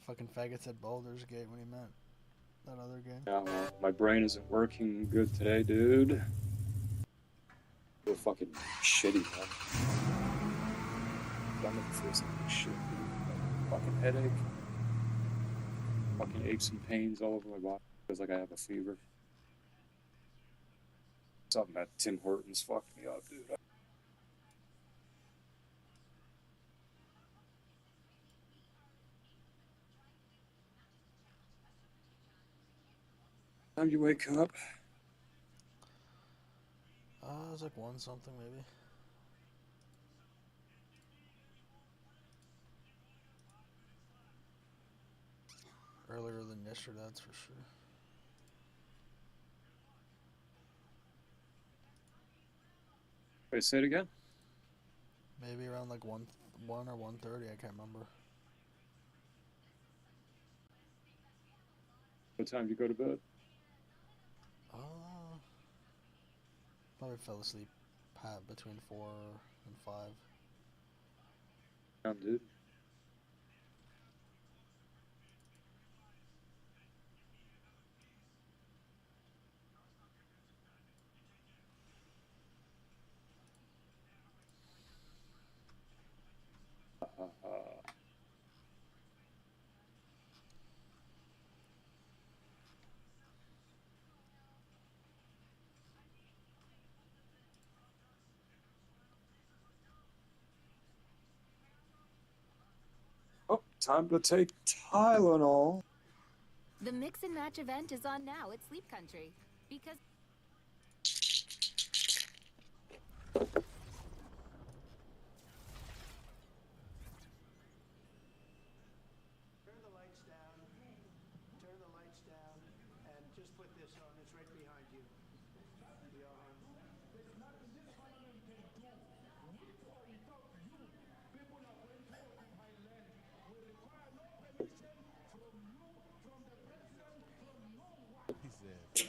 Fucking faggot said Baldur's Gate when he meant that other game. Yeah, well, my brain isn't working good today, dude. Feel fucking shitty, man. Stomach feels like shit, dude. Fucking headache. Fucking aches and pains all over my body. Feels like I have a fever. Something at Tim Hortons fucked me up, dude. Time you wake up? It was like one something maybe. Earlier than yesterday, that's for sure. Wait, say it again? Maybe around like one or 1:30. I can't remember. What time do you go to bed? Uh, Probably fell asleep between 4 and 5. Damn, dude. Oh, time to take Tylenol. The mix and match event is on now at Sleep Country. Because Turn the lights down. Turn the lights down. And just put this on. It's right behind you. Johan. He said,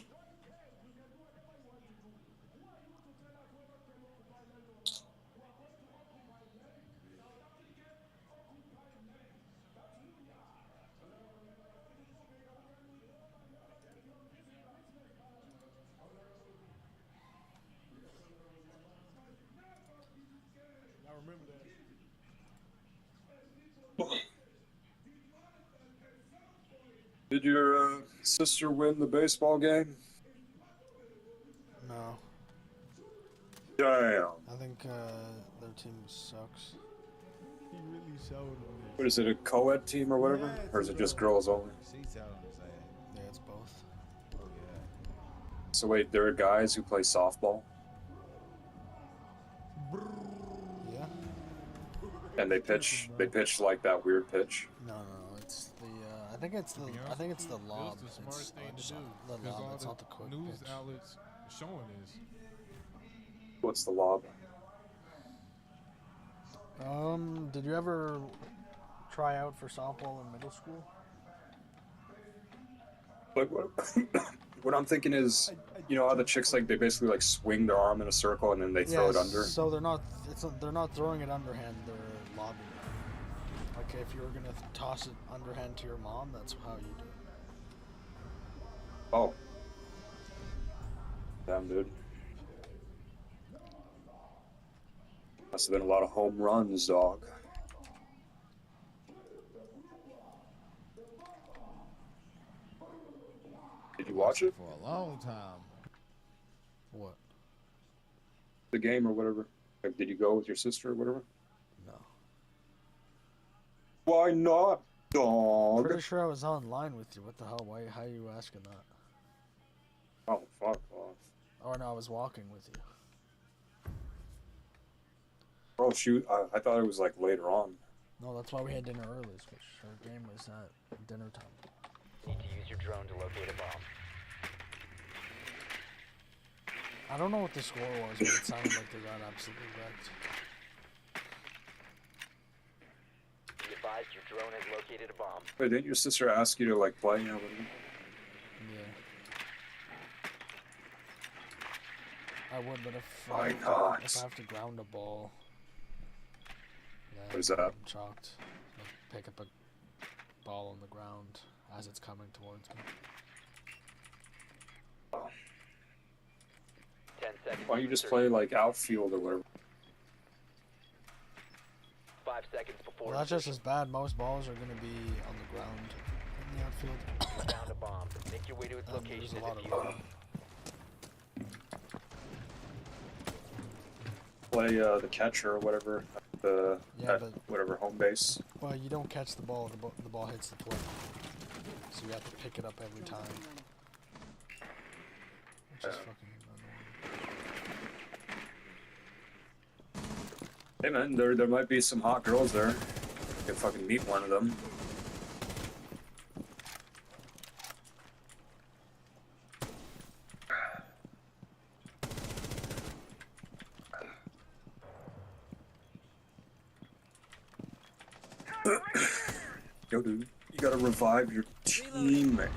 I remember that. Did your sister win the baseball game? No, Damn. I think their team sucks. He really showed him What this. is it, a co-ed team or whatever? Yeah, Or is it just girls only? She told him his ass. Yeah, it's both. Oh, yeah. So wait, there are guys who play softball Yeah. and they pitch like that weird pitch. No, it's the. I think it's the lob. It was the smartest thing to do. The Because lob. all It's not the quick news pitch. outlets showing this. What's the lob? Did you ever try out for softball in middle school? Like what? What I'm thinking is, you know how the chicks like they basically like swing their arm in a circle and then they throw it under. So they're not throwing it underhand. They're lobbing it. Like if you were gonna toss it underhand to your mom, that's how you do it. Oh, damn, dude. Must have been a lot of home runs, dog. Did you watch it? For a long time. What? The game or whatever? Like, did you go with your sister or whatever? No. Why not, dog? Pretty sure I was online with you. What the hell? Why? How are you asking that? Oh, fuck off. Or no, I was walking with you. Bro, shoot, I thought it was like later on. No, that's why we had dinner early. Because our game was at dinner time. Need to use your drone to locate a bomb. I don't know what the score was, but it sounded like they got absolutely wrecked. Be advised your drone has located a bomb. Wait, didn't your sister ask you to like play? Yeah, Yeah. I would, but if Why if not? I have to ground a ball, then What is that? I'm chalked. Like pick up a ball ball on the ground as it's coming towards me. 10 seconds. Why don't you just to play like outfield or whatever? 5 seconds before. Well, that's just as bad. Most balls are going to be on the ground in the outfield. You found a bomb. Make your way to its There's location a lot and of defuse it. Play the catcher or whatever. The Yeah, at but- whatever home base. Well, you don't catch the ball. The ball hits the plate. So you have to pick it up every time. Which is fucking annoying. Hey man, there might be some hot girls there. You can fucking meet one of them. Yo, dude, you gotta revive your teammate.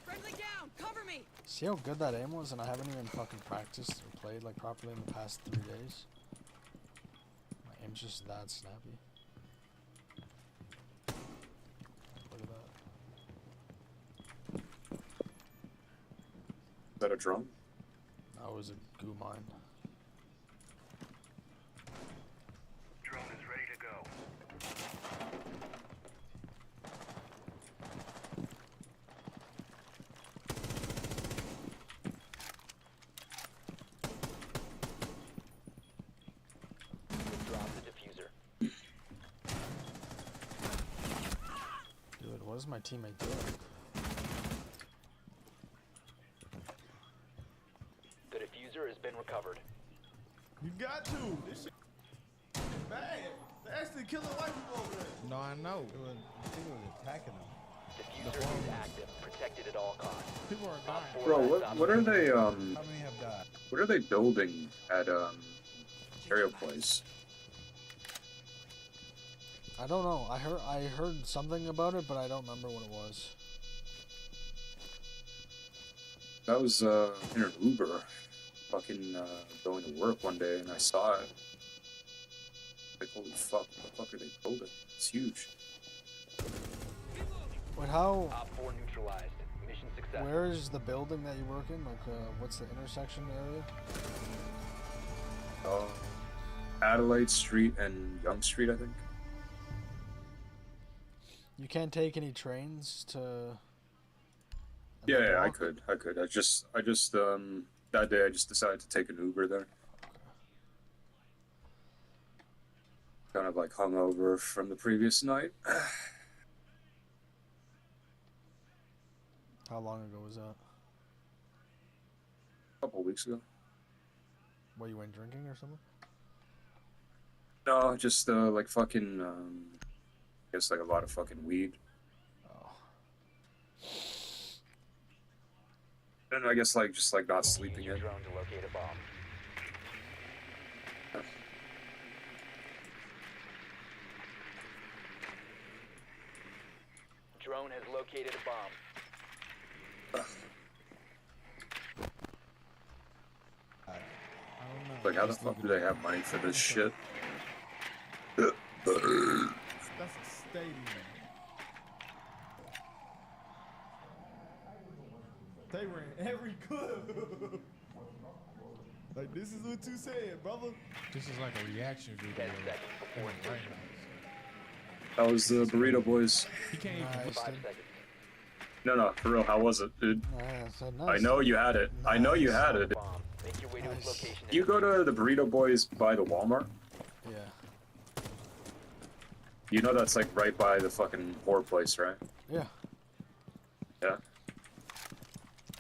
Friendly down! Cover me! See how good that aim was, and I haven't even fucking practiced or played like properly in the past 3 days. My aim's just that snappy. Look at that. Is that a drum? That was a goo mine. Drone is ready to go. Drop the diffuser. Dude, what is my teammate doing? The diffuser has been recovered. You got to. This shit bad. They're actually killing white people over there. No, I know. He was attacking them. Diffuser is active, protected at all costs. People are dying. Op 4 Bro, last what are operator. they How many have died? what are they building at Aerial Place? I don't know. I heard something about it, but I don't remember what it was. That was in an Uber, fucking going to work one day, and I saw it. Like, holy fuck, what the fuck are they building? It's huge. Wait, how? Op 4 neutralized. Mission successful. Where is the building that you work in? Like, what's the intersection area? Adelaide Street and Young Street, I think. You can't take any trains to. Yeah, another I block? could. I just that day I just decided to take an Uber there. Kind of like hungover from the previous night. How long ago was that? A couple weeks ago. What, you went drinking or something? No, just like fucking I guess like a lot of fucking weed. Oh. And I guess like just like not sleeping Use your in. drone to locate a bomb. Drone has located a bomb. I don't know. Like how the fuck do they have money for this shit? That's a stadium. They ran every clip. Like, this is what you said, brother. This is like a reaction video. 10 seconds before insertion. That was the Burrito Boys. He can't even. Nice, 5 dude. seconds. No, for real, how was it, dude? Yeah, so I nice. know you had it. I know you had it. Bomb. Make your way to its Nice. location. You go to the Burrito Boys by the Walmart. Yeah. You know that's like right by the fucking whore place, right? Yeah. Yeah.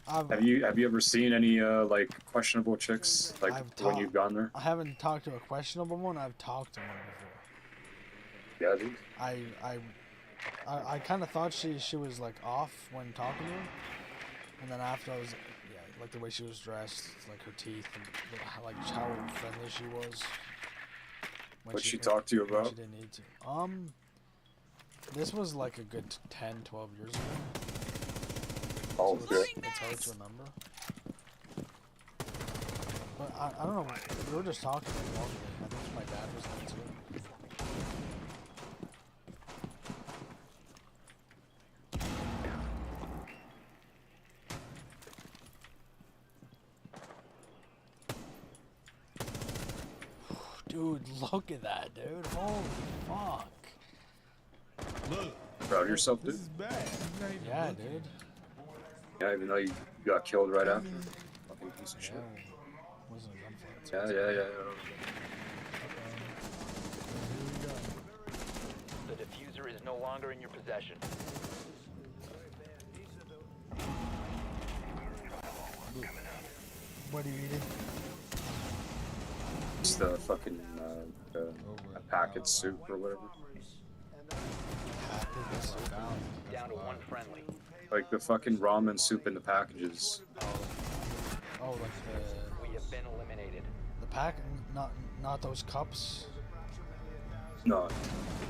I've, Have you ever seen any like questionable chicks like I've when ta- you've gone there? I haven't talked to a questionable one. I've talked to one before. Yeah, dude. I kind of thought she was like off when talking to her, and then after I was yeah, like the way she was dressed, like her teeth, and like how friendly she was. When What'd she talk to you when about? She didn't need to. This was like a good 10, 12 years ago. Oh, So good. it's hard to remember. But I don't know. We were just talking like, normally. I think my dad was there too. Dude, look at that, dude. Holy fuck. Look, Proud of yourself, this dude? is bad. He's not even Yeah, looking. dude. Yeah, even though you got killed right after. Fucking piece of Yeah. shit. Wasn't a gunfight. Yeah, yeah, yeah. The diffuser is no longer in your possession. What are you eating? It's the fucking a packet soup or whatever. Down to one friendly. Like the fucking ramen soup in the packages. Oh, like We have been eliminated. the pack, not those cups. No,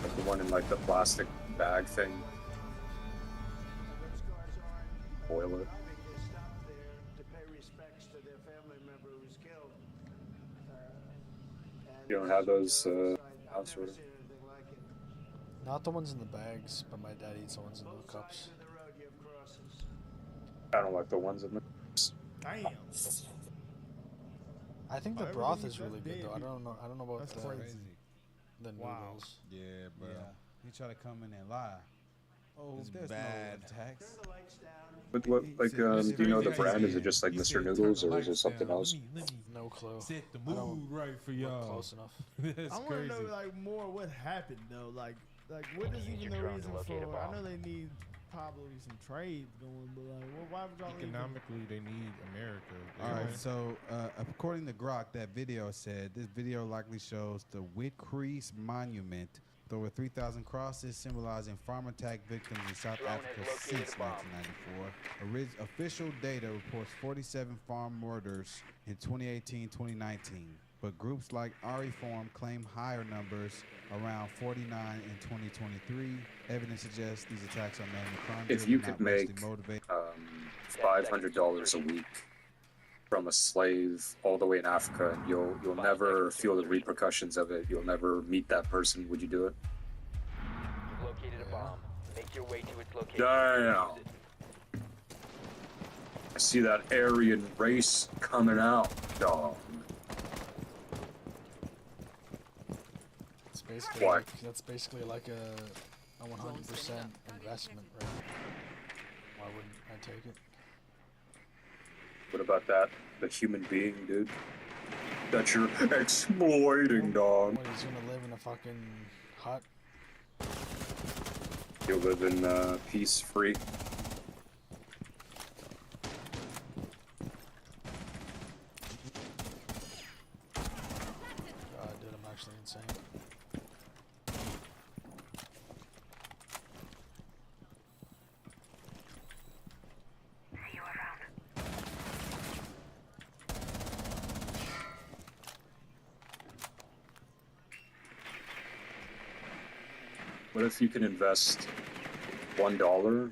like the one in like the plastic bag thing. Boil it. They stopped there to pay respects to their family member who's killed. And You don't have those I've house never order? seen anything like it. Not the ones in the bags, but my dad eats the ones in the Both cups. sides of the road you have crosses. I don't like the ones in the. Damn. I think the Oh, broth everything is you really said good though. did. I don't know about That's the crazy. Wow. noodles. Yeah, bro. Yeah, he tried to come in and lie. Oh, It's there's bad. no tax. Turn the lights down. But what, like, do you know the brand? Is it just like Mr. Noodles or is it something else? No clue. Set the I don't mood right for Look y'all. close enough. That's I want crazy. to know like more what happened though. Like what is Use even your the drone to reason locate a for? I bomb. know they need probably some trade going, but like, well, why would y'all even? Economically, they need America. All right, so according to Grok, that video said this video likely shows the Whitcrease Monument with over 3,000 crosses symbolizing farm attack victims in South Drone has Africa located since a bomb. 1994. Official data reports 47 farm murders in 2018-2019, but groups like Ariform claim higher numbers, around 49 in 2023. Evidence suggests these attacks are mainly crime. If you could make motivated. $500 a week from a slave all the way in Africa, and you'll never feel the repercussions of it. You'll never meet that person. Would you do it? You've located a bomb. Make your way to its location. Damn. Use it. I see that Aryan race coming out, dog. It's basically Why? that's basically like a 100% investment, right? Why wouldn't I take it? What about that? The human being, dude. That you're exploiting, dog. What, he's gonna live in a fucking hut? You live in peace, free. God, dude, I'm actually insane. What if you can invest $1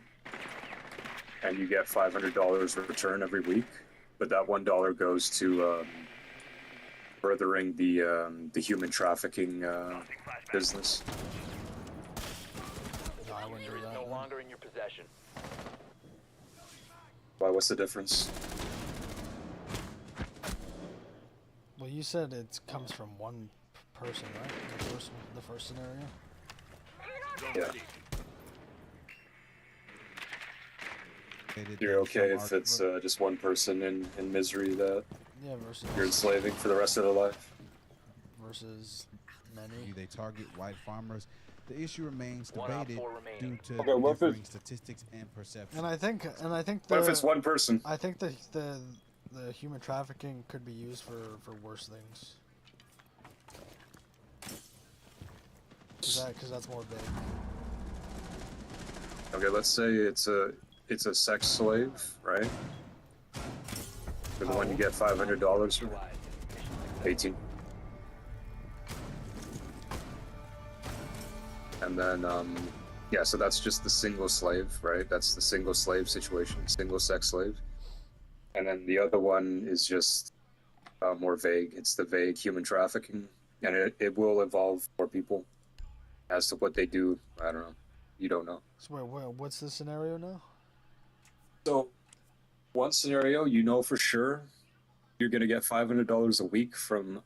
and you get $500 return every week, but that $1 goes to furthering the human trafficking business? No, I wouldn't do Diffuser is that. no then. longer in your possession. Why? What's the difference? Well, you said it comes from one person, right? The first scenario. Yeah. You're okay if it's just one person in misery that Yeah, versus you're enslaving for the rest of their life? versus many. They target white farmers. The issue remains One op debated four due remaining. to Okay, what if differing statistics and perception. And I think What if it's one person? I think the human trafficking could be used for worse things. Cause that's more big. Okay, let's say it's a sex slave, right? For the one you get $500 for. 18. And then, yeah, so that's just the single slave, right? That's the single slave situation, single sex slave. And then the other one is just more vague. It's the vague human trafficking. And it will involve more people. As to what they do, I don't know. You don't know. So what's the scenario now? So, one scenario, you know for sure, you're gonna get $500 a week from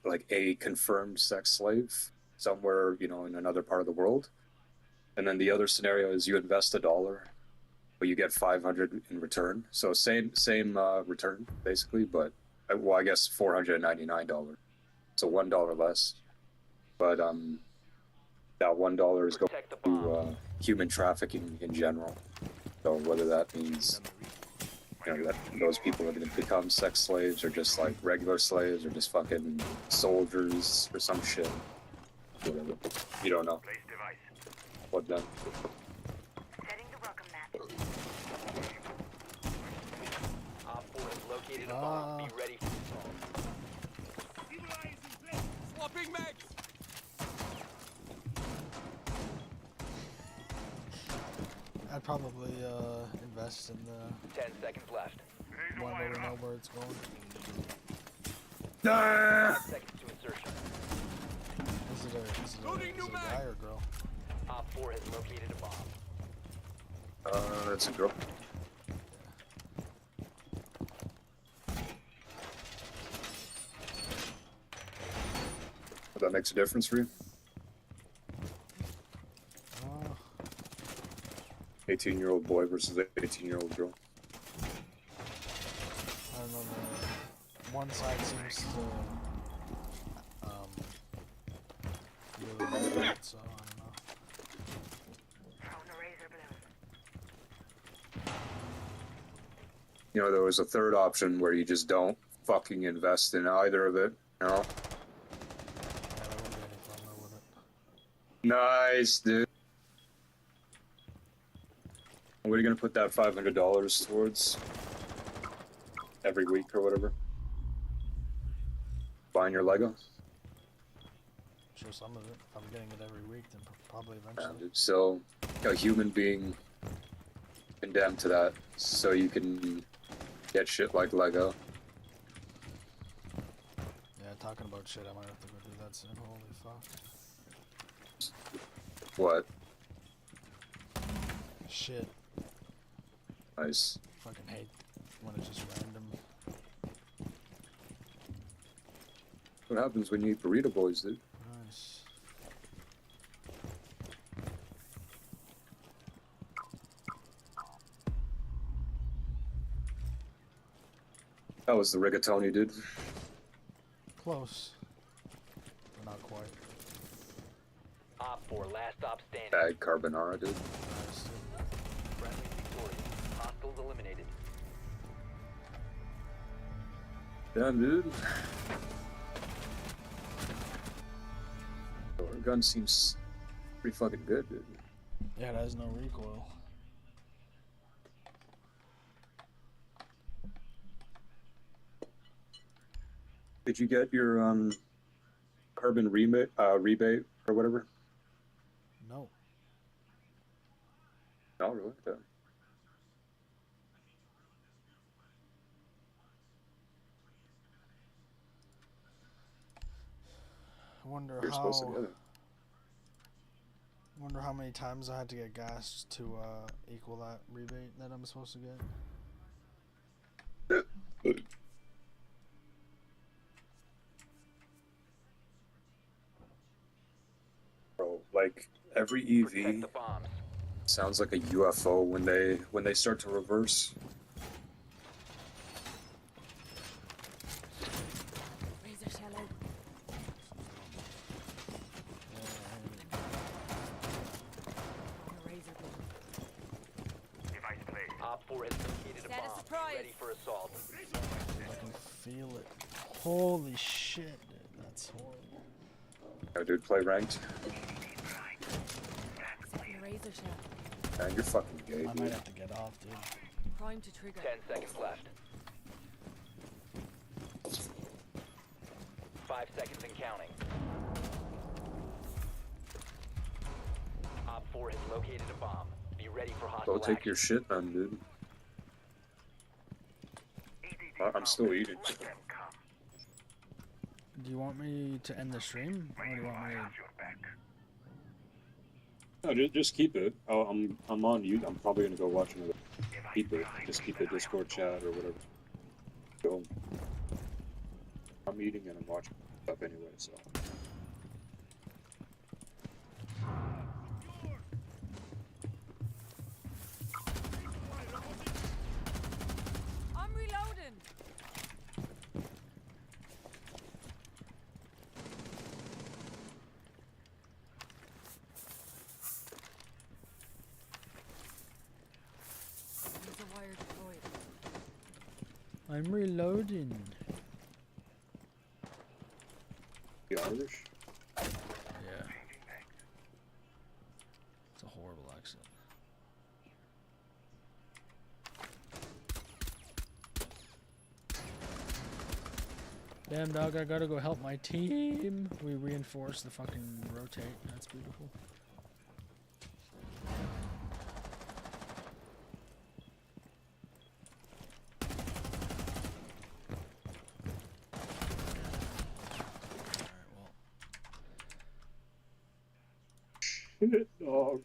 like a confirmed sex slave somewhere, you know, in another part of the world. And then the other scenario is you invest $1, but you get 500 in return. So same return basically, but well, I guess $499. So $1 less. But that $1 is going Protect the to bomb. human trafficking in general. So whether that means, you know, that those people are going to become sex slaves or just like regular slaves or just fucking soldiers or some shit. Whatever. You don't know. What then? Setting the welcome mat. Op 4 has located a bomb. Be ready for assault. Swapping mags! I'd probably invest in the 10 seconds left. one where we know where it's going. 5 seconds to insertion. Is it a guy or girl? Op 4 has located a bomb. That's a girl. That makes a difference for you? 18-year-old boy versus 18-year-old girl. I don't know. One side seems to really like it, so I don't know. You know, there was a third option where you just don't fucking invest in either of it. You know? Yeah, there wouldn't be any fun though with it. Nice, dude. What are you gonna put that $500 towards? Every week or whatever? Buying your Lego? Sure, some of it. If I'm getting it every week, then probably Yeah, eventually. dude. So, a human being condemned to that so you can get shit like Lego. Yeah, talking about shit, I might have to go do that soon. Holy fuck. What? Shit. Nice. Fucking hate when it's just random. What happens when you eat burrito boys, dude? Nice. That was the rigatoni, dude. Close. But not quite. Op 4, last stop standing. Bag carbonara, dude. Nice, dude. Friendly victorious. Hostiles eliminated. Damn, dude. Our gun seems pretty fucking good, dude. Yeah, it has no recoil. Did you get your carbon rebate or whatever? No. No, really? Okay. I wonder You're supposed to get it. Wonder how many times I had to get gassed to equal that rebate that I'm supposed to get. Bro, like every Protect EV the bombs. sounds like a UFO when they start to reverse. Razor shallow. Razor blade. Op 4 has located a Set a bomb. surprise. Be ready for assault. I can feel it. Holy shit, dude. That's horrible. Oh, dude, play ranked. Setting a razor shell. Man, you're fucking gay, I might dude. have to get off, dude. Prime to trigger. 10 seconds left. 5 seconds and counting. Op 4 has located a bomb. Be ready for hostile Go take action. your shit, man, dude. I'm still eating. Do you want me to end the stream? Or do you want me to... No, just keep it. I'm on you. I'm probably gonna go watch another. Keep it. Just keep the Discord chat or whatever. Go home. I'm eating and I'm watching stuff anyway, so. I'm reloading. Laser wire deployed. I'm reloading. You Irish? Yeah. It's a horrible accent. Damn dog, I gotta go help my team. We reinforce the fucking rotate. That's beautiful. Alright, well. Dog.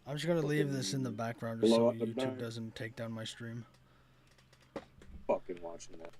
I'm just gonna leave this in the background just so YouTube doesn't take down my stream. Fucking watching that.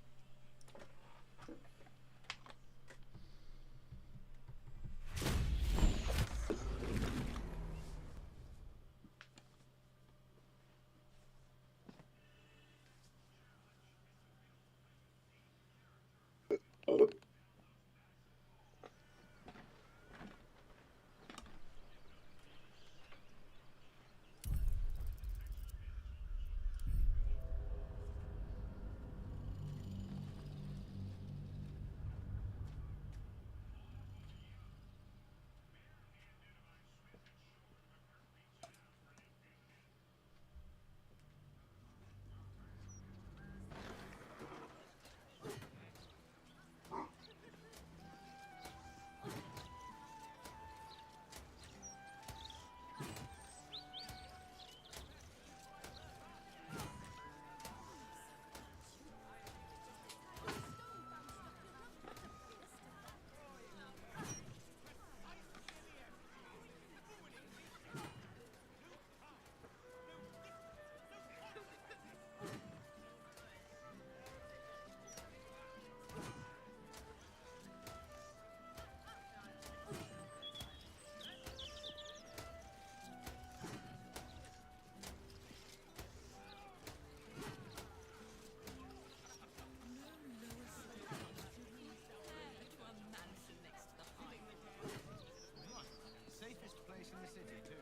Safest place in the city, too.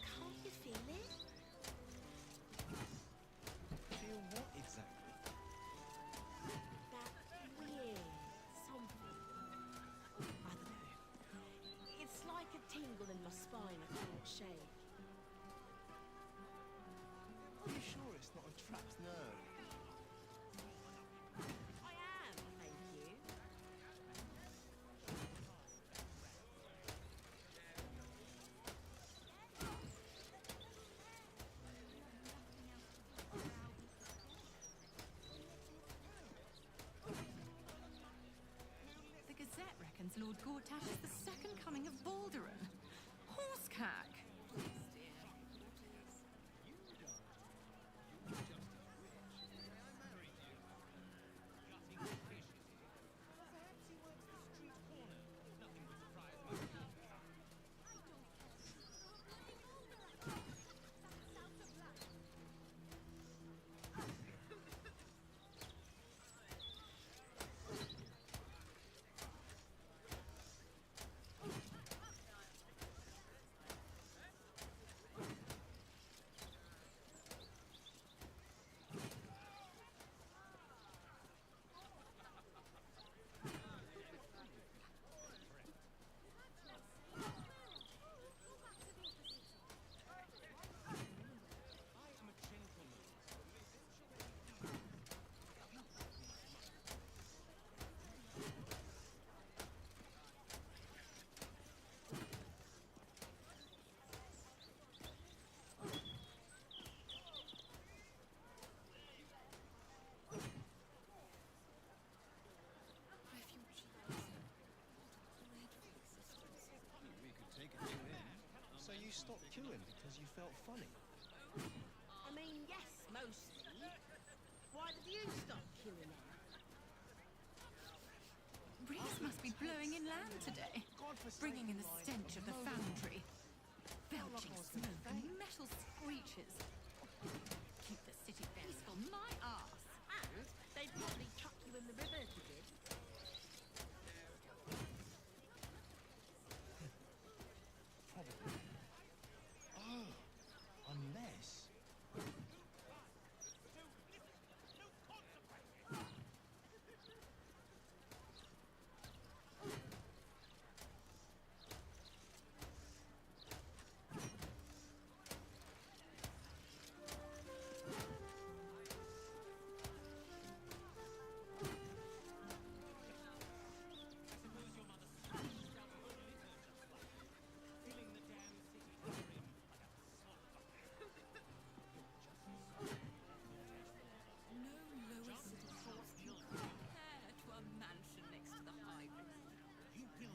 Can't you feel it? Feel what exactly? That weird something. I don't know. It's like a tingle in my spine I can't shake. Are you sure it's not a trapped nerve? I am, thank you. The Gazette reckons Lord Gortash is the second coming of Balderon. Horsecack! you stopped queuing because you felt funny? I mean, yes, mostly. Why did you stop queuing then? Breeze must be blowing inland today, bringing in the stench of the foundry. Belching smoke and metal screeches. Keep the city peaceful, my arse. And they'd probably chuck you in the river if you did. Probably. Oh, unless... No lower city force can compare to a mansion next to the highway.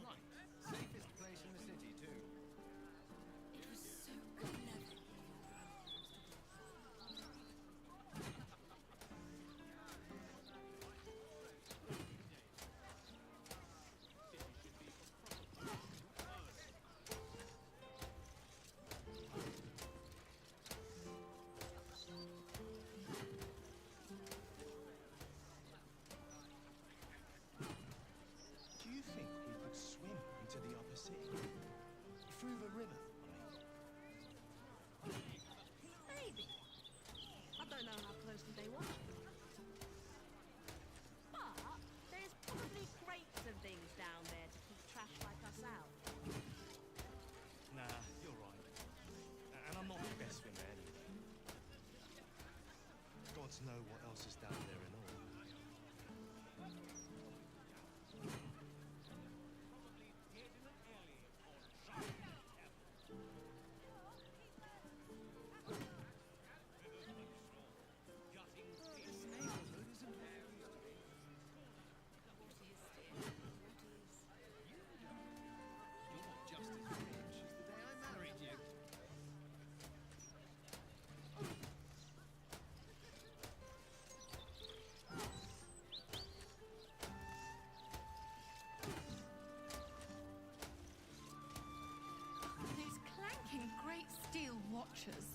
Right. Safest place in the city, too. It was so clever. Do you think we could swim into the upper city? Through the river, I mean. Maybe. I don't know how closely they watch you. But there's probably crates and things down there to keep trash like us out. Nah, you're right. And I'm not the best swimmer anyway. Gods know what else is down there and all. This neighborhood isn't what it used to be. You're not just as rich as the day I married you. Those clanking great steel watches.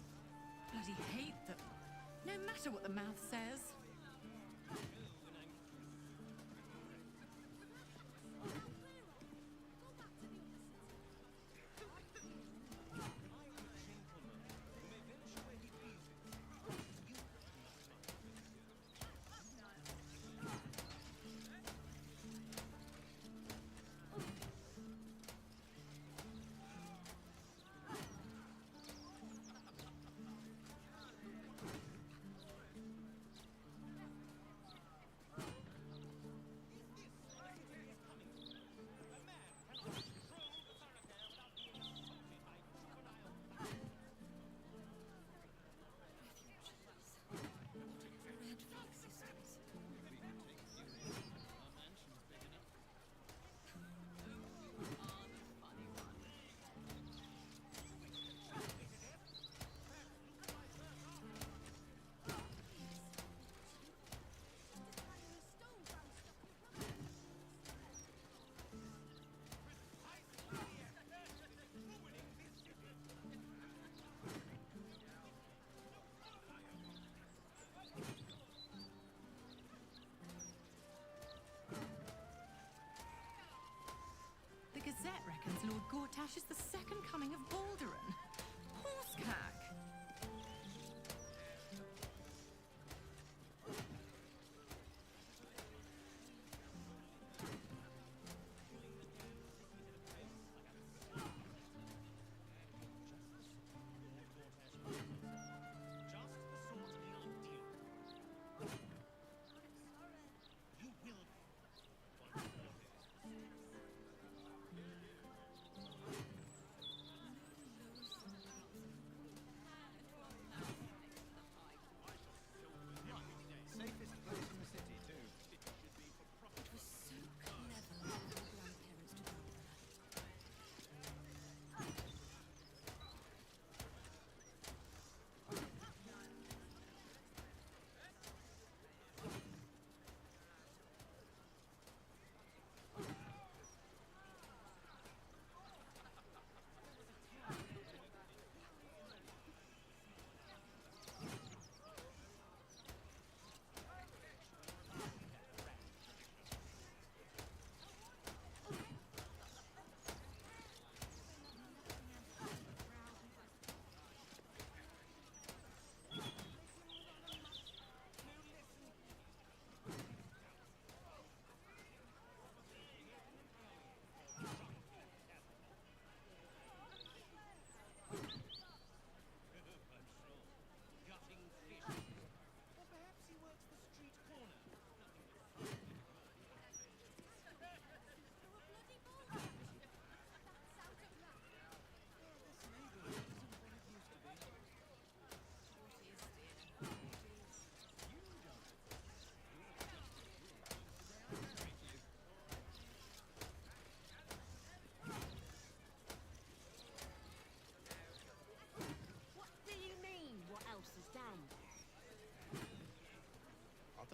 Bloody hate them. No matter what the mouth says. The Gazette reckons Lord Gortash is the second coming of Balduran. Horsecack!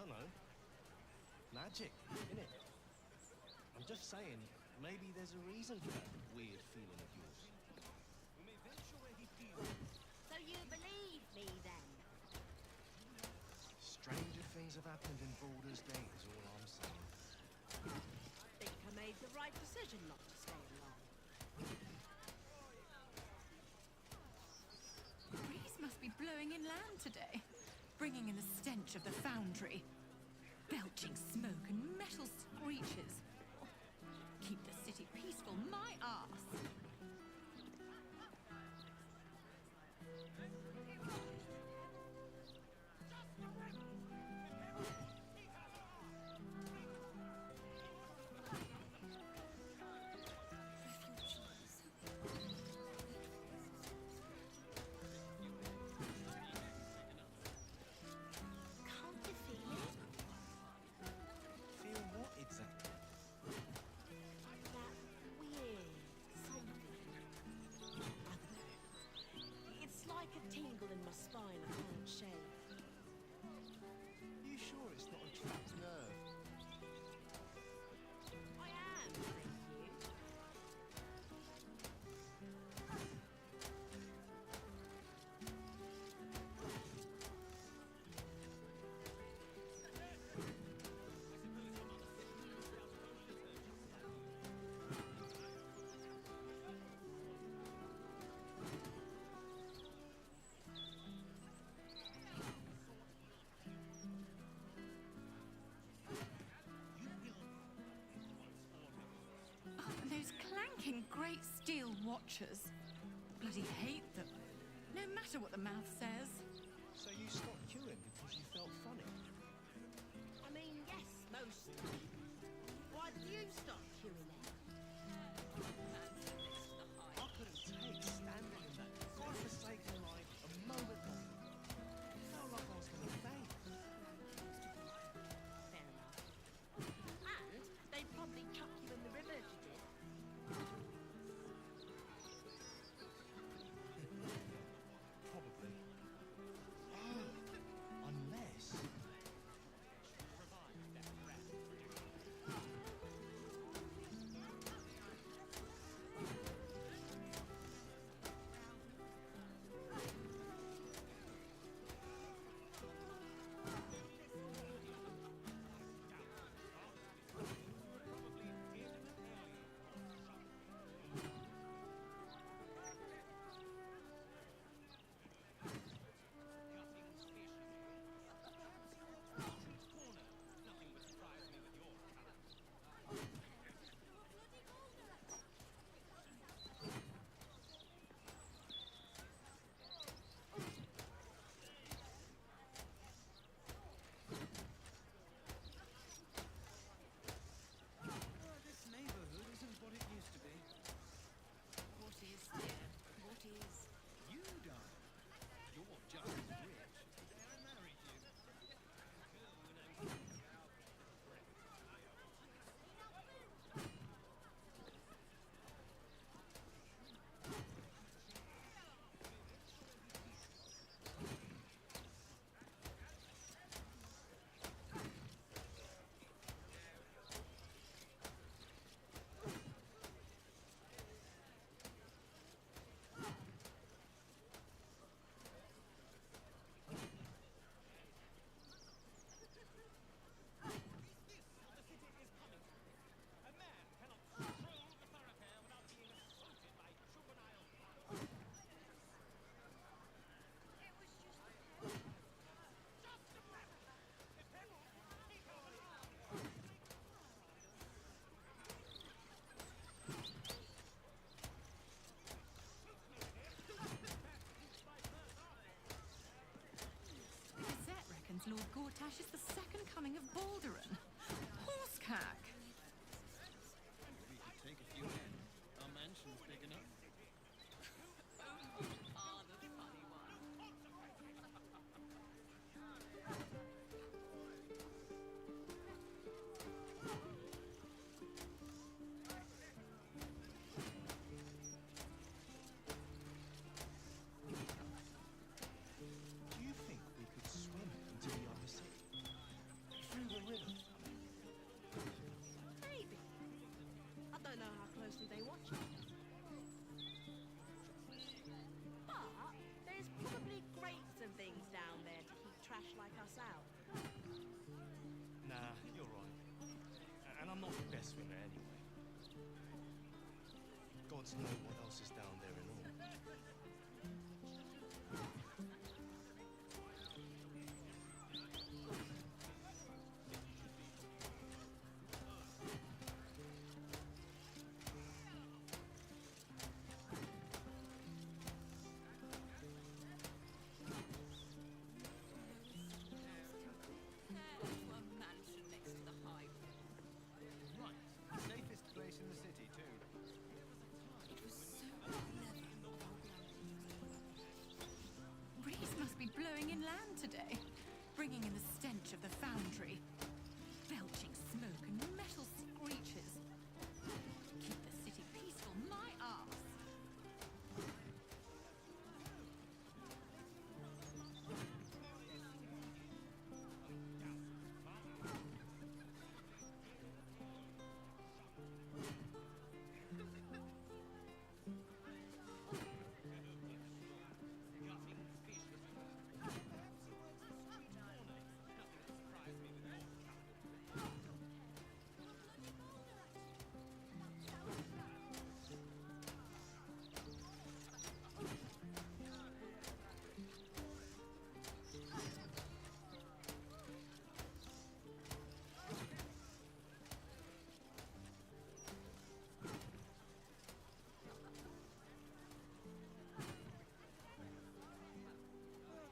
don't know. Magic, innit? I'm just saying, maybe there's a reason for that weird feeling of yours. So you believe me then? Stranger things have happened in Baldur's Gate is all I'm saying. Think I made the right decision not to stay along. Breeze must be blowing inland today, bringing in the stench of the foundry. Belching smoke and metal screeches. Keep the city peaceful, my ass. Can't you feel it? Feel what exactly? That weird something. I don't know. It's like a tingle in my spine I can't shake. You sure it's not a trapped nerve? I am, thank you. Oh, and those clanking great steel watchers. Bloody hate them. No matter what the mouth says. So you stopped queuing because you felt funny? I mean, yes, mostly. Why did you stop queuing then? I couldn't take standing in that godforsaken line a moment longer. It felt like I was going to faint. Fair enough. And they'd probably chuck you in the river if you did. Probably. Oh, unless... This neighborhood isn't what it used to be. What is, dear? What is? You don't. You're just as rich. I married you. The Gazette reckons Lord Gortash is the second coming of Balduran. Horsecack! We could take a few men. Our mansion's big enough. Ah, the funny one. Do you think we could swim into the other city? best for her anyway. Gods know what else is down there and all. Heir to a mansion next to the highway. Right. Safest place in the city, too. It was so clever. Breeze must be blowing inland today, bringing in the stench of the foundry. Belching smoke and metal screeches. Keep the city peaceful, my arse.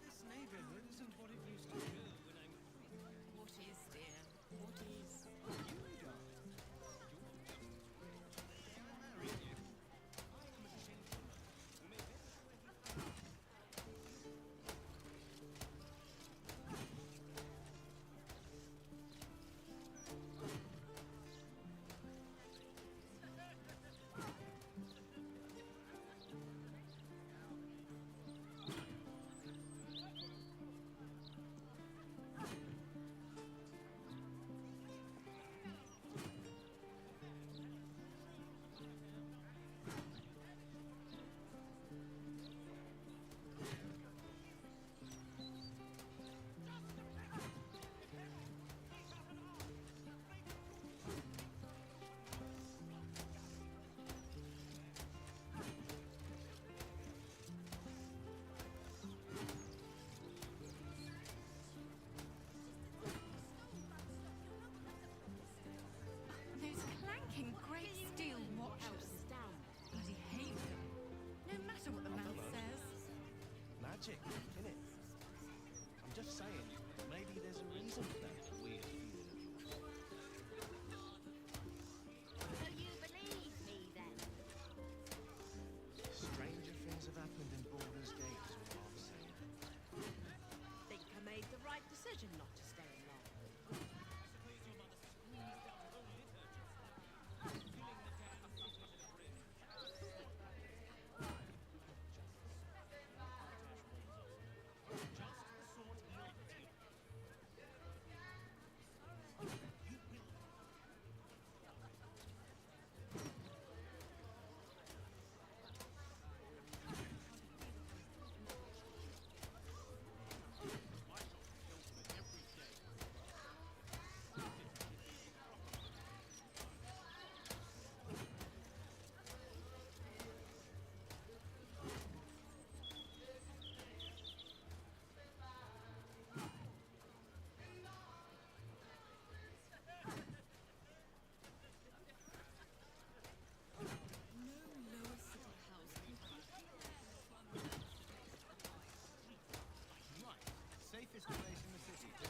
This neighborhood isn't what it used to be. What is, dear? What is? Those clanking great steel watches. Bloody hate them. No matter what the man says. Magic, innit? I'm just saying, maybe there's a reason for that weird feeling of yours. So you believe me then? Stranger things have happened in Baldur's Gate, is all I'm saying. Think I made the right decision not to stay in long. Safest place in the city, too.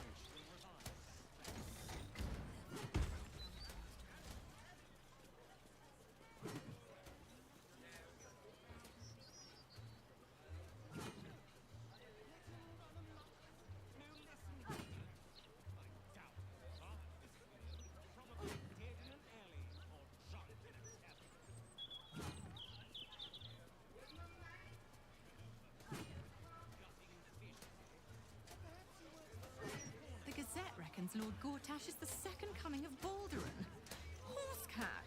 The Gazette reckons Lord Gortash is the second coming of Balduran. Horsecack!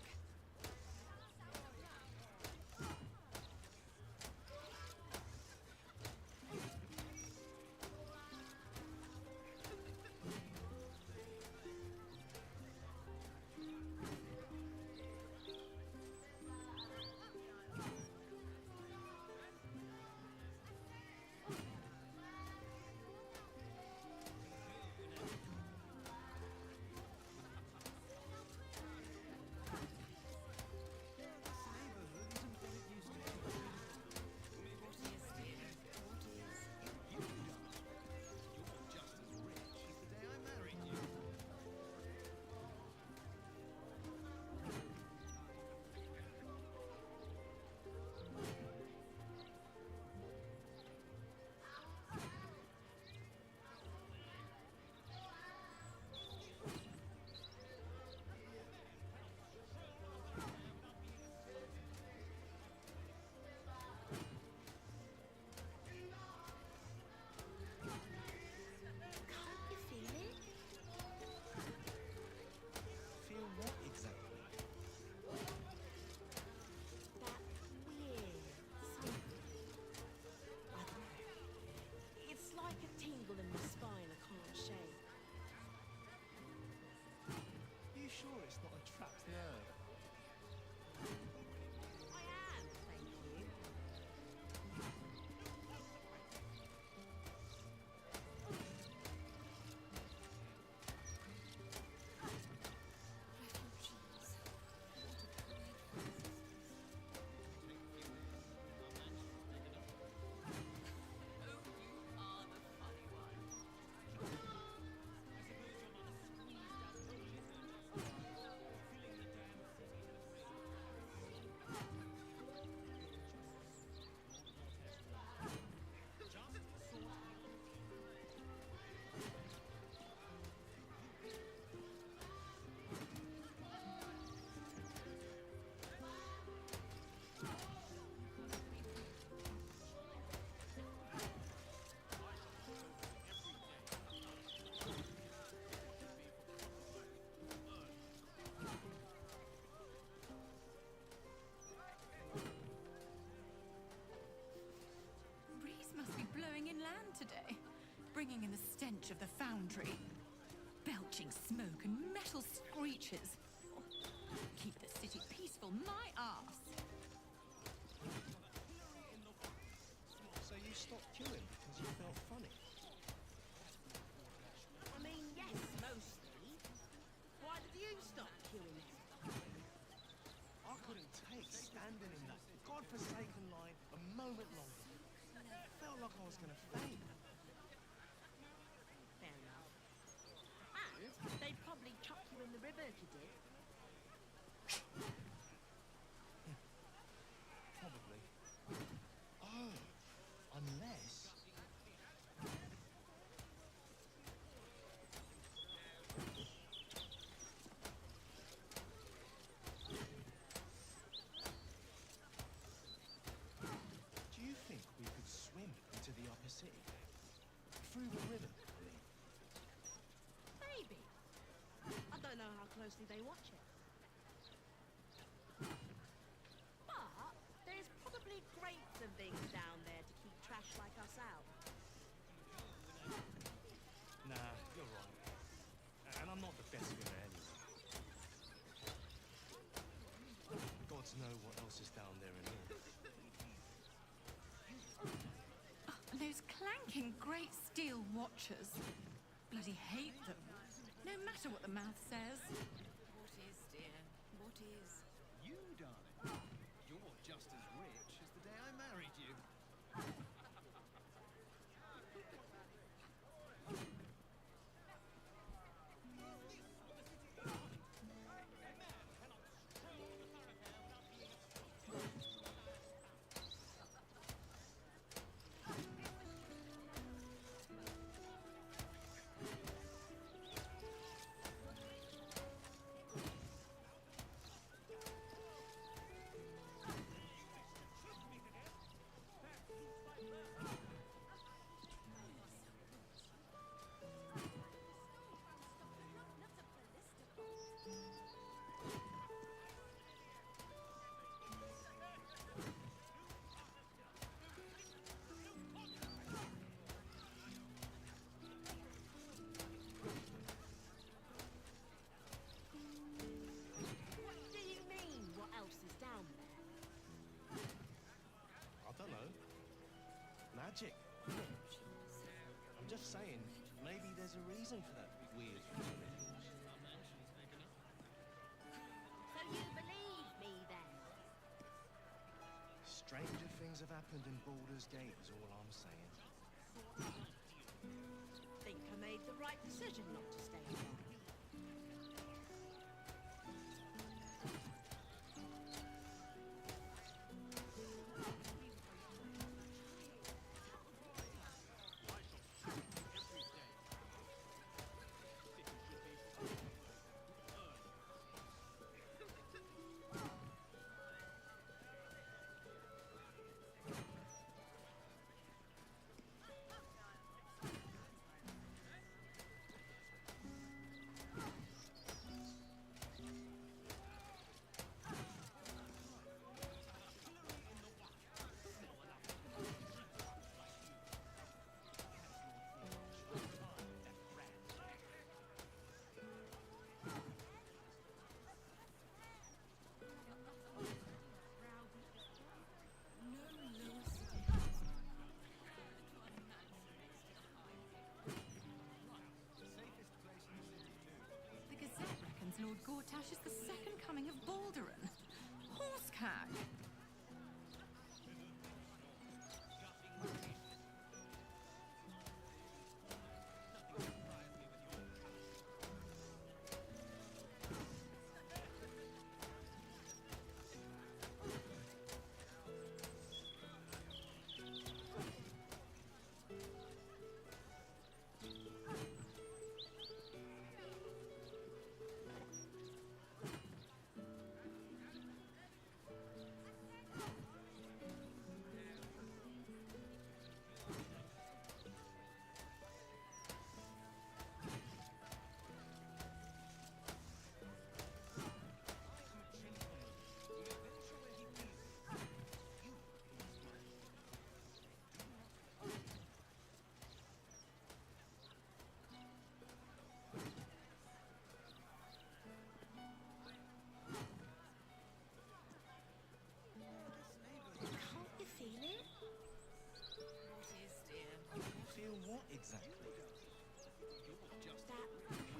today, bringing in the stench of the foundry. Belching smoke and metal screeches. Keep the city peaceful, my arse. So you stopped queuing because you felt funny? I mean, yes, mostly. Why did you stop queuing? I couldn't take standing in that godforsaken line a moment longer. It felt like I was going to faint. Fair enough. And they'd probably chuck you in the river if you did. Probably. Oh, unless... Do you think we could swim into the upper city? Through the river, I mean. Maybe. I don't know how closely they watch it. But there's probably grates and things down there to keep trash like us out. Nah, you're right. And I'm not the best swimmer anyway. Gods know what else is down there in here. And those clanking great steel watchers. Bloody hate them. No matter what the mouth says. What is, dear? What is? You, darling. You're just as rich as the day I married you. What do you mean, what else is down there? I don't know. Magic. I'm just saying, maybe there's a reason for that weird feeling. So you believe me then? Stranger things have happened in Baldur's Gate is all I'm saying. Think I made the right decision not to stay long. The Gazette reckons Lord Gortash is the second coming of Balduran. Horsecag! What exactly? That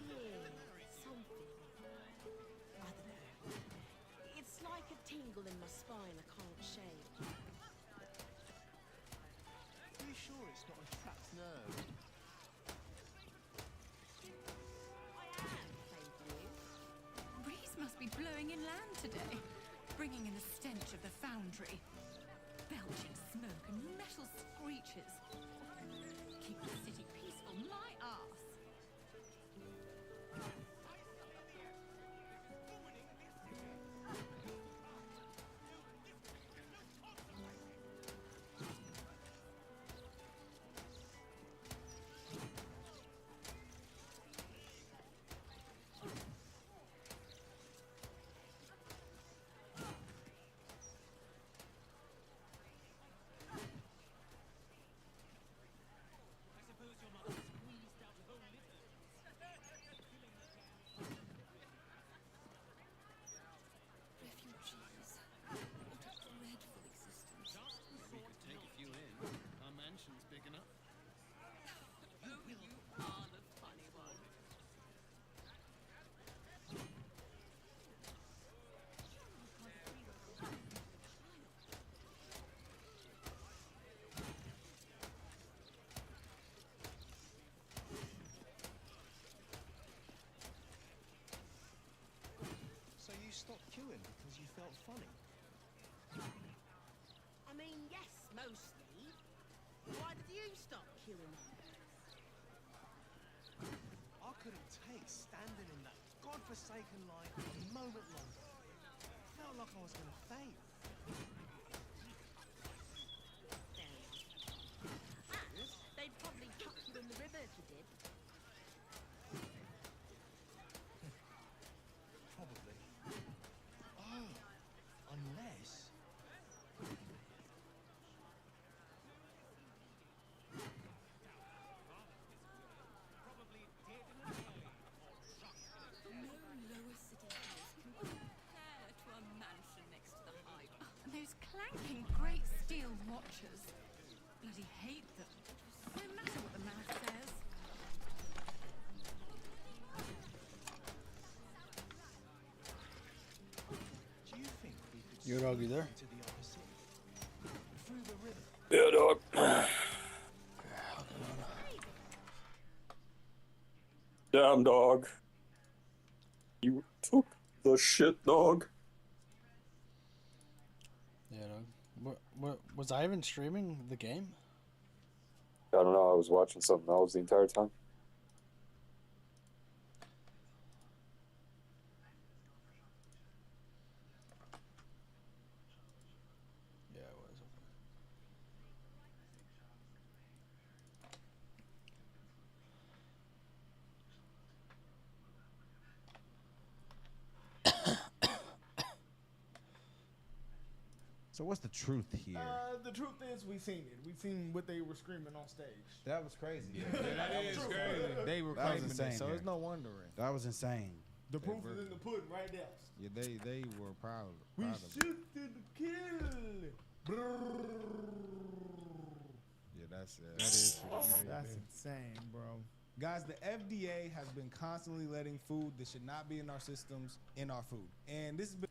weird something. I don't know. It's like a tingle in my spine I can't shake. Are you sure it's not a trapped nerve? I am, thank you. Breeze must be blowing inland today, bringing in the stench of the foundry. Belching smoke and metal screeches. Keep the city peaceful, my arse. Refugees. What a dreadful existence. We could take a few in. Our mansion's big enough. Oh, you are the funny one. So you stopped queuing because you felt funny? I mean, yes, mostly. Why did you stop queuing then? I couldn't take standing in that godforsaken line a moment longer. Felt like I was gonna faint. Fair enough. And they'd probably chuck you in the river if you did. Probably. Oh, unless... No lower city house can compare to a mansion next to the Hive. And those clanking great steel watches. Bloody hate them. No matter what the mouth says. Do you think we could Yo, dog, you there? to the other city? Through the river? Yeah, dog. Damn, dog. You took the shit, dog. Yeah, dog. What was I even streaming the game? I don't know. I was watching something else the entire time. Yeah, it was. So what's the truth here? The truth is, we seen it. We seen what they were screaming on stage. That was crazy. That is crazy. They were That was claiming insane, it, so yeah. it's no wondering. That was insane. The proof is in the pudding, right there. Yeah, they were proud We of it. shoot to kill. Yeah, that is pretty crazy. That's insane, bro. Guys, the FDA has been constantly letting food that should not be in our systems in our food. And this has been...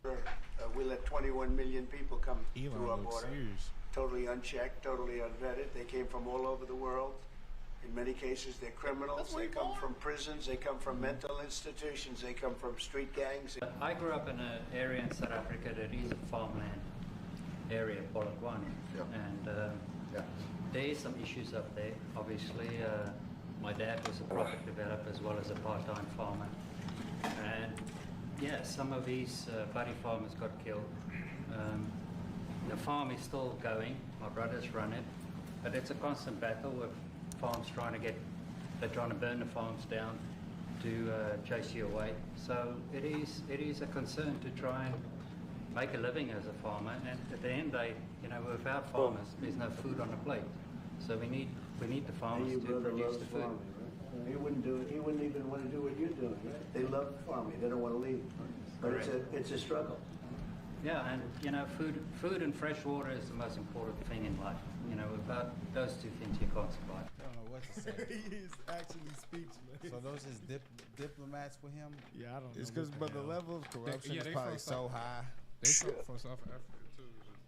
We let 21 million people come through our Elon looks border. serious. Totally unchecked, totally unvetted. They came from all over the world. In many cases, they're criminals. They come from prisons. They come from mental institutions. They come from street gangs. I grew up in an area in South Africa that is a farmland area, Polokwane. Yeah. And there is some issues up there. Obviously, my dad was a profit developer as well as a part-time farmer. And yeah, some of these buddy farmers got killed. The farm is still going. My brothers run it. But it's a constant battle with farms they're trying to burn the farms down to chase you away. So it is a concern to try and make a living as a farmer. And at the end, without farmers, there's no food on the plate. So we need the farmers to produce the food. Farming, right? He wouldn't even want to do what you're doing. Right? They love farming. They don't want to leave. But it's a struggle. Yeah, and food and fresh water is the most important thing in life. Without those two things, you can't survive. I don't know what what to say. He is actually speechless. So those is diplomats with him? Yeah, I don't know. It's because, what but the hell. level of corruption yeah, is they probably from so high. They from South Africa too.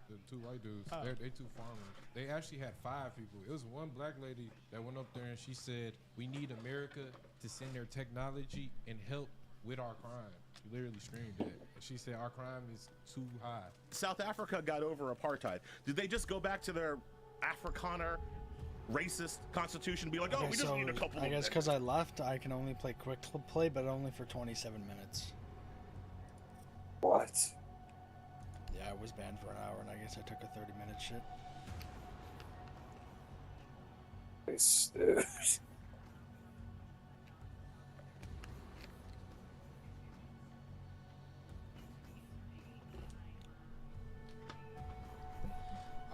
The two white dudes. Oh. They two farmers. They actually had 5 people. It was one black lady that went up there and she said, "We need America to send their technology and help with our crime." She literally screamed that. And she said our crime is too high. South Africa got over apartheid. Did they just go back to their Afrikaner racist constitution and be like, oh, Okay, we just need a couple I of guess because I left, I can only play quick play, but only for 27 minutes. What? Yeah, I was banned for an hour, and I guess I took a 30-minute shit. Nice, dude.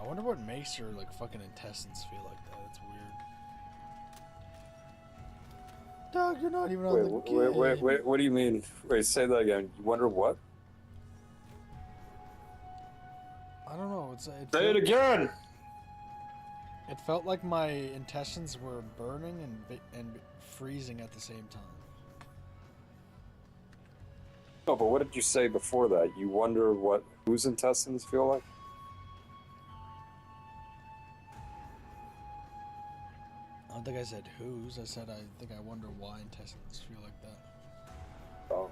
I wonder what makes your like fucking intestines feel like that. It's weird. Doug, you're not even on the game. Wait, what do you mean? Wait, say that again. You wonder what? I don't know. Say it again! It felt like my intestines were burning and freezing at the same time. No, but what did you say before that? You wonder what whose intestines feel like? I don't think I said whose. I said I think I wonder why intestines feel like that. Oh.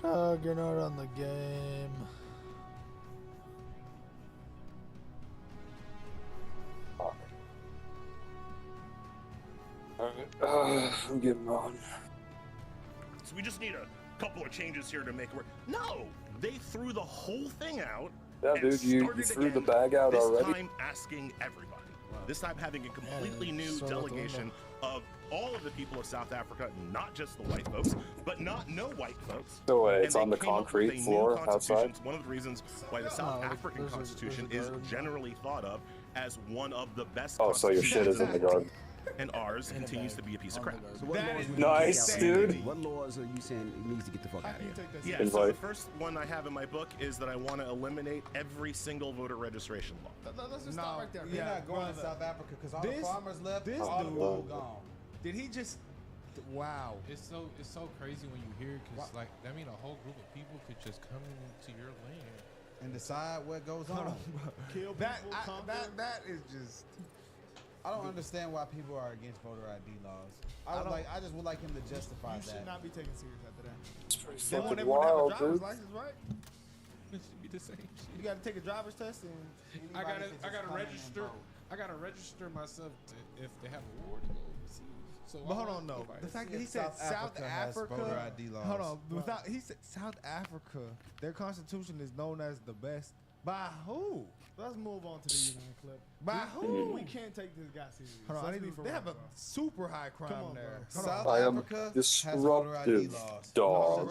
Doug, you're not on the game. Alright, I'm getting on. So we just need a couple of changes here to make it work. No, they threw the whole thing out. Yeah, and dude, you started threw the again, bag out this already? time asking everybody. This time having a completely new sort of delegation of all of the people of South Africa, not just the white folks, but not no white folks. So wait, And it's they on the came up with concrete a new floor constitution. outside? It's one of the reasons why the South African there's a Constitution is garden. generally thought of as one of the best Oh, so your shit is in the garden. and ours continues to be a piece of crap. So what laws would you Nice, take out dude. immediately? What laws are you saying it needs to get the fuck out of here? Yeah, so the Invite. first one I have in my book is that I want to eliminate every single voter registration law. Let's just stop right there. You're not going to South Africa because all the This- farmers left, this all the dude- food gone. Did he just? Wow. It's so crazy when you hear it because like that mean a whole group of people could just come into your land and decide what goes Hold on. on, bro. Kill That people, that is just. I don't understand why people are against voter ID laws. I just would like him to justify You that. should not be taken serious after that. It's pretty They won't fucking ever have a wild, driver's dude. license, right? it should be the same shit. You got to take a driver's test and. I gotta Anybody can just come in and register. vote. I gotta register myself if they have a war to go overseas. So But I hold want on, no. nobody. The fact that he South said South Africa has Africa. voter ID laws. Hold on. Without, he said South Africa. Their constitution is known as the best. By who? Let's move on to the United clip. By who? We can't take this guy serious. Hold on. I Let's need be to, for they have real, a bro. super high crime Come on, there. bro. Hold on. South I am Africa has voter ID disruptive laws.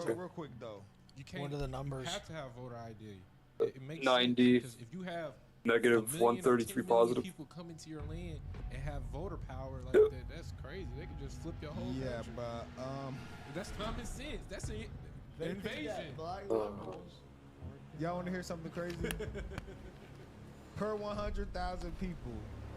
dog. Real quick though. You can't. What are the numbers? You have to have voter ID. It makes 90. sense because if you have Negative a million or 133 10 million positive. people come into your land and have voter power like that, that's crazy. They could just flip your whole Yeah, country. but That's common sense. That's an invasion. y'all want to hear something crazy? Per 100,000 people,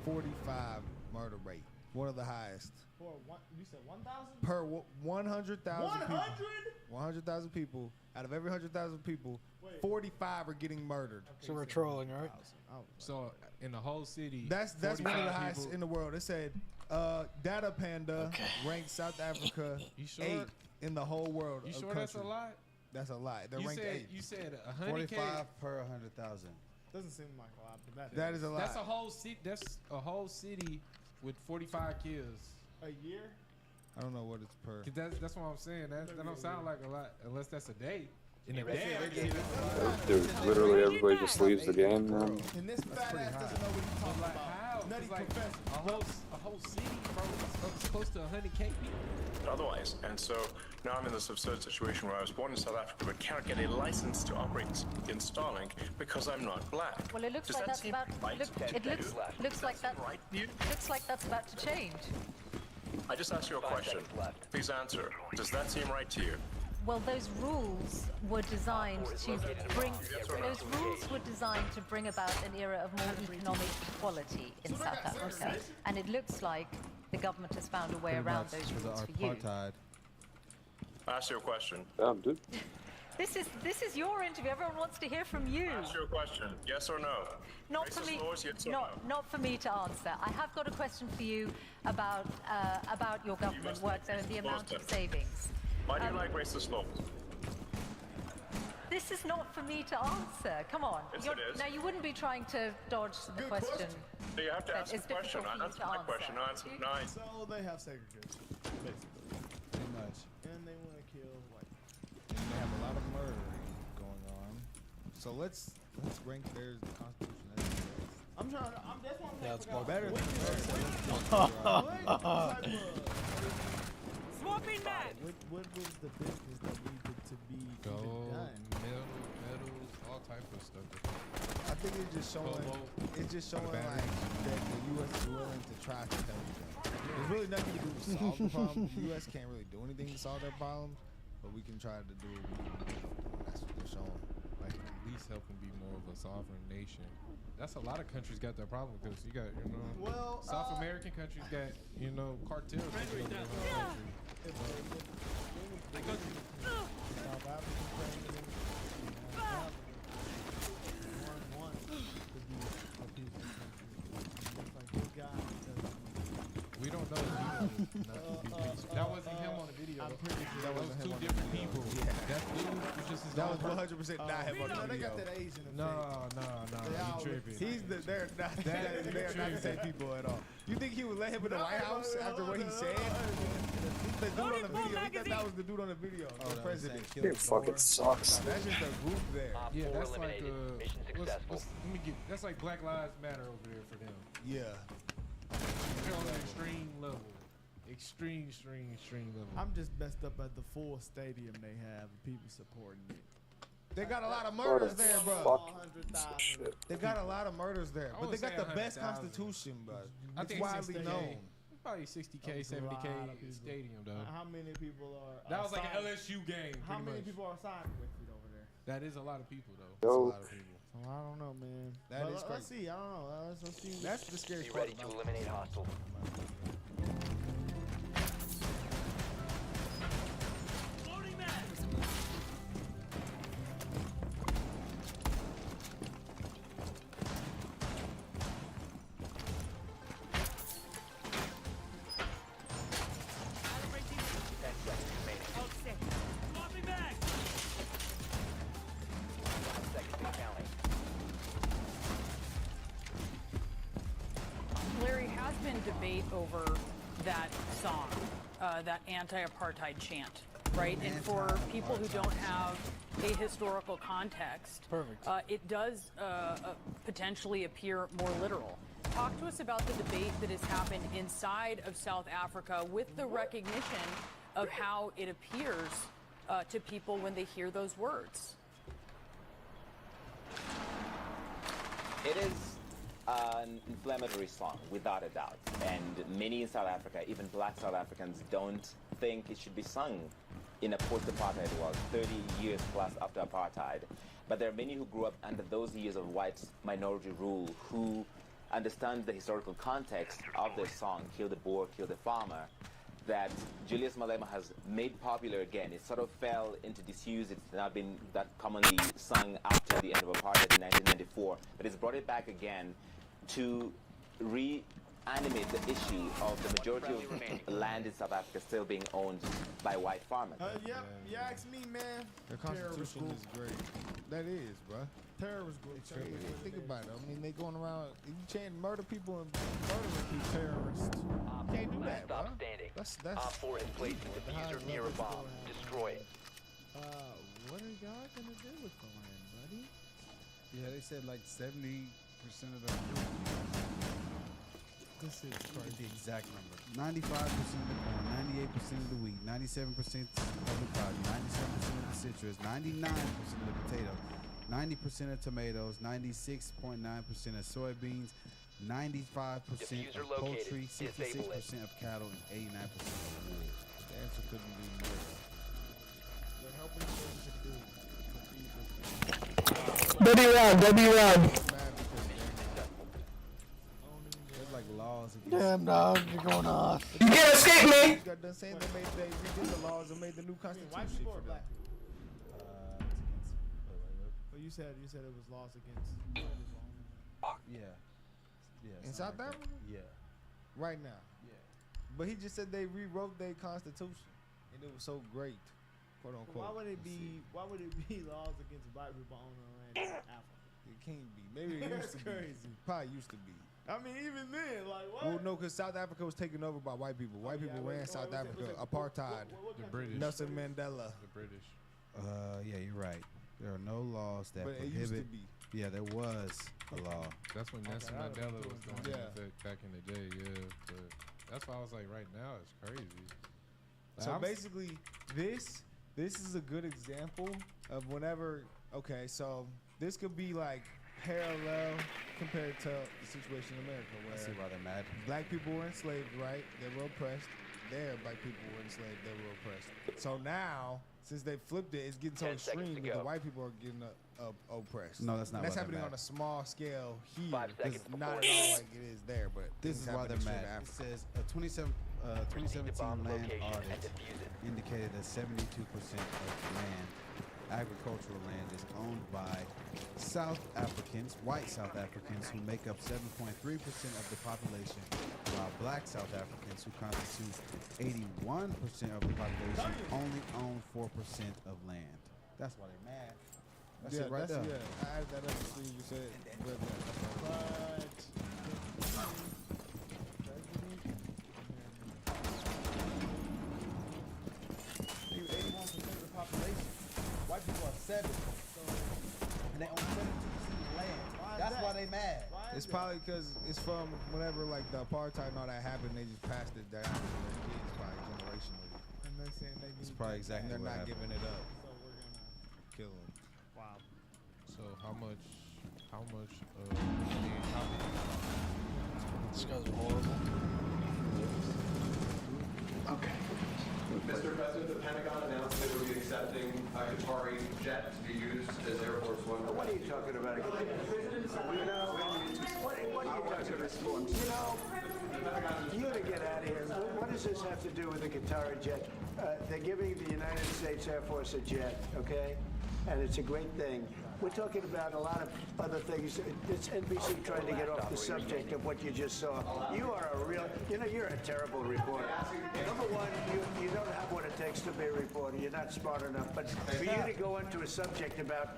45 murder rate. One of the highest. For one, you said 1,000? Per 100,000 people. 100? 100,000 people. Out of every 100,000 people, 45 are getting murdered. So we're trolling, right? So in the whole city, That's one of the 45 highest people- in the world. It said Data Panda ranked South Africa You sure? 8th in the whole world. You of sure that's a country. lot? That's a lot. They're You ranked said 8th. you said 100K. 45 per 100,000. Doesn't seem like a lot, but That is a lot. That's a whole city. That's a whole city with 45 kills. a year. I don't know what it's per. 'Cause that's what I'm saying. That don't sound like a lot unless that's a day. In a They day, said they gave it Dude, literally everybody just leaves the game, man. And this fat ass doesn't know what he's talking like about. how? know. Nutty It's like Professor. a whole city, bro. It's close to 100K people. Otherwise, and so now I'm in this absurd situation where I was born in South Africa but cannot get a license to operate in Starlink because I'm not black. Well, it looks Does like that that's seem about. right Looks to like that. right to you? Looks like that's about to change. I just asked you a question. Please answer. Does that seem right to you? Well, those rules were designed to bring. Those rules were designed to bring about an era of more economic equality in South Africa, and it looks like the government has found a way Pretty around much those for the rules for you. apartheid. I asked you a question. Dude. This is your interview. Everyone wants to hear from you. I asked you a question. Yes or no? Not for Racist me. laws, yes or no? Not for me to answer. I have got a question for you about your government work there and the amount of savings. Why do you like racist laws? This is not for me to answer. Come on. Yes, You're- it is. Now you wouldn't be trying to dodge the question. So you have to But ask a it's question. difficult I for you answered to my answer. question. I answered nine. So they have segregation, basically. Pretty much. And they want to kill white people. And they have a lot of murdering going on. So let's rank theirs the Constitution as it is. Yeah, it's more Better than Swapping back. What was the business that needed to be Gold, done? metals, all type of stuff. I think it's just showing like that the U.S. is willing to try to help them. There's really nothing to do to solve the problem. The U.S. can't really do anything to solve their problems, but we can try to do what we can do. That's what they're showing. Like at least help them be more of a sovereign nation. That's a lot of countries got that problem with this. You got, Well, South American countries got, cartels. taking over the whole country. South African president, one to be a peaceful country. Looks like this guy We don't know if he wanted not to be peaceful. That wasn't him on the video. I'm pretty sure that was wasn't two him on the different video. people. Yeah. That dude was just his That own was 100% not him on the They video. got that Asian effect. No, They you all- tripping. They're not the same people at all. You think he would let him in the White House after what he said? The dude on the video, he thought that was the dude on the video, the president. It fucking sucks. That's just a group there. Yeah, that's like that's like Black Lives Matter over there for them. Yeah. They're on an extreme level. Extreme level. I'm just messed up at the full stadium they have, people supporting it. They got a lot of murders there, bro. 100,000. They got a lot of murders there, I but would they got say the best 100,000. constitution, bro. I It's think widely 60K. known. Probably 60K, That's a 70K lot of people. stadium though. How many people are? That was like an signed- LSU game. How pretty many much. people are signed with it over there? That is a lot of people though. Yo. That's a lot of people. Well, I don't know, man. That But is let's crazy. see. I don't know. Let's see. That's the scary Be part ready to about eliminate hostiles. Larry, has been debate over that song, that anti-apartheid chant, right? And for people who don't have a historical context, it does potentially appear more literal. Talk to us about the debate that has happened inside of South Africa with the recognition of how it appears to people when they hear those words. It is an inflammatory song, without a doubt. And many in South Africa, even black South Africans, don't think it should be sung in a post-apartheid world, 30 years plus after apartheid. But there are many who grew up under those years of white minority rule who understand the historical context of this song, Kill the Boer, Kill the Farmer, that Julius Malema has made popular again. It sort of fell into disuse. It's not been that commonly sung after the end of apartheid in 1994, but it's brought it back again to reanimate the issue of the majority of land in South Africa still being owned by white farmers. Yep. You ask me, man. The Constitution is great. That is, bro. Terrorist group. It's crazy. Think about it. I mean, they going around, you can't murder people and murdering people. Terrorists. Can't do that, bro. Stop standing. That's Op 4 has placed a diffuser near a bomb. Destroy it. What are y'all gonna do with the land, buddy? Yeah, they said like 70% of the This is crazy. The exact number. 95% of the corn, 98% of the wheat, 97% of the cotton, 97% of the citrus, 99% of the potato, 90% of tomatoes, 96.9% of soybeans, 95% of poultry, 66% of cattle, and 89% of wool. The answer couldn't be more. But helping W1. There's like laws against. Damn dog, you're going off. You can't escape me. You got done saying they redid the laws and made the new constitution. White people or for black them. Well, you said it was laws against. Yeah. In South Africa? Yeah. Right now. Yeah. But he just said they rewrote their constitution, and it was so great, quote unquote. Why would it be laws against black people owning land in Africa? It can't be. Maybe it used to be. Crazy. Probably used to be. I mean, even then, like what? Well, no, because South Africa was taken over by white people. White people ran South Africa. Apartheid. The British. Nelson Mandela. The British. Yeah, you're right. There are no laws that But it prohibit. used to be. Yeah, there was a law. That's when Nelson Mandela was going into Yeah. effect back in the day, yeah. But that's why I was like, right now it's crazy. Like, So I'm- basically, this is a good example of whenever. Okay, so this could be like parallel compared to the situation in America I where see why they're mad. black people were enslaved, right? They were oppressed. There, black people were enslaved. They were oppressed. So now, since they flipped it, it's getting so 10 seconds extreme to that the go. white people are getting oppressed. No, that's not And that's why they're happening mad. on a small scale here. 5 'Cause seconds it's not at before all like it is there, but This things is why happen they're in South mad. It Africa. says a 2017 land audit indicated that 72% of land, agricultural land, is owned by South Africans, white South Africans, who make up 7.3% of the population, while black South Africans, who constitute 81% of the population, only own 4% of land. That's why they're mad. That's yeah, it right there. Yeah, I added that up to see you said. You 81% of the population. White people are 7. And they own 72% of the land. That's why they mad. It's probably because it's from whenever like the apartheid and all that happened, they just passed it down to their kids probably generationally. And they're saying they It's need probably that exactly And they're what not happened. giving it up. So we're gonna. Kill them. Wow. So how much I mean, how many? This guy's horrible. Okay. Mr. President, the Pentagon announced that it would be accepting a Qatari jet to be used as Air Force One. What are you talking about? You know, what are you talking about? You gotta get out of here. What does this have to do with the Qatari jet? They're giving the United States Air Force a jet, okay? And it's a great thing. We're talking about a lot of other things. It's NBC trying to get off the subject of what you just saw. You are a real, you're a terrible reporter. Number one, you don't have what it takes to be a reporter. You're not smart enough. But for you to go into a subject about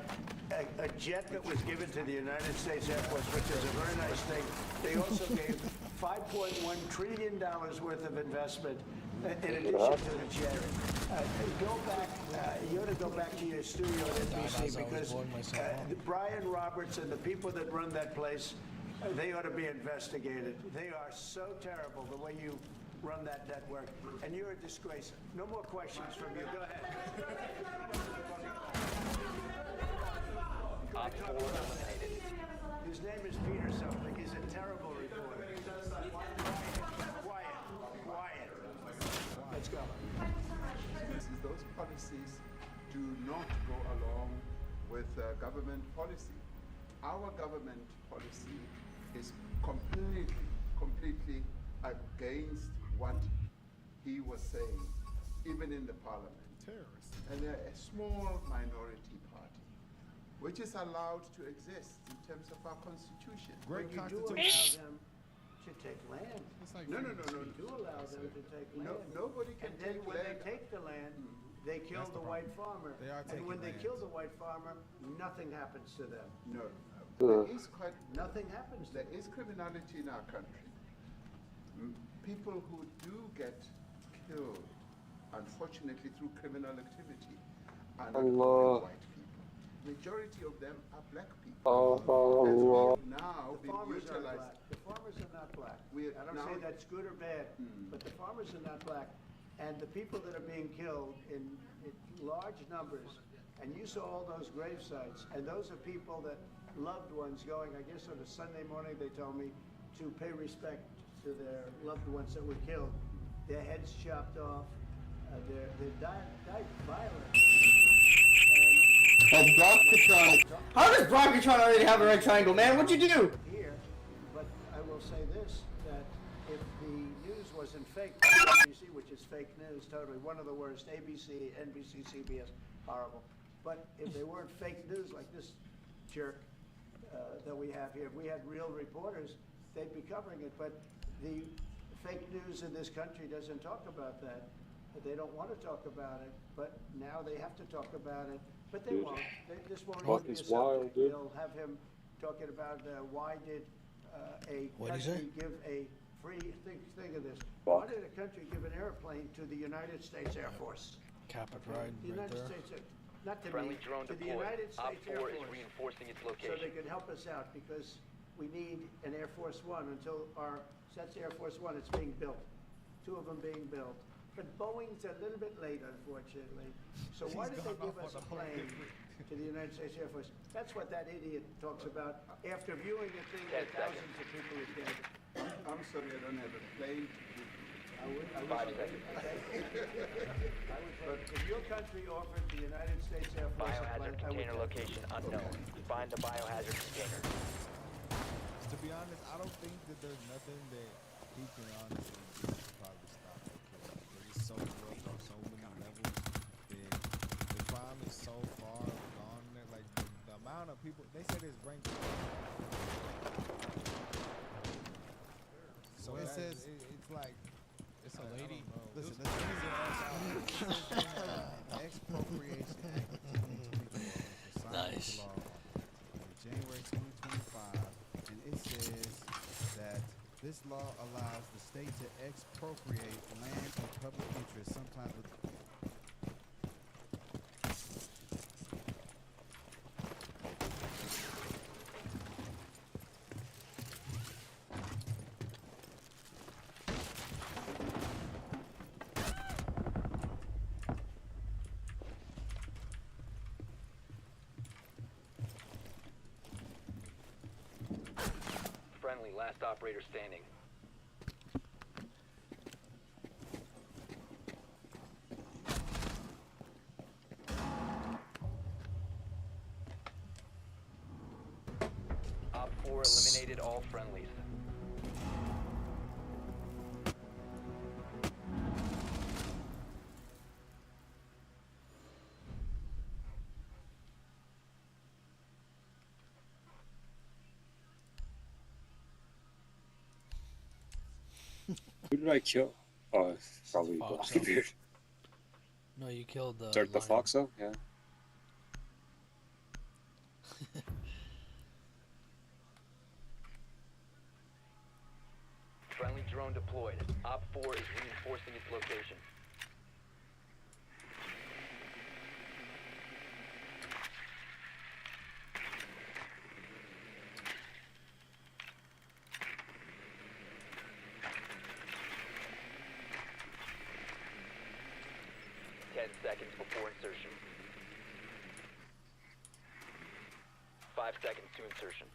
a jet that was given to the United States Air Force, which is a very nice thing, they also gave $5.1 trillion worth of investment in addition to the jet. Go back. You ought to go back to your studio at NBC because Brian Roberts and the people that run that place, they ought to be investigated. They are so terrible the way you run that network, and you're a disgrace. No more questions from you. Go ahead. His name is Peter something. He's a terrible reporter. Quiet. Let's go. Those policies do not go along with government policy. Our government policy is completely against what he was saying, even in the parliament. Terrorists. And they're a small minority party, which is allowed to exist in terms of our constitution. Great constitution. Them to take land. No. You do allow them to take land. Nobody can and then take when land. they take the land, they kill the white farmer. They are and taking when they land. kill the white farmer, nothing happens to them. No. There is quite Nothing happens. There is criminality in our country. People who do get killed, unfortunately, through criminal activity, are not only white people. Majority of them are black people. As we have now been utilized. farmers are not black. I don't now- say that's good or bad, but the farmers are not black. And the people that are being killed in large numbers, and you saw all those grave sites, and those are people that loved ones going, I guess on a Sunday morning, they told me, to pay respect to their loved ones that were killed. Their heads chopped off, they died violently. Oh, Brockatron. How does Brockatron already have a rectangle, man? What'd you do? Here, but I will say this, that if the news wasn't fake, ABC, which is fake news, totally, one of the worst, ABC, NBC, CBS, horrible. But if they weren't fake news like this jerk that we have here, if we had real reporters, they'd be covering it. But the fake news in this country doesn't talk about that. They don't want to talk about it, but now they have to talk about it. But they won't. This won't even be a subject. They'll have him talking about why did a What'd he country say? give a free, think of this, Fuck. why did a country give an airplane to the United States Air Force? Cap it right, The right United there. States, not to Friendly me, drone to the deployed. United Op States Air 4 is Force. reinforcing its So location. they could help us out, because we need an Air Force One until that's Air Force One, it's being built. 2 of them being built. But Boeing's a little bit late, unfortunately. So why did they give us a plane to the United States Air Force? That's what that idiot talks about after viewing the thing that thousands of people are dead. I'm sorry, I don't have a plane. I would, 5 seconds. but if your country offered the United States Air Force a Biohazard plane, I would container take it. location unknown. Find the biohazard container. To be honest, I don't think that there's nothing that he can honestly do to probably stop that killer. Because it's so corrupt on so many levels that the crime is so far gone that like the amount of people they say this ranks. So Well, it that- says- it's like It's a lady. Listen, the thing is expropriation act of 2024 was signed Nice. into law on January 2025, and it says that this law allows the state to expropriate land in public interest, sometimes with Friendly, last operator standing. Op 4 eliminated all friendlies. Who did I kill? Oh, probably Foxo. Blackbeard. No, you killed the. Start the lion. Foxo? Yeah. Friendly drone deployed. Op 4 is reinforcing its location. Seconds before insertion. 5 seconds to insertion.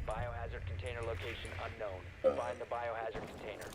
Biohazard container location unknown. Find the biohazard container.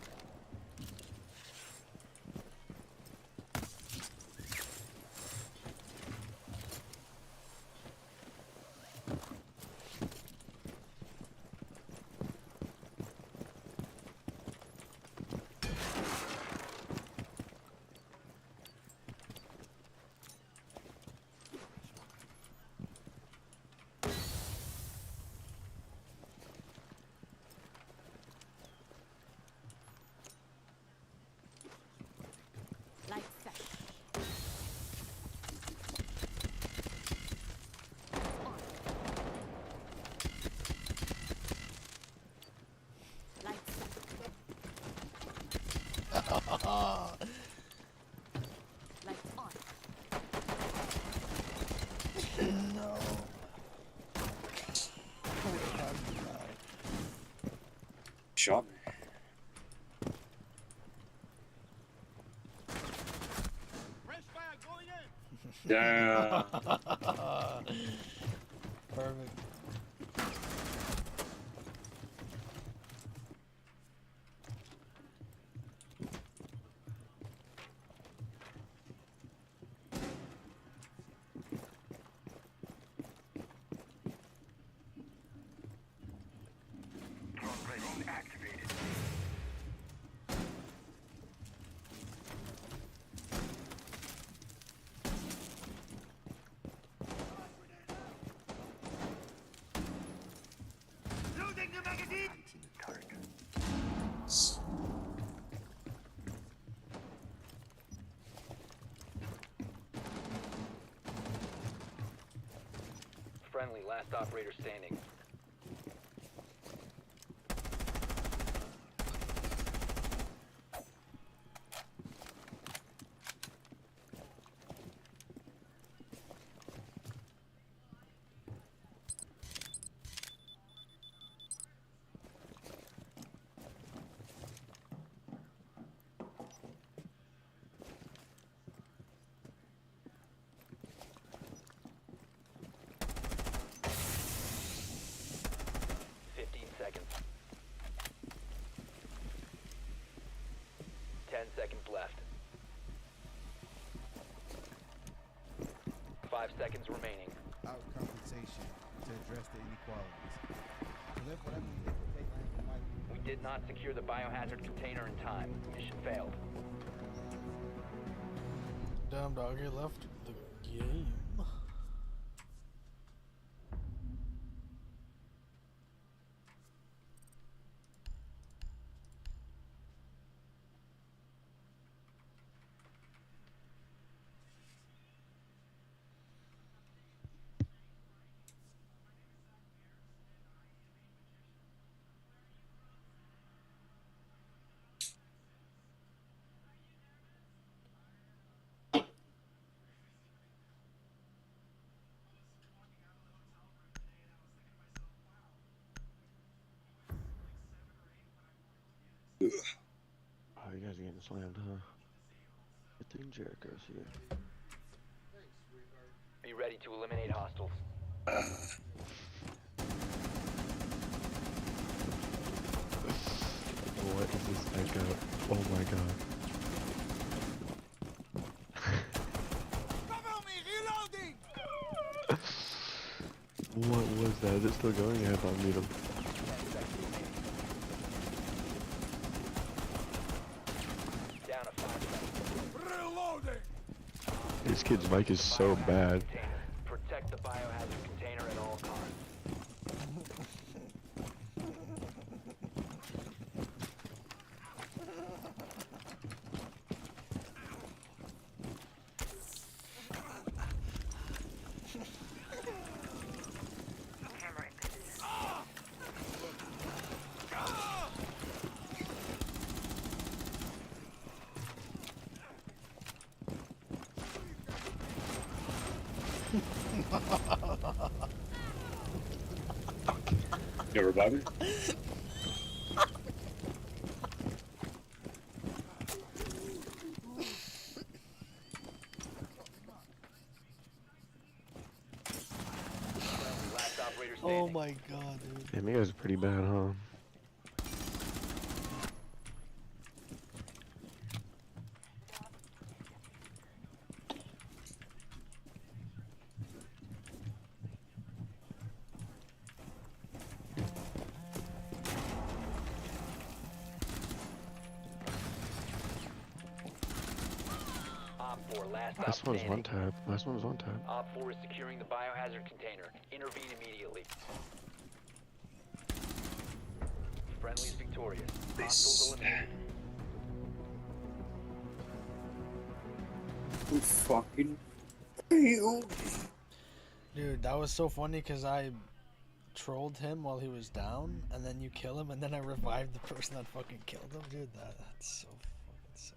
shot me. Yeah. Perfect. Friendly, last operator standing. Seconds. 10 seconds left. 5 seconds remaining. Out compensation to address the inequalities. We did not secure the biohazard container in time. Mission failed. Damn dog, he left the game. Oh, you guys are getting slammed, huh? Good thing Jericho's here. Be ready to eliminate hostiles. What is this echo? Oh my god. What was that? Is it still going? I have to unmute him. Down to 5 seconds. Reloading! This kid's mic is so bad. Protect the biohazard container at all costs. You revive me? Oh my god, dude. Damn, you guys are pretty bad, huh? Last one was one tap. Last one was one tap. Op 4 is securing the biohazard container. Intervene immediately. Friendly is victorious. Hostiles eliminated. Who fucking killed me? Dude, that was so funny because I trolled him while he was down, and then you kill him, and then I revived the person that fucking killed him. Dude, that's so fucking sick.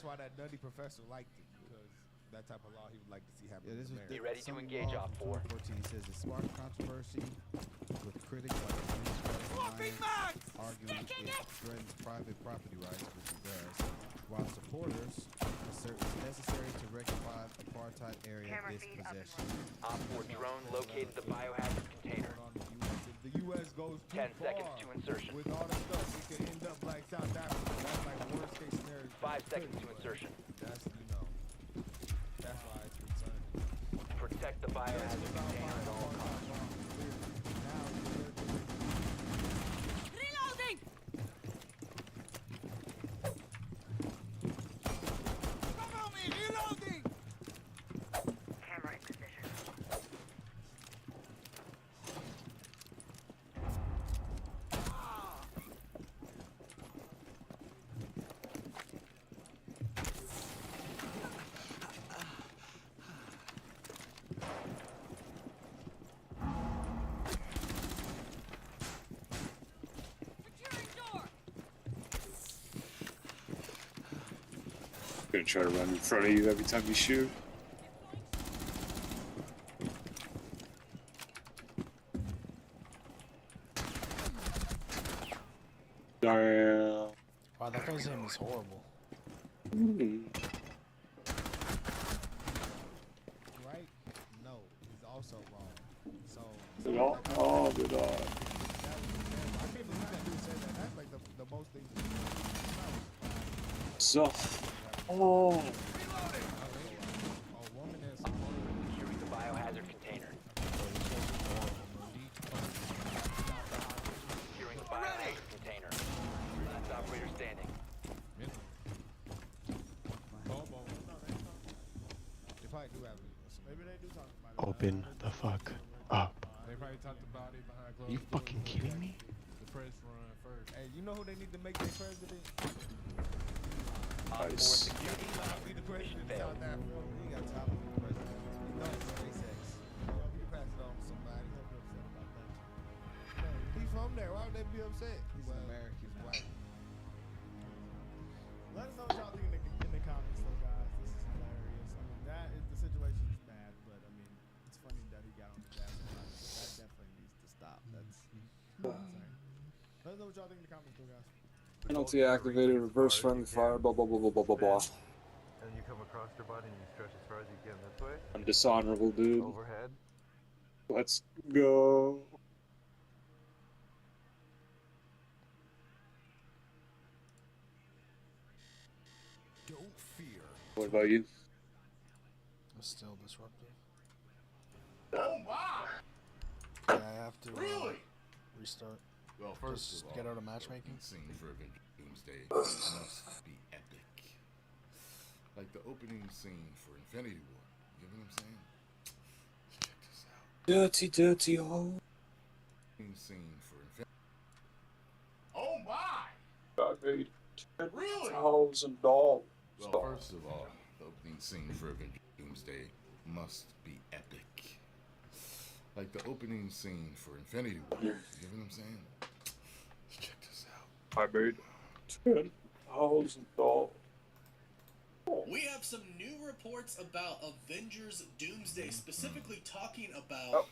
why that nutty professor liked it, because that type of law he would like to see happen. Yeah, in this was America. Be ready to some engage, law Op from 4. 2014 says it sparked controversy with critics like arguing it threatens private property rights, which it does, while supporters assert it's necessary to rectify apartheid area dispossession. Op 4 drone located the biohazard container. If the U.S. goes too 10 far seconds to insertion. with all this stuff, it could end up like South Africa. That's like the worst case scenario. 5 seconds to insertion. That's, that's why it's concerning. Protect the biohazard container at all costs. Reloading! Cover me! Reloading! Camera in position. Gonna try to run in front of you every time you shoot. Damn. Wow, that guy's name is horrible. Right? No, he's also wrong. So. Did all? Oh, did all? I can't believe that dude said that. That's like the most thing. So. Oh. Securing the biohazard container. Securing the biohazard container. Last operator standing. They probably do have it. Maybe they do talk about it. Open the fuck up. They probably talked about it behind closed You doors. fucking kidding me? The press run first. Hey, you know who they need to make their president? Nice. Be the president of South Africa. He got time to be the president. He knows SpaceX. You know, he can pass it on to somebody. He'll be upset about that. No, he's from there. Why would they be upset? He's American. He's white. Let us know what y'all think in the comments, though, guys. This is hilarious. I mean, the situation is bad, but I mean, it's funny that he got on the gas. That definitely needs to stop. That's insane. Let us know what y'all think in the comments, though, guys. Penalty activated, reverse friendly fire, blah blah blah blah blah blah blah. And you come across your body and you stretch as far as you can this way. I'm dishonorable, dude. Overhead. Let's go. Don't fear. What about you? It's still disruptive. Oh my! Yeah, I have to restart. Well, first Just of all, get out of matchmaking. Scene for Avengers Doomsday must be epic. Like the opening scene for Infinity War. You know what I'm saying? Check this out. Dirty, dirty hole. Opening scene for Infinity. Oh my! God made Really? $10,000. Well, first of all, the opening scene for Avengers Doomsday must be epic. Like the opening scene for Infinity War. You know what I'm saying? Check this out. I made $10,000. We have some new reports about Avengers Doomsday, specifically talking about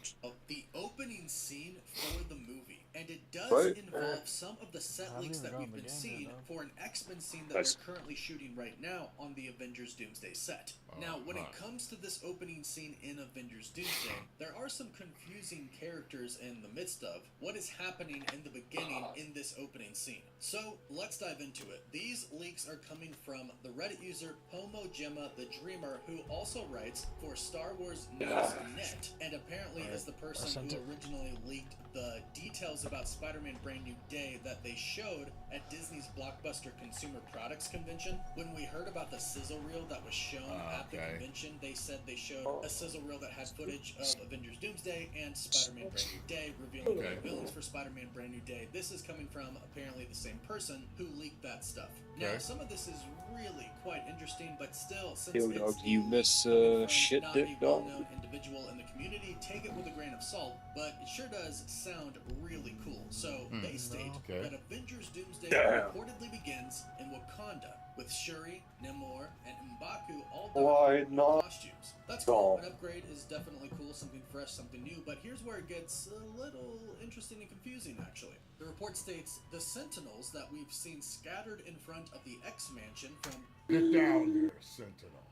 the opening scene for the movie. And it does involve some of the set leaks that we've been seeing for an X-Men scene that they're currently shooting right now on the Avengers Doomsday set. Now, when it comes to this opening scene in Avengers Doomsday, there are some confusing characters in the midst of what is happening in the beginning in this opening scene. So, let's dive into it. These leaks are coming from the Reddit user Pomo Gemma the Dreamer, who also writes for Star Wars News.net, and apparently is the person who originally leaked the details about Spider-Man Brand New Day that they showed at Disney's Blockbuster Consumer Products Convention. When we heard about the sizzle reel that was shown at the convention, they said they showed a sizzle reel that had footage of Avengers Doomsday and Spider-Man Brand New Day, revealing the villains for Spider-Man Brand New Day. This is coming from apparently the same person who leaked that stuff. Now, some of this is really quite interesting, but still, since Yo, it's dog, do you miss shit not dick, a dog? well-known individual in the community, take it with a grain of salt, but it sure does sound really cool. So they state that Avengers Doomsday reportedly begins in Wakanda, with Shuri, Namor, and M'Baku all Why donning not? costumes. That's cool. No. An upgrade is definitely cool, something fresh, something new, but here's where it gets a little interesting and confusing, actually. The report states, the Sentinels that we've seen scattered in front of the X-Mansion from Get down there, Sentinel.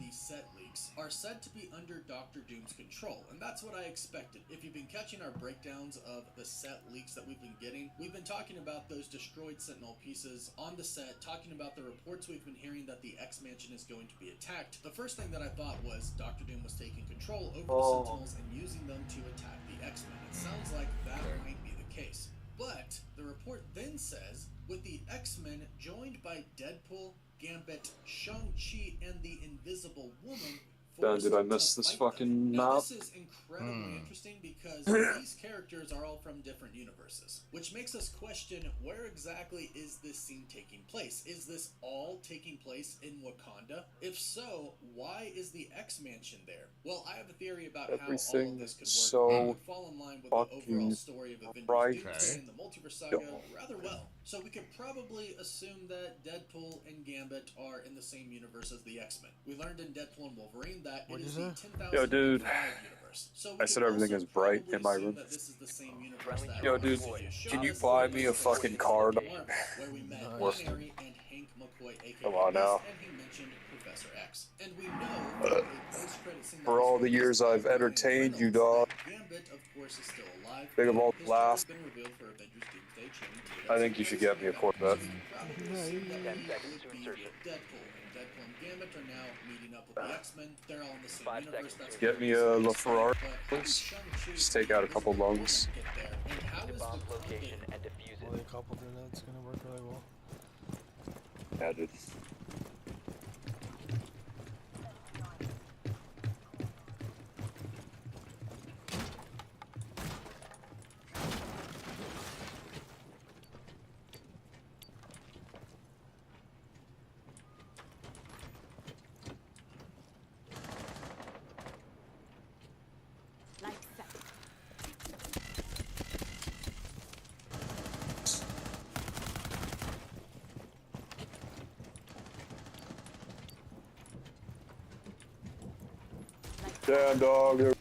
these set leaks are said to be under Dr. Doom's control, and that's what I expected. If you've been catching our breakdowns of the set leaks that we've been getting, we've been talking about those destroyed Sentinel pieces on the set, talking about the reports we've been hearing that the X-Mansion is going to be attacked. The first thing that I thought was Dr. Doom was taking control over the Sentinels and using them to attack the X-Men. It sounds like that might be the case. But the report then says, with the X-Men joined by Deadpool, Gambit, Shang-Chi, and the Invisible Woman. Damn, did I miss this fucking map? This is incredibly interesting because these characters are all from different universes, which makes us question where exactly is this scene taking place? Is this all taking place in Wakanda? If so, why is the X-Mansion there? Well, I have a theory about how all of this could work. so It would fall in line with the overall story of Avengers Doomsday and the Multiverse Saga rather well. So we could probably assume that Deadpool and Gambit are in the same universe as the X-Men. We learned in Deadpool and Wolverine that it is the 10,000 Yo, dude. universe. So I said everything is bright in my room. Yo, dude, can you buy me a fucking card? Where we met Nice. Canary and Hank McCoy, aka Come on now. and he mentioned Professor X. And we know that the post-credit scene For all the years I've entertained you, dog. Gambit, of course, is still alive. Think of all His the laugh. been revealed for Avengers Doomsday Chain. I think you should get me a Corvette. Deadpool and Gambit are now meeting up with the X-Men. They're all in the same universe. That's Get me a LaFerrari, please. Just take out a couple lungs. Location and defuse it. Only a couple through that's gonna work really well. Yeah, dude. Like that. Damn, dog.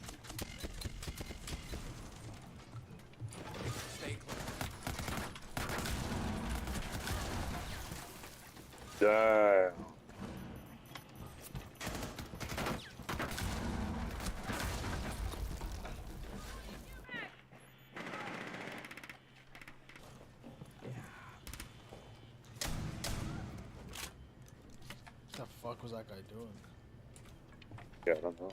Damn. What the fuck was that guy doing? Yeah, I don't know.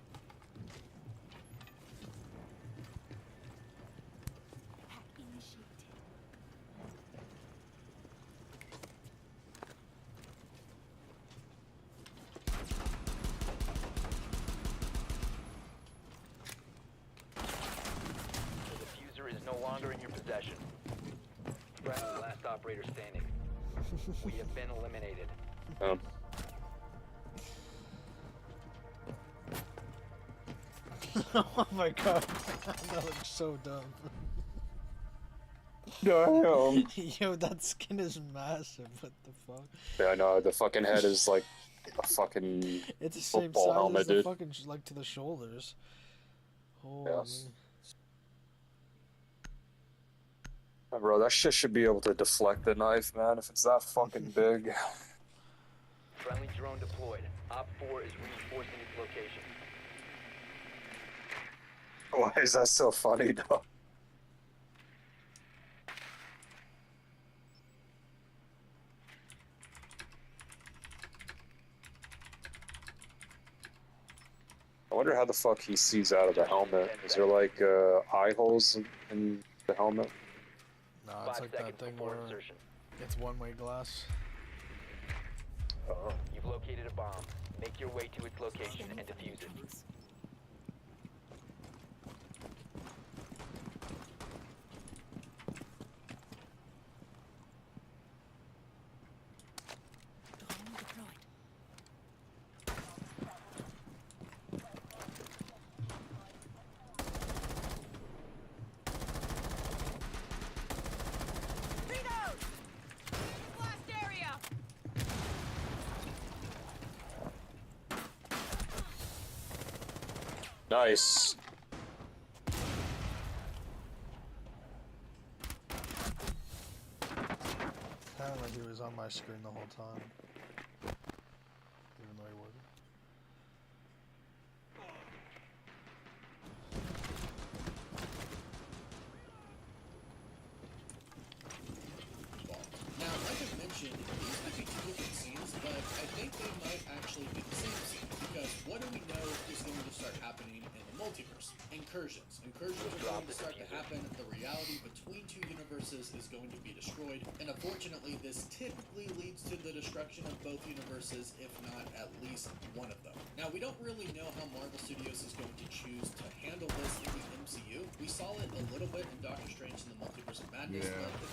The diffuser is no longer in your possession. Friendly, last operator standing. We have been eliminated. Oh my god, that looks so dumb. Damn. Yo, that skin is massive. What the fuck? Yeah, I know. The fucking head is like a fucking It's the same football size helmet, as the dude. fucking like to the shoulders. Holy. Yes. Bro, that shit should be able to deflect the knife, man, if it's that fucking big. Friendly drone deployed. Op 4 is reinforcing its location. Why is that so funny, though? I wonder how the fuck he sees out of the helmet. Is there like eye holes in the helmet? Nah, it's like that thing where it's one-way glass. You've located a bomb. Make your way to its location and defuse it. Blast area! Nice. Kind of like he was on my screen the whole time. Even though he wasn't. Now, like I mentioned, these might be two different scenes, but I think they might actually be the same scene, because what do we know is going to start happening in the multiverse? Incursions. Incursions are going to start to happen, the reality between two universes is going to be destroyed, and unfortunately this typically leads to the destruction of both universes, if not at least one of them. Now, we don't really know how Marvel Studios is going to choose to handle this in the MCU. We saw it a little bit in Doctor Strange in the Multiverse of Madness,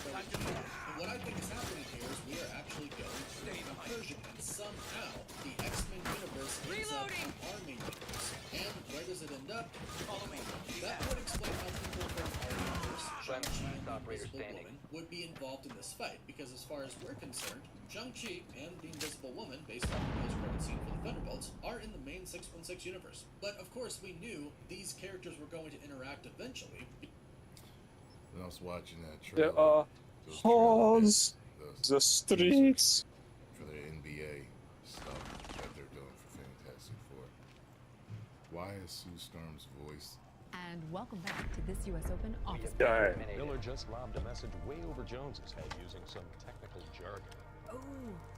but and what I think is happening here is we are actually going through an incursion, and somehow the X-Men universe ends up on our main universe. And where does it end up? That would explain how people from our universe, Shang-Chi and the Invisible Woman, would be involved in this fight, because as far as we're concerned, Shang-Chi and the Invisible Woman, based on the post-credit scene for the Thunderbolts, are in the main 616 universe. But of course we knew these characters were going to interact eventually. When I was watching that trailer, There are halls, the streets. for the NBA stuff that they're doing for Fantastic Four. Why is Sue Storm's voice? And welcome back to this U.S. Open office. Miller just lobbed a message way over Jones's head using some technical jargon. Oh,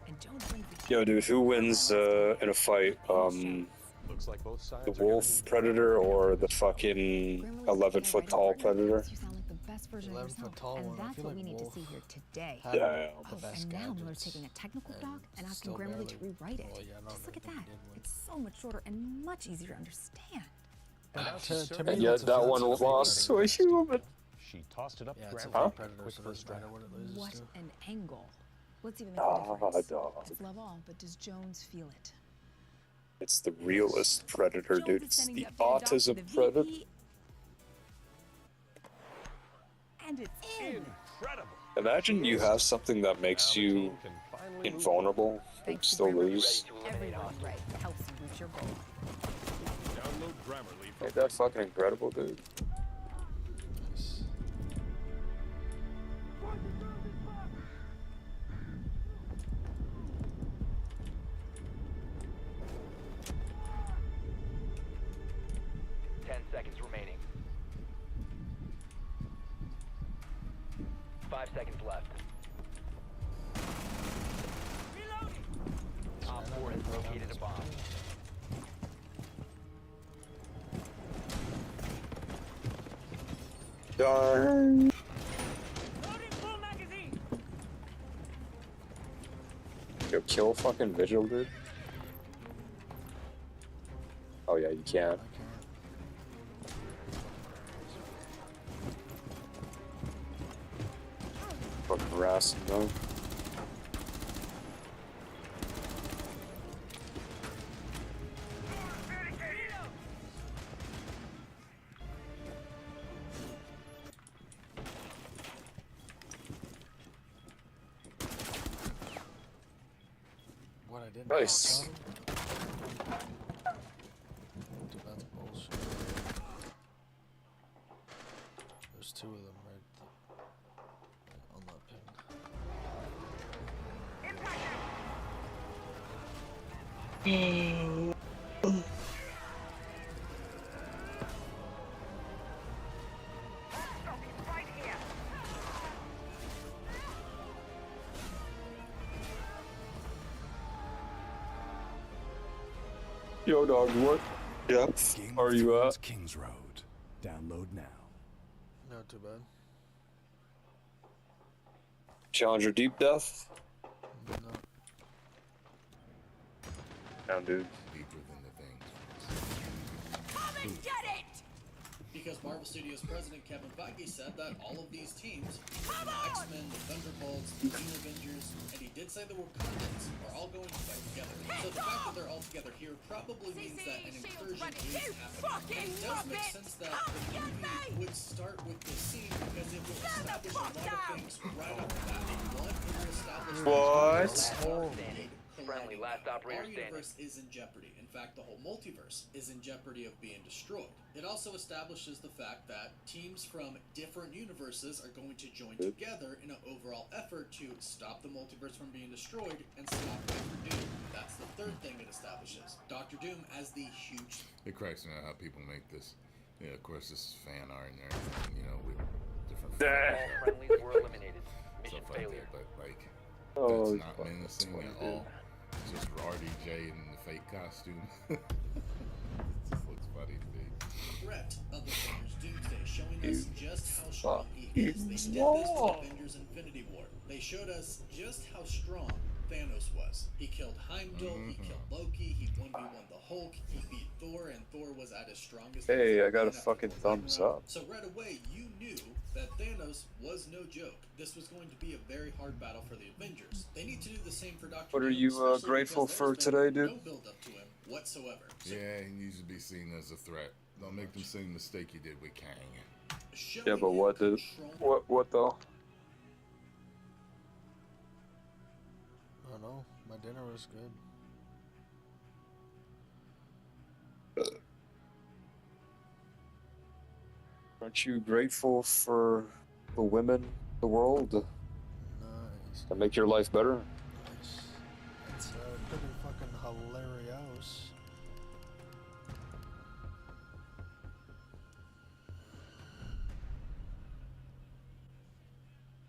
and Jones brings the Yo, dude, who wins in a fight? Looks like both sides The wolf predator or the fucking 11-foot tall predator? You sound like the best version of 11 foot yourself, tall and one. I that's feel what we like need to Wolf see here today. had Yeah, the best And now Miller's gadgets taking a technical and doc and asking still Grammarly to barely- rewrite it. well, yeah, no, Just look at they that. did win. It's so much shorter and much easier to understand. To me, And yet that's that one offensive. lost to a human. She tossed it up Yeah, to it's a Grammarly. fake predator, Quick so it first doesn't matter draft. what it loses What to. an angle. Let's even make a difference. Dog. It's love all, but does Jones feel it? It's the realest predator, Jones dude. is It's sending the the updated doc to autism the predator. VP, and it's in. Incredible. Imagine you have something that makes you invulnerable and still lose. Everyone right helps you reach your goal. Download Grammarly from Ain't that fucking incredible, dude? Seconds remaining. 5 seconds left. Op 4 has located a bomb. Darn. Yo, kill fucking Vigil, dude. Oh yeah, you can. Fucking harassing them. What I did. Nice. That's bullshit. There's two of them right on that pin. Yo, dog, what depth are you at? Kings Road. Download now. Not too bad. Challenger deep depth? No. Down, dude. Deeper than the things. Come and get it! Because Marvel Studios president Kevin Feige said that all of these teams, the X-Men, the Thunderbolts, the New Avengers, and he did say the Wakandans are all going to fight together. So the fact that they're all together here probably means that an incursion is happening. It does make sense that the movie would start with this scene because it will establish a lot of things right off the bat. One, it will establish What? Friendly, last operator our standing. universe is in jeopardy. And fact, the whole multiverse is in jeopardy of being destroyed. It also establishes the fact that teams from different universes are going to join together in an overall effort to stop the multiverse from being destroyed and stop Doctor Doom. That's the third thing it establishes. Doctor Doom as the huge... It cracks me out how people make this. Yeah, of course, this is fan art and everything, you know, with different All friendlies were eliminated. Mission stuff like failure. that, but like, Oh, that's not menacing at all. It's just RDJ in the fake costume. It just looks funny to me. threat of Avengers Doomsday, showing us just how strong he is. They did this with Avengers Infinity War. They showed us just how strong Thanos was. He killed Heimdall, he killed Loki, he 1v1 the Hulk, he beat Thor, and Thor was at his strongest. Hey, I got a fucking thumbs up. So right away, you knew that Thanos was no joke. This was going to be a very hard battle for the Avengers. They need to do the same for Doctor What are Doom, you especially grateful because for there's today, been dude? no build up to him whatsoever. So Yeah, he needs to be seen as a threat. Don't make the same mistake you did with Kang. Yeah, but what, dude? What though? I don't know. My dinner was good. Aren't you grateful for the women, the world, Nice. that make your life better? Nice. It's pretty fucking hilarious.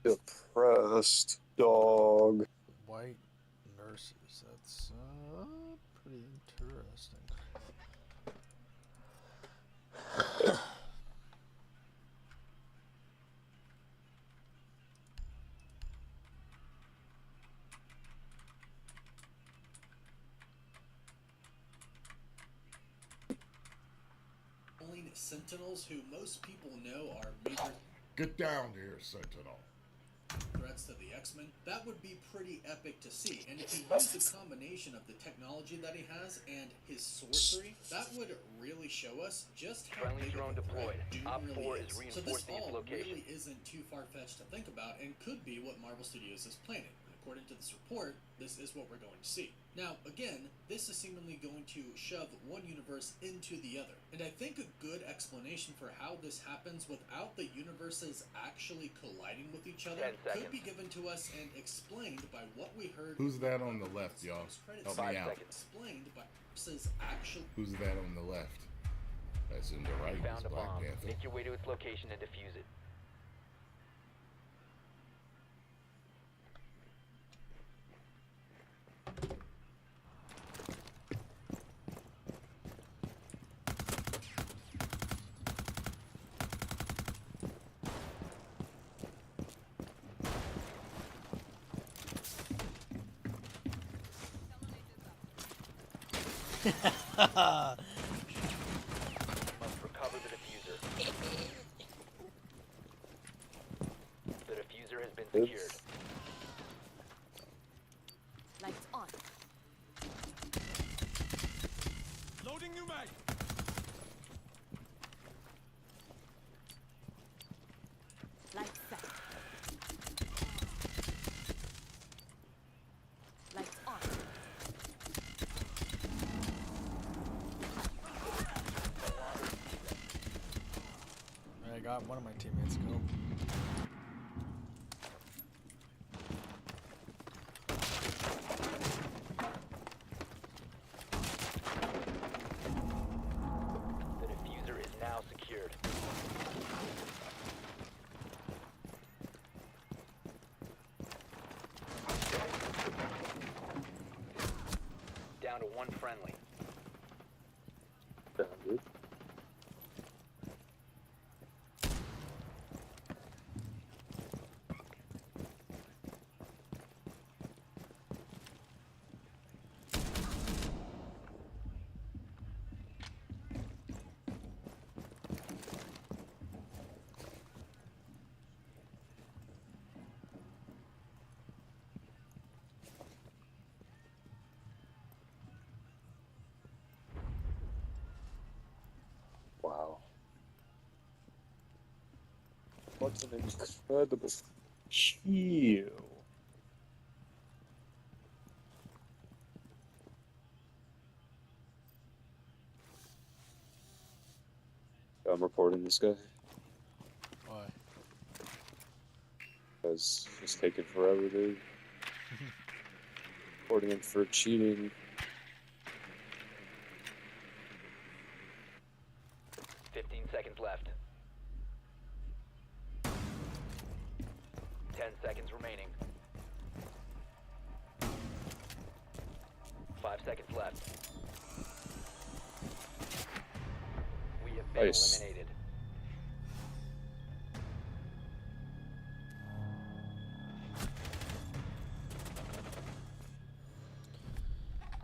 Depressed dog. White nurses. That's pretty interesting. Sentinels, who most people know are major Get down here, Sentinel. threats to the X-Men, that would be pretty epic to see. And if he used a combination of the technology that he has and his sorcery, that would really show us just how Friendly big drone of a threat deployed. Doom Op really 4 is. is So this reinforcing its all location. really isn't too far-fetched to think about and could be what Marvel Studios is planning. And according to this report, this is what we're going to see. Now, again, this is seemingly going to shove one universe into the other. And I think a good explanation for how this happens without the universes actually colliding with each other 10 could seconds. be given to us and explained by what we heard. Who's that on the left, y'all? Help me out. Explained by versus actual. Who's that on the left? That's in the right. Found Is a Black bomb. Panther. Make your way to its location and defuse it. Must recover the diffuser. The diffuser has been secured. Lights on. Loading new mag. Lights set. Lights on. I got one of my teammates killed. The diffuser is now secured. Down to one friendly. Damn, dude. Wow. What an incredible chill. I'm reporting this guy. Why? Because it's taking forever, dude. Reporting him for cheating. Seconds left. 10 seconds remaining. 5 seconds left. We have been Nice. eliminated.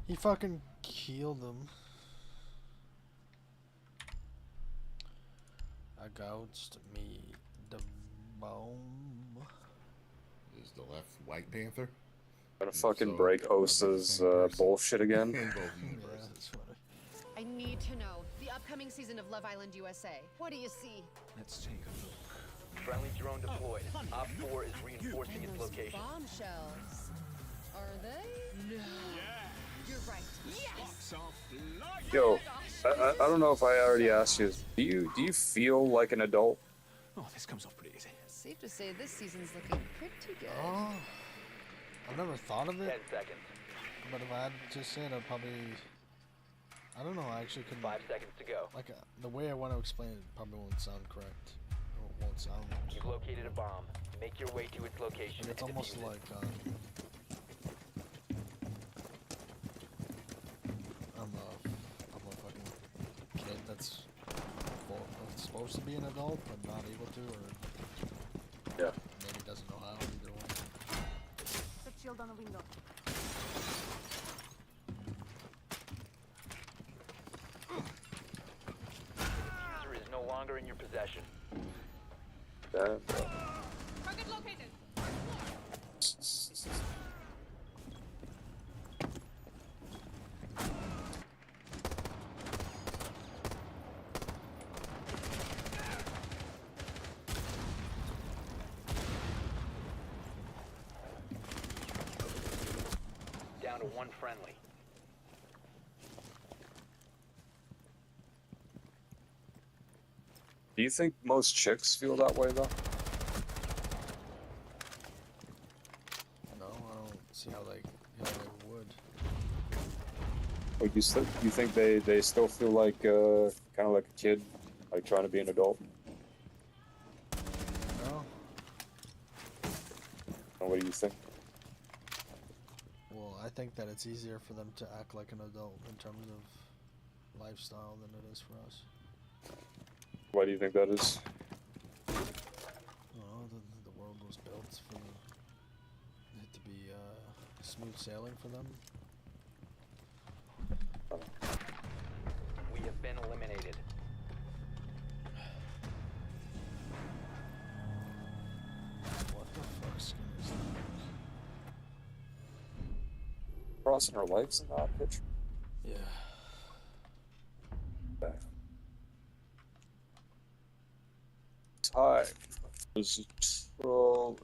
He fucking killed him. Against me, the bomb. Is the left White Panther? Gonna fucking break Osa's bullshit again. I need to know the upcoming season of Love Island USA. What do you see? Let's take a look. Friendly drone deployed. Op 4 is reinforcing its location. Bombshells. Are they? No. You're right. Yes. Yo, I don't know if I already asked you. Do you feel like an adult? Oh, this comes off pretty easy. Safe to say this season's looking pretty good. Oh, I've never thought of it. 10 seconds. But if I had to say it, I'd probably. I don't know. I actually couldn't. 5 seconds to go. Like the way I want to explain it probably won't sound correct. Or it won't sound. You've located a bomb. Make your way to its location. Like, it's and almost defuse it. like I'm a fucking kid that's supposed to be an adult but not able to, or yeah, maybe doesn't know how. Either one. Set shield on the window. User is no longer in your possession. Damn. Target located. Down to one friendly. Do you think most chicks feel that way though? No, I don't see how they would. Like you think they still feel like kind of like a kid, like trying to be an adult? No. And what do you think? Well, I think that it's easier for them to act like an adult in terms of lifestyle than it is for us. Why do you think that is? Well, the world was built for it to be smooth sailing for them. We have been eliminated. What the fuck skin is that? Crossing her legs in that picture? Yeah. Okay. Time is scrolling.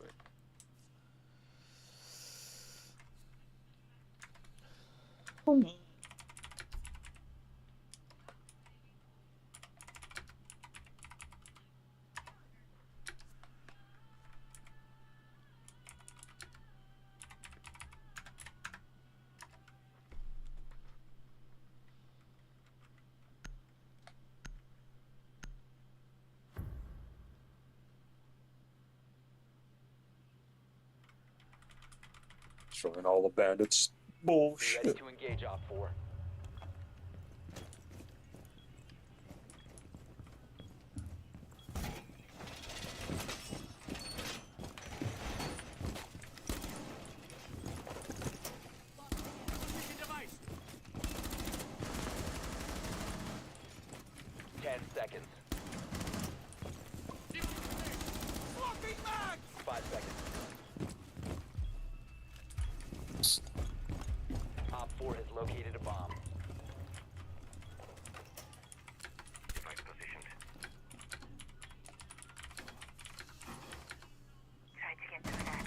Showing all the bandits. Bullshit. Ready to engage Op 4. Device. 10 seconds. 5 seconds. Op 4 has located a bomb. Device positioned. Try to get through that.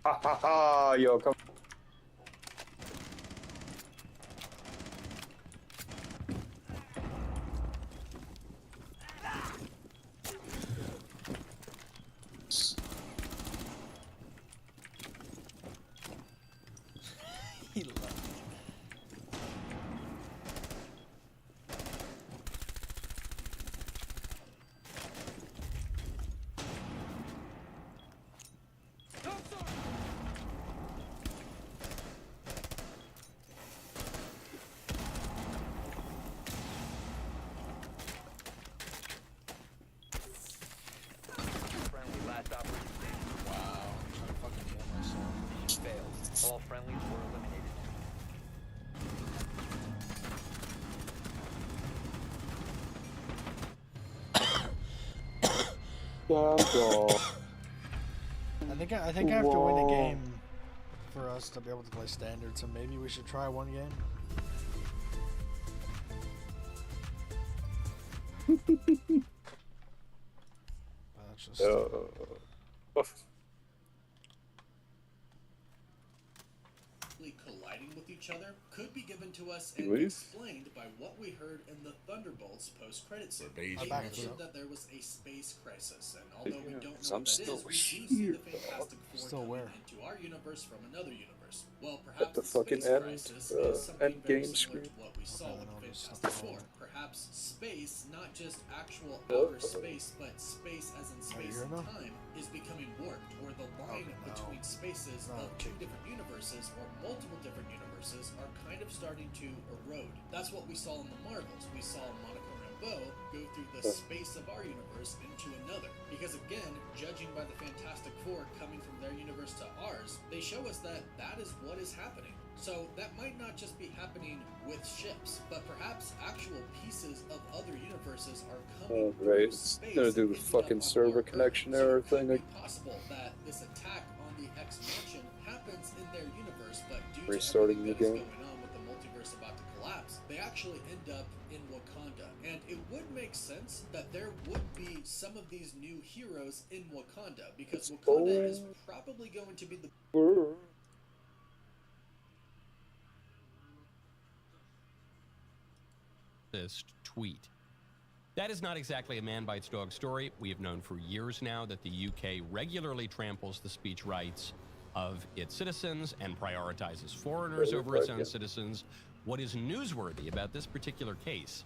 Ha ha ha! Yo, come. I think I have to win a game for us to be able to play standard, so maybe we should try one game. That's just... colliding with each other could be given to us and explained by what we heard in the Thunderbolts post-credit scene. They mentioned that there was a space crisis, and although we don't know what that is, we do see the Fantastic Four coming into our universe from another universe. Well, perhaps the space crisis is something very similar to what we saw with the Fantastic Four. Perhaps space, not just actual outer space, but space as in space and time, is becoming warped, or the line between spaces of two different universes or multiple different universes are kind of starting to erode. That's what we saw in the Marvels. We saw Monica Rambeau go through the space of our universe into another. Because again, judging by the Fantastic Four coming from their universe to ours, they show us that that is what is happening. So that might not just be happening with ships, but perhaps actual pieces of other universes are coming right. through space. It's gonna do the fucking server connection error thing. It's possible that this attack on the X Mansion happens in their universe, but due to Restarting everything the that is game. going on with the multiverse about to collapse, they actually end up in Wakanda. And it would make sense that there would be some of these new heroes in Wakanda, because Wakanda is probably going to be the this tweet. That is not exactly a man bites dog story. We have known for years now that the UK regularly tramples the speech rights of its citizens and prioritizes foreigners over its own citizens. What is newsworthy about this particular case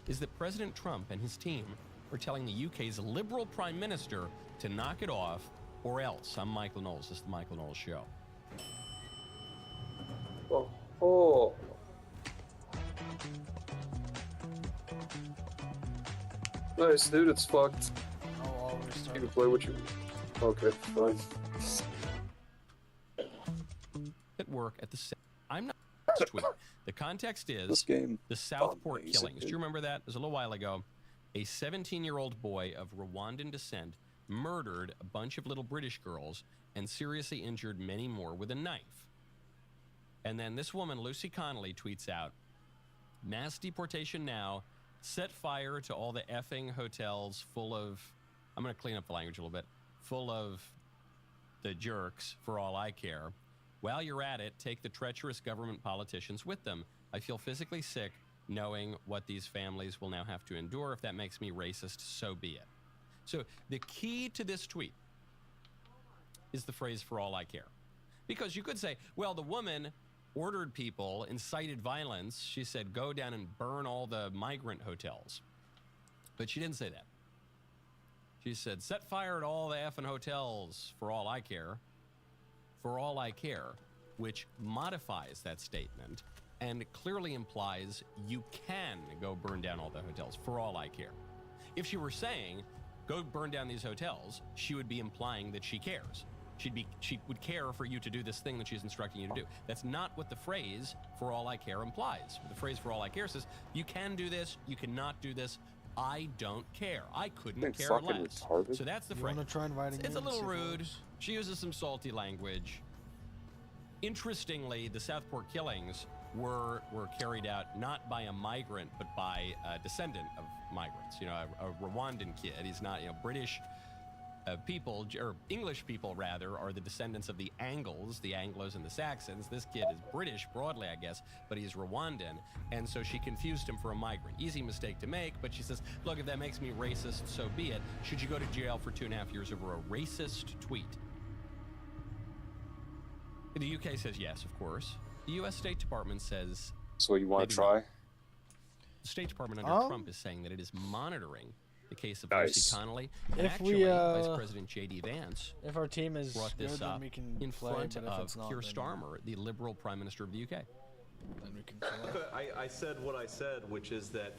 is that President Trump and his team are telling the UK's Liberal Prime Minister to knock it off or else. I'm Michael Knowles. This is the Michael Knowles Show. Oh. Nice, dude, it's fucked. I'll restart. You can play what you... Okay, fine. At work at the... I'm not... tweet. The context is This game the Southport amazing, killings. Do you remember that? It was a little while ago. A 17-year-old boy of Rwandan descent murdered a bunch of little British girls and seriously injured many more with a knife. And then this woman, Lucy Connolly, tweets out, mass deportation now, set fire to all the effing hotels full of, I'm going to clean up the language a little bit, full of the jerks for all I care. While you're at it, take the treacherous government politicians with them. I feel physically sick knowing what these families will now have to endure. If that makes me racist, so be it. So the key to this tweet is the phrase "for all I care." Because you could say, well, the woman ordered people, incited violence. She said, go down and burn all the migrant hotels. But she didn't say that. She said, set fire at all the effing hotels for all I care. For all I care, which modifies that statement and clearly implies you can go burn down all the hotels for all I care. If she were saying, go burn down these hotels, she would be implying that she cares. She would care for you to do this thing that she's instructing you to do. That's not what the phrase "for all I care" implies. The phrase "for all I care" says you can do this, you cannot do this. I don't care. I couldn't care less. Retarded. So that's the You phrase. want to try inviting It's me a and little see if it rude. works? She uses some salty language. Interestingly, the Southport killings were carried out not by a migrant, but by a descendant of migrants. You know, a Rwandan kid. He's not, British people, or English people rather, are the descendants of the Angles, the Anglos and the Saxons. This kid is British broadly, I guess, but he's Rwandan. And so she confused him for a migrant. Easy mistake to make, but she says, look, if that makes me racist, so be it. Should you go to jail for 2.5 years over a racist tweet? The UK says yes, of course. The US State Department says... So you want to maybe try? not. The State Department under Trump is saying that it is monitoring the case of Lucy Connolly. And If actually, we, Vice President J.D. Vance if our team is brought this good, then up we can in play, front but if of it's not, Keir then- Starmer, the Liberal Prime Minister of the UK. Then we can play. I said what I said, which is that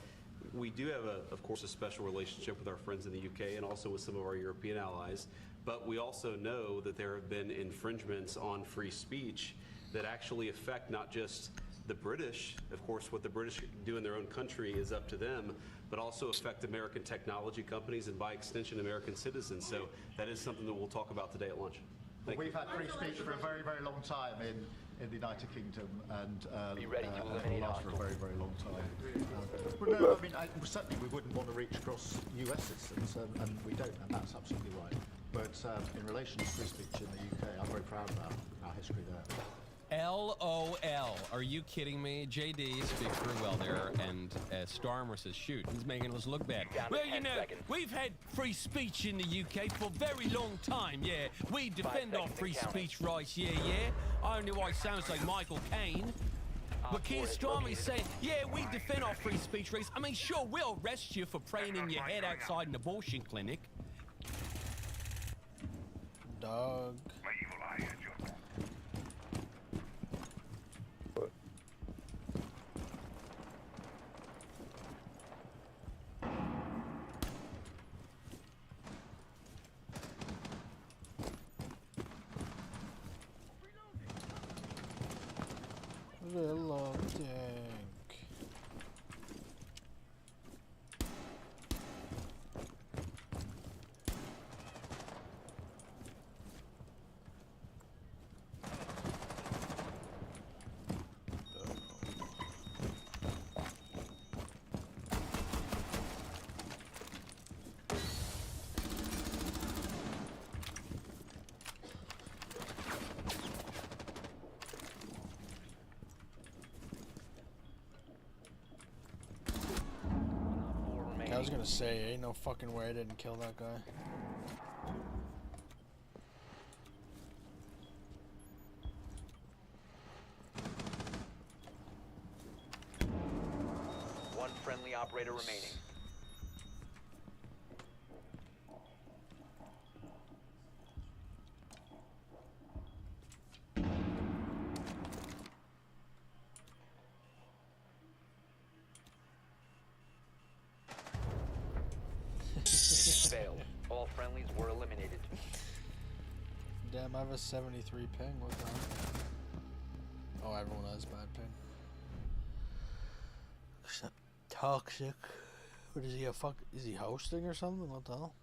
we do have, of course, a special relationship with our friends in the UK and also with some of our European allies. But we also know that there have been infringements on free speech that actually affect not just the British, of course, what the British do in their own country is up to them, but also affect American technology companies and by extension American citizens. So that is something that we'll talk about today at lunch. We've had free speech for a very, very long time in the United Kingdom, and Be ready to it eliminate will last for a hostiles. very, very long time. Well, no, I mean, certainly we wouldn't want to reach across US citizens, and we don't, and that's absolutely right. But in relation to free speech in the UK, I'm very proud of our history there. LOL. Are you kidding me? JD speaks very well there, and Starmer says, shoot, he's making us look bad. Well, you know, we've had free speech in the UK for a very long time, yeah. We defend our free speech rights, yeah. I don't know why it sounds like Michael Caine. But Keir Starmer's saying, yeah, we defend our free speech rights. I mean, sure, we'll arrest you for praying in your head outside an abortion clinic. Dog. Reloading. I was gonna say, ain't no fucking way I didn't kill that guy. One friendly operator remaining. Failed. All friendlies were eliminated. Damn, I have a 73 ping. What the hell? Oh, everyone has bad ping. Except Toxic. What is he, is he hosting or something? What the hell?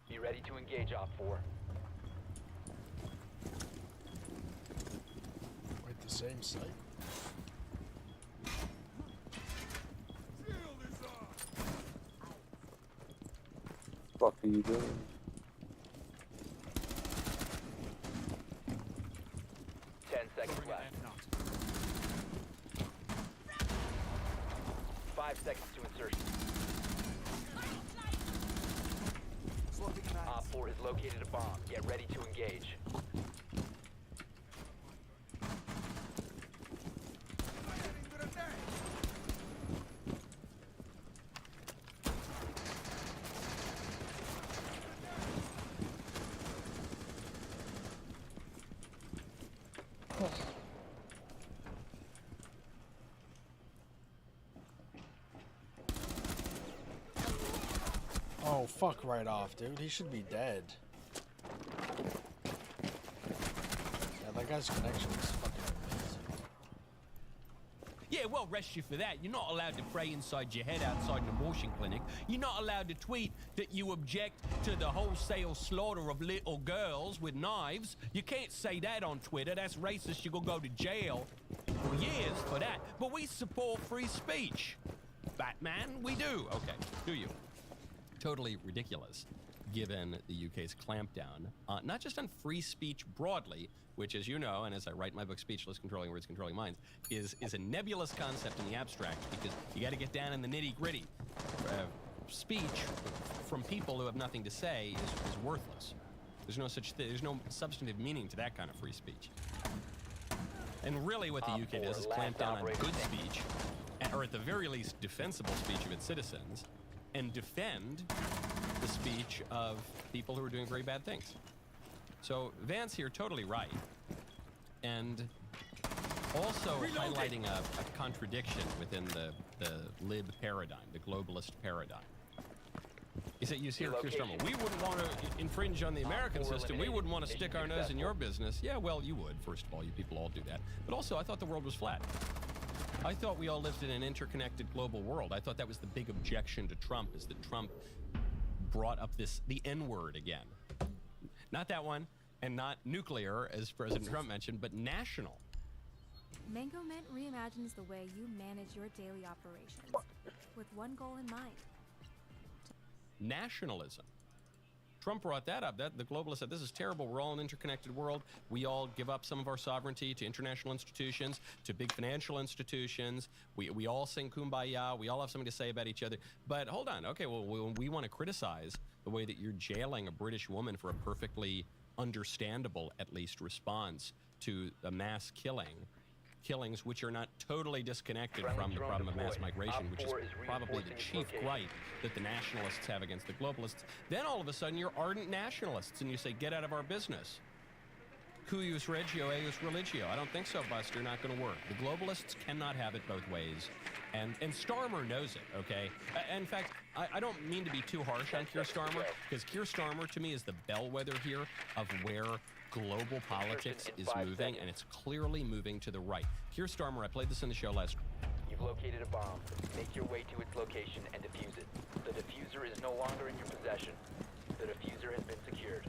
Be ready to engage Op 4. Wait, the same site? Fuck are you doing? Seconds left. 5 seconds to insertion. Op 4 has located a bomb. Get ready to engage. Oh, fuck right off, dude. He should be dead. Yeah, that guy's connection is fucking amazing. Yeah, well, rest you for that. You're not allowed to pray inside your head outside an abortion clinic. You're not allowed to tweet that you object to the wholesale slaughter of little girls with knives. You can't say that on Twitter. That's racist. You're gonna go to jail for years for that. But we support free speech. Batman, we do. Okay, do you? Totally ridiculous, given the UK's clampdown, not just on free speech broadly, which, as you know, and as I write in my book, Speechless, Controlling Words, Controlling Minds, is a nebulous concept in the abstract, because you got to get down in the nitty-gritty. Speech from people who have nothing to say is worthless. There's no such thing. There's no substantive meaning to that kind of free speech. And really what the UK does is clamp down on good speech, or at the very least defensible speech of its citizens, and defend the speech of people who are doing very bad things. So Vance here, totally right. And also highlighting a contradiction within the lib paradigm, the globalist paradigm. Is that you see, Keir Starmer, we wouldn't want to infringe on the American system. We wouldn't want to stick our nose in your business. Yeah, well, you would, first of all. You people all do that. But also, I thought the world was flat. I thought we all lived in an interconnected global world. I thought that was the big objection to Trump, is that Trump brought up the N-word again. Not that one, and not nuclear, as President Trump mentioned, but national. Mango Mint reimagines the way you manage your daily operations with one goal in mind. Nationalism. Trump brought that up. The globalists said, this is terrible. We're all an interconnected world. We all give up some of our sovereignty to international institutions, to big financial institutions. We all sing Kumbaya. We all have something to say about each other. But hold on. Okay, well, we want to criticize the way that you're jailing a British woman for a perfectly understandable, at least, response to a mass killings which are not totally disconnected from the problem of mass migration, which is probably the chief gripe that the nationalists have against the globalists. Then all of a sudden you're ardent nationalists and you say, get out of our business. Cuius regio, eius religio. I don't think so, Buster. Not going to work. The globalists cannot have it both ways. And Starmer knows it, okay? In fact, I don't mean to be too harsh on Keir Starmer, because Keir Starmer, to me, is the bellwether here of where global politics is moving, and it's clearly moving to the right. Keir Starmer, I played this in the show last. You've located a bomb. Make your way to its location and defuse it. The diffuser is no longer in your possession. The diffuser has been secured.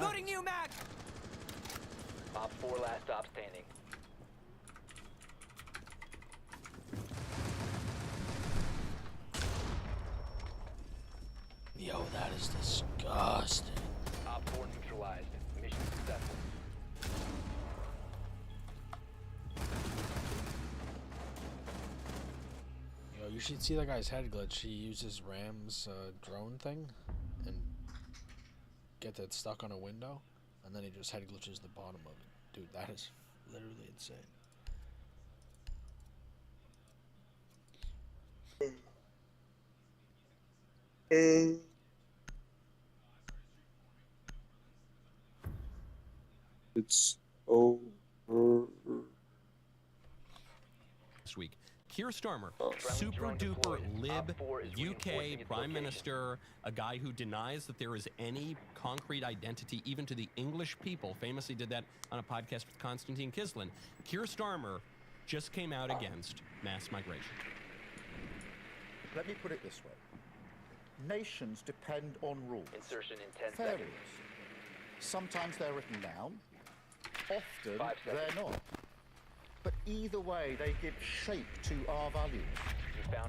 Loading new mag! Op 4 last stop standing. Yo, that is disgusting. Op 4 neutralized. Mission successful. Yo, you should see that guy's head glitch. He uses Ram's drone thing and gets it stuck on a window, and then he just head glitches the bottom of it. Dude, that is literally insane. It's over. This week, Keir Starmer, super duper lib UK Prime Minister, a guy who denies that there is any concrete identity even to the English people, famously did that on a podcast with Konstantin Kislin. Keir Starmer just came out against mass migration. Let me put it this way. Nations depend on rules. Insertion in 10 Fair seconds. rules. Sometimes they're written down. Often they're not. But either way, they give shape to our values.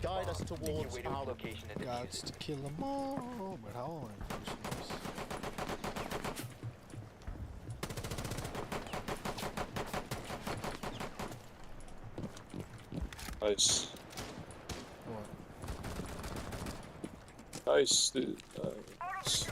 Guide us towards our location and Gots to kill them all. But how am I pushing this? Nice. What? Nice, dude. Nice.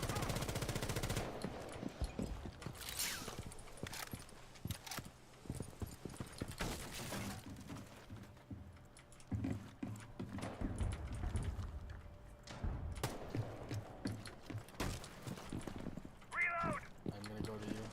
I'm gonna go to you.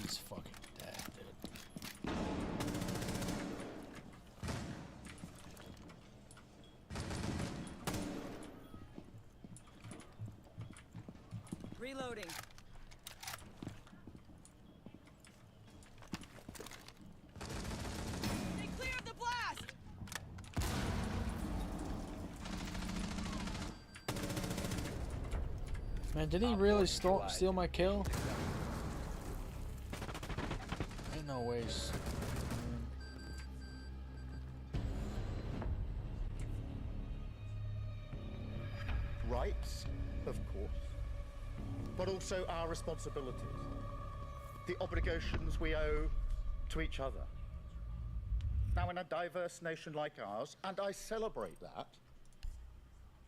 He's fucking dead, dude. Reloading. Stay clear of the blast! Man, did he really steal my kill? Ain't no ways. Rights, of course, but also our responsibilities, the obligations we owe to each other. Now, in a diverse nation like ours, and I celebrate that,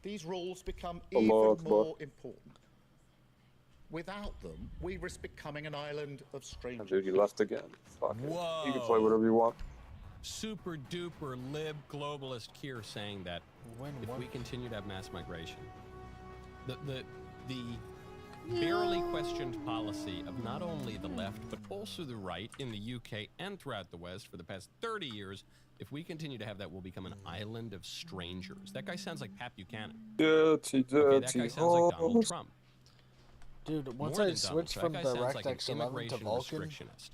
these rules become even more important. Without them, we risk becoming an island of strangers. Dude, you left again. Fuck it. Whoa. You can play whatever you want. Super duper lib globalist Kier saying that if we continue to have mass migration, the barely questioned policy of not only the left but also the right in the UK and throughout the West for the past 30 years, if we continue to have that, we'll become an island of strangers. That guy sounds like Pat Buchanan. Dirty, Okay, that guy sounds like Donald horse. Trump. Dude, once More I than Donald switched Trump, from that guy sounds like an DirectX 11 to immigration Vulkan, restrictionist.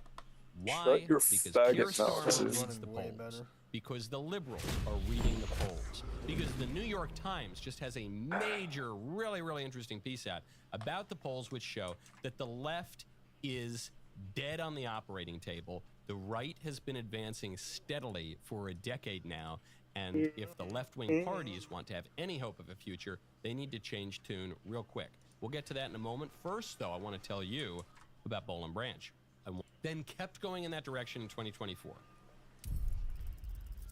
Why? Shut your Because faggot Keir mouth, Starmer dude. reads the polls. Because the liberals are reading the polls. Because the New York Times just has a major, really interesting piece out about the polls which show that the left is dead on the operating table. The right has been advancing steadily for a decade now. And if the left-wing parties want to have any hope of a future, they need to change tune real quick. We'll get to that in a moment. First, though, I want to tell you about Boll and Branch. Then kept going in that direction in 2024.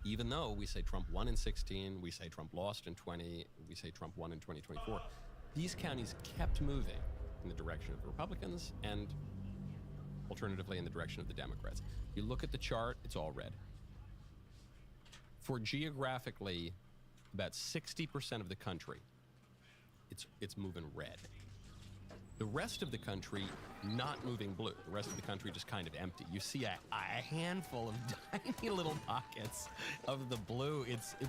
Even though we say Trump won in 16, we say Trump lost in 20, we say Trump won in 2024, these counties kept moving in the direction of the Republicans and alternatively in the direction of the Democrats. You look at the chart, it's all red. For geographically about 60% of the country, it's moving red. The rest of the country not moving blue. The rest of the country just kind of empty. You see a handful of tiny little pockets of the blue.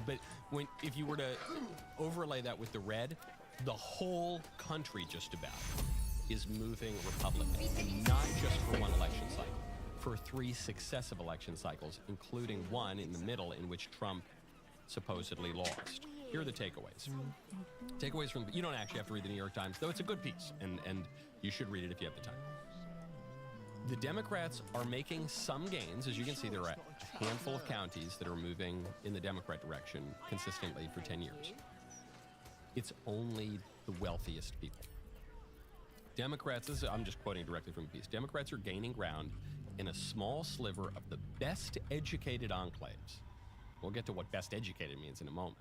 But if you were to overlay that with the red, the whole country just about is moving Republican, and not just for one election cycle, for 3 successive election cycles, including one in the middle in which Trump supposedly lost. Here are the takeaways. Takeaways from, you don't actually have to read the New York Times, though it's a good piece, and you should read it if you have the time. The Democrats are making some gains. As you can see, there are a handful of counties that are moving in the Democrat direction consistently for 10 years. It's only the wealthiest people. Democrats, I'm just quoting directly from the piece, Democrats are gaining ground in a small sliver of the best educated enclaves. We'll get to what best educated means in a moment.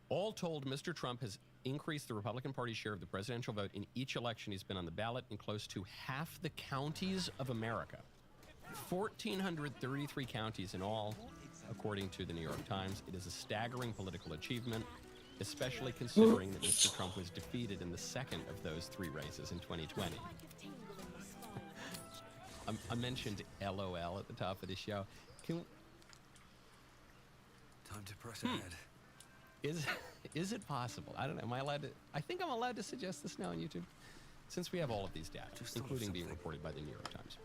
All told, Mr. Trump has increased the Republican Party share of the presidential vote in each election he's been on the ballot in close to half the counties of America. 1,433 counties in all, according to the New York Times. It is a staggering political achievement, especially considering that Mr. Trump was defeated in the second of those 3 races in 2020. I mentioned LOL at the top of the show. Time to press ahead. Is it possible? I don't know. Am I allowed to? I think I'm allowed to suggest this now on YouTube, since we have all of these data, including being reported by the New York Times,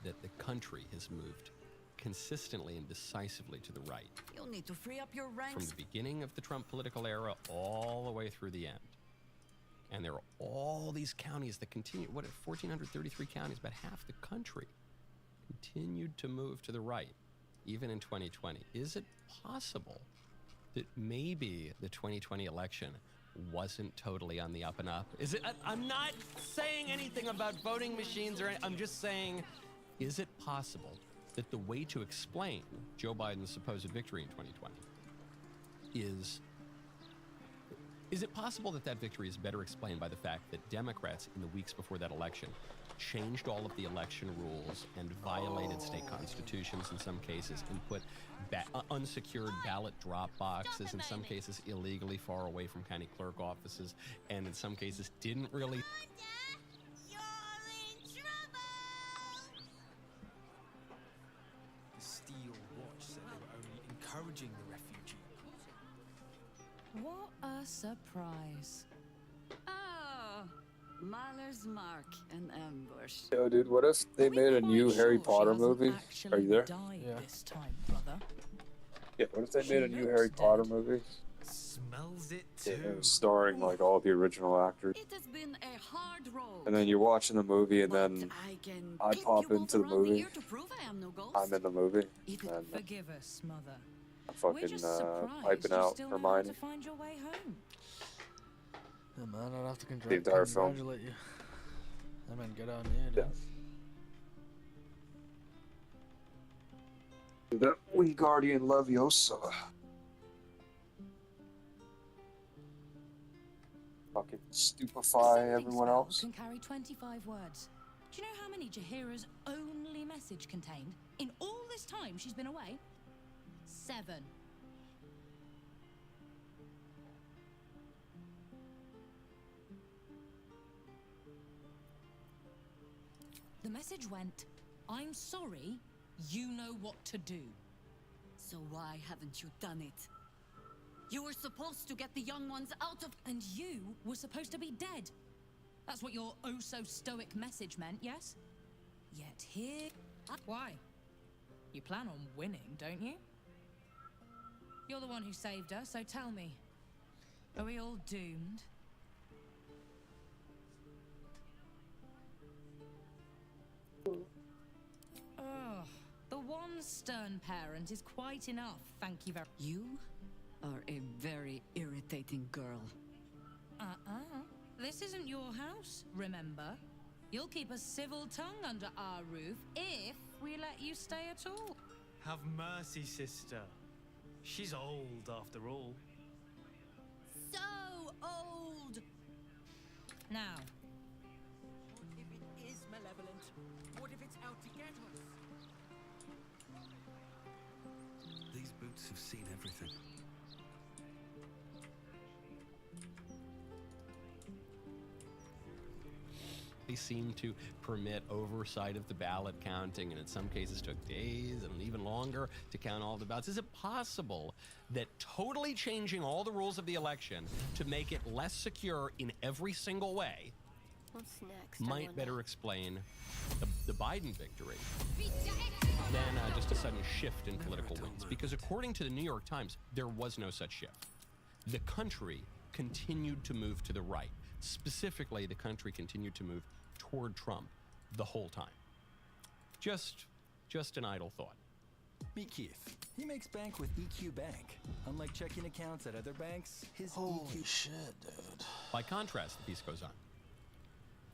that the country has moved consistently and decisively to the right. You'll need to free up your ranks. From the beginning of the Trump political era all the way through the end. And there are all these counties that continue. 1,433 counties, about half the country, continued to move to the right, even in 2020. Is it possible that maybe the 2020 election wasn't totally on the up and up? Is it? I'm not saying anything about voting machines, I'm just saying, is it possible that the way to explain Joe Biden's supposed victory in 2020 is it possible that that victory is better explained by the fact that Democrats in the weeks before that election changed all of the election rules and violated state constitutions in some cases and put unsecured ballot drop boxes, in some cases illegally far away from county clerk offices, and in some cases didn't really... encouraging the refugee. What a surprise. Oh, Mahler's Mark and Ambush. Yo, dude, what if they made a new Harry Potter movie? Are you there? Yeah. This time, brother. Yeah, what if they made a new Harry Potter movie? Smells it Yeah, too. it was starring like all the original actors. It has been a hard road. And then you're watching the movie, and then I pop into the movie. To prove I am no ghost. I'm in the movie, and Forgive us, mother. I'm fucking piping out Hermione. Find your way home. Yeah, man, I'd have to The entire film. congratulate you. I mean, good on you, dude. The Wingardium Leviosa. Fucking stupefy everyone else. Can carry 25 words. Do you know how many Jaheira's only message contained in all this time she's been away? 7. The message went, I'm sorry, you know what to do. So why haven't you done it? You were supposed to get the young ones out of... And you were supposed to be dead. That's what your oh-so-stoic message meant, yes? Yet here... Why? You plan on winning, don't you? You're the one who saved her, so tell me. Are we all doomed? Oh, the one stern parent is quite enough, thank you very much. You are a very irritating girl. This isn't your house, remember? You'll keep a civil tongue under our roof if we let you stay at all. Have mercy, sister. She's old after all. So old! Now, What if it is malevolent? What if it's out to get us? These boots have seen everything. They seem to permit oversight of the ballot counting, and in some cases took days and even longer to count all the ballots. Is it possible that totally changing all the rules of the election to make it less secure in every single way What's next? might better explain the Biden victory than just a sudden shift in political winds? Because according to the New York Times, there was no such shift. The country continued to move to the right. Specifically, the country continued to move toward Trump the whole time. Just an idle thought. Meet Keith. He makes bank with EQ Bank. Unlike checking accounts at other banks, his Holy EQ... shit, dude. By contrast, the piece goes on.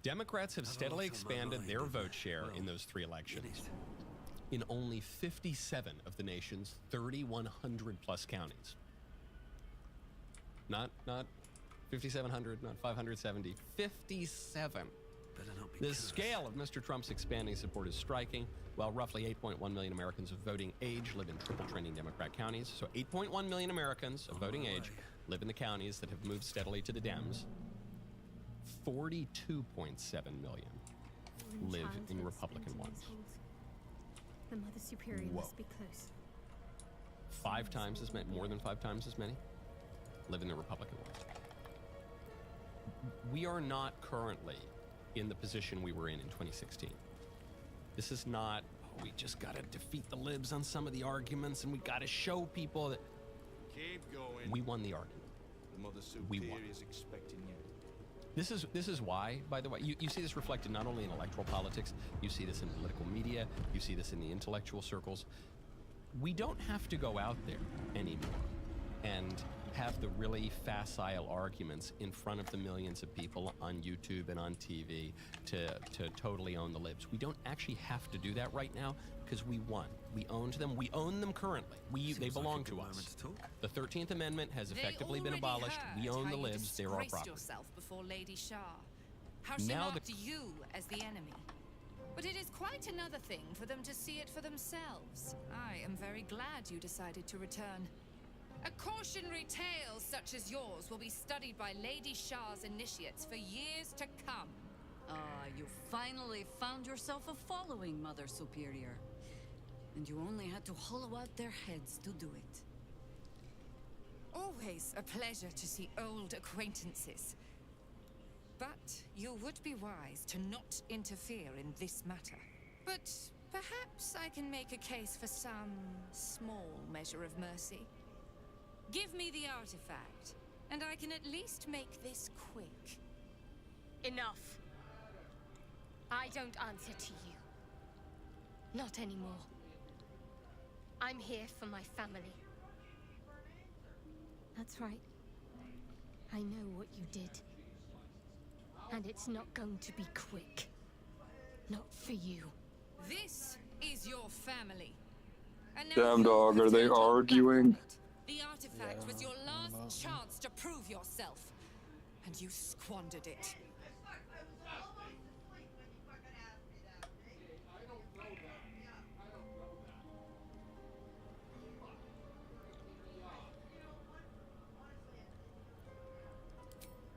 Democrats have steadily expanded their vote share in those 3 elections in only 57 of the nation's 3,100 plus counties. Not 5,700, not 570, 57. The scale of Mr. Trump's expanding support is striking. While roughly 8.1 million Americans of voting age live in triple trending Democrat counties, so 8.1 million Americans of voting age live in the counties that have moved steadily to the Dems. 42.7 million live in Republican ones. The Mother Superior Whoa. must be close. 5 times as many, more than 5 times as many, live in the Republican ones. We are not currently in the position we were in 2016. This is not, we just gotta defeat the libs on some of the arguments and we gotta show people that Keep going. we won the argument. The Mother We Superior won. is expecting you. This is why, by the way, you see this reflected not only in electoral politics, you see this in political media, you see this in the intellectual circles. We don't have to go out there anymore and have the really facile arguments in front of the millions of people on YouTube and on TV to totally own the libs. We don't actually have to do that right now because we won. We owned them. We own them currently. They belong to us. The 13th Amendment has effectively been abolished. We own the libs. They're our property. Yourself before Lady Shah. How she Now marked you as the enemy. But it is quite another thing for them to see it for themselves. I am very glad you decided to return. A cautionary tale such as yours will be studied by Lady Shah's initiates for years to come. You finally found yourself a following, Mother Superior. And you only had to hollow out their heads to do it. always a pleasure to see old acquaintances. But you would be wise to not interfere in this matter. But perhaps I can make a case for some small measure of mercy. Give me the artifact, and I can at least make this quick. Enough. I don't answer to you. Not anymore. I'm here for my family. That's right. I know what you did. And it's not going to be quick. Not for you. This is your family. And now Damn you dog, have are they turned your back on arguing? it. The artifact was your last chance to prove yourself. And you squandered it.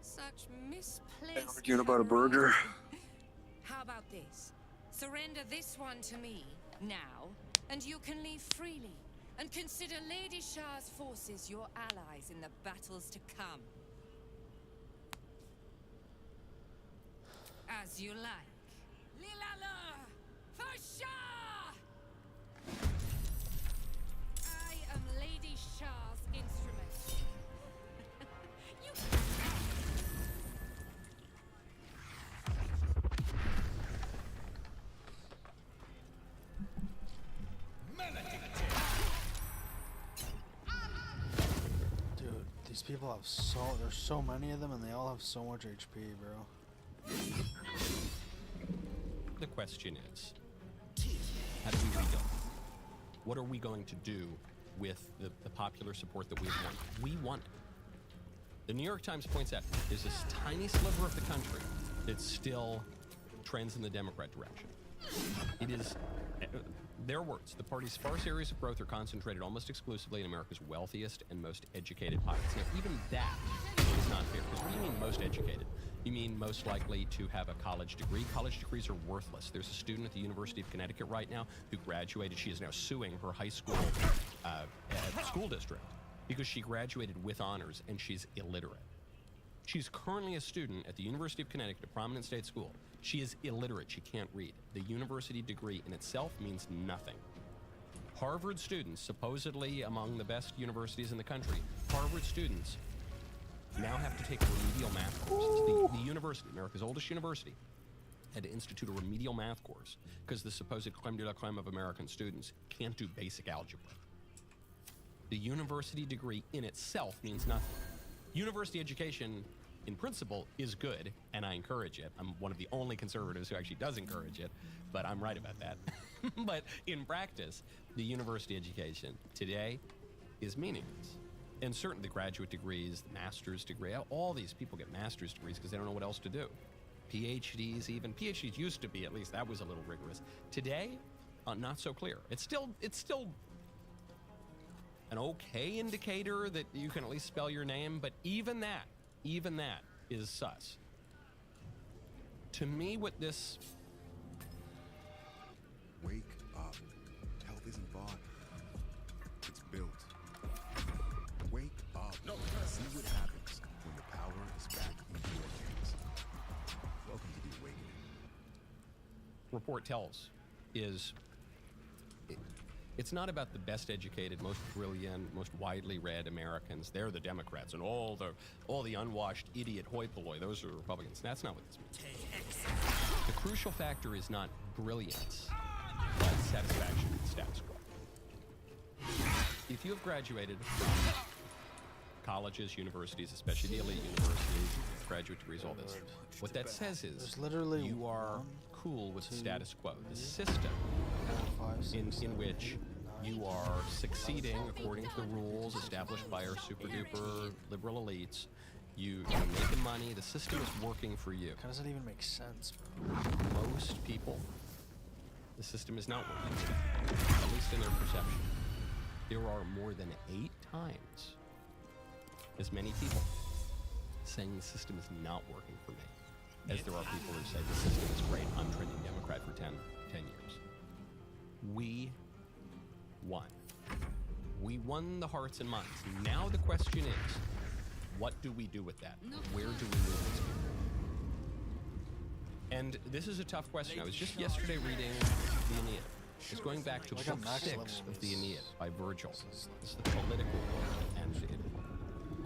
Such misplaced. Arguing about a burger. How about this? Surrender this one to me now, and you can leave freely. And consider Lady Shah's forces your allies in the battles to come. As you like. Lilala! For Shah! I am Lady Shah's instrument. You Dude, these people have there's so many of them and they all have so much HP, bro. The question is, how do we rebuild? What are we going to do with the popular support that we want? We want it. The New York Times points out there's this tiny sliver of the country that still trends in the Democrat direction. It is, their words, the party's sparse areas of growth are concentrated almost exclusively in America's wealthiest and most educated pockets. Now, even that is not fair, because what do you mean most educated? You mean most likely to have a college degree? College degrees are worthless. There's a student at the University of Connecticut right now who graduated. She is now suing her high school school district because she graduated with honors and she's illiterate. She's currently a student at the University of Connecticut, a prominent state school. She is illiterate. She can't read. The university degree in itself means nothing. Harvard students, supposedly among the best universities in the country, Harvard students now have to take remedial math courses. The university, America's oldest university, had to institute a remedial math course because the supposed creme de la creme of American students can't do basic algebra. The university degree in itself means nothing. University education, in principle, is good, and I encourage it. I'm one of the only conservatives who actually does encourage it, but I'm right about that. But in practice, the university education today is meaningless. And certainly the graduate degrees, the master's degree, all these people get master's degrees because they don't know what else to do. PhDs even. PhDs used to be, at least that was a little rigorous. Today, not so clear. It's still an okay indicator that you can at least spell your name, but even that is sus. To me, what this... Wake up. Health isn't bought. It's built. Wake up. See what happens when the power is back in your hands. Welcome to the awakening. Report tells is it's not about the best educated, most brilliant, most widely read Americans. They're the Democrats, and all the unwashed idiot hoi polloi, those are Republicans. That's not what this means. The crucial factor is not brilliance, but satisfaction with the status quo. If you have graduated from colleges, universities, especially the elite universities, graduate degrees, all this, what that says is literally you are cool with the status quo. The system in which you are succeeding according to the rules established by our super duper liberal elites. You're making money. The system is working for you. How does that even make sense, bro? Most people, the system is not working for them, at least in their perception. There are more than 8 times as many people saying the system is not working for me as there are people who say the system is great. I'm trending Democrat for 10 years. We won. We won the hearts and minds. Now the question is, what do we do with that? Where do we move this? And this is a tough question. I was just yesterday reading the Aeneid. It's going back to book 6 of the Aeneid by Virgil. This is the political book, and it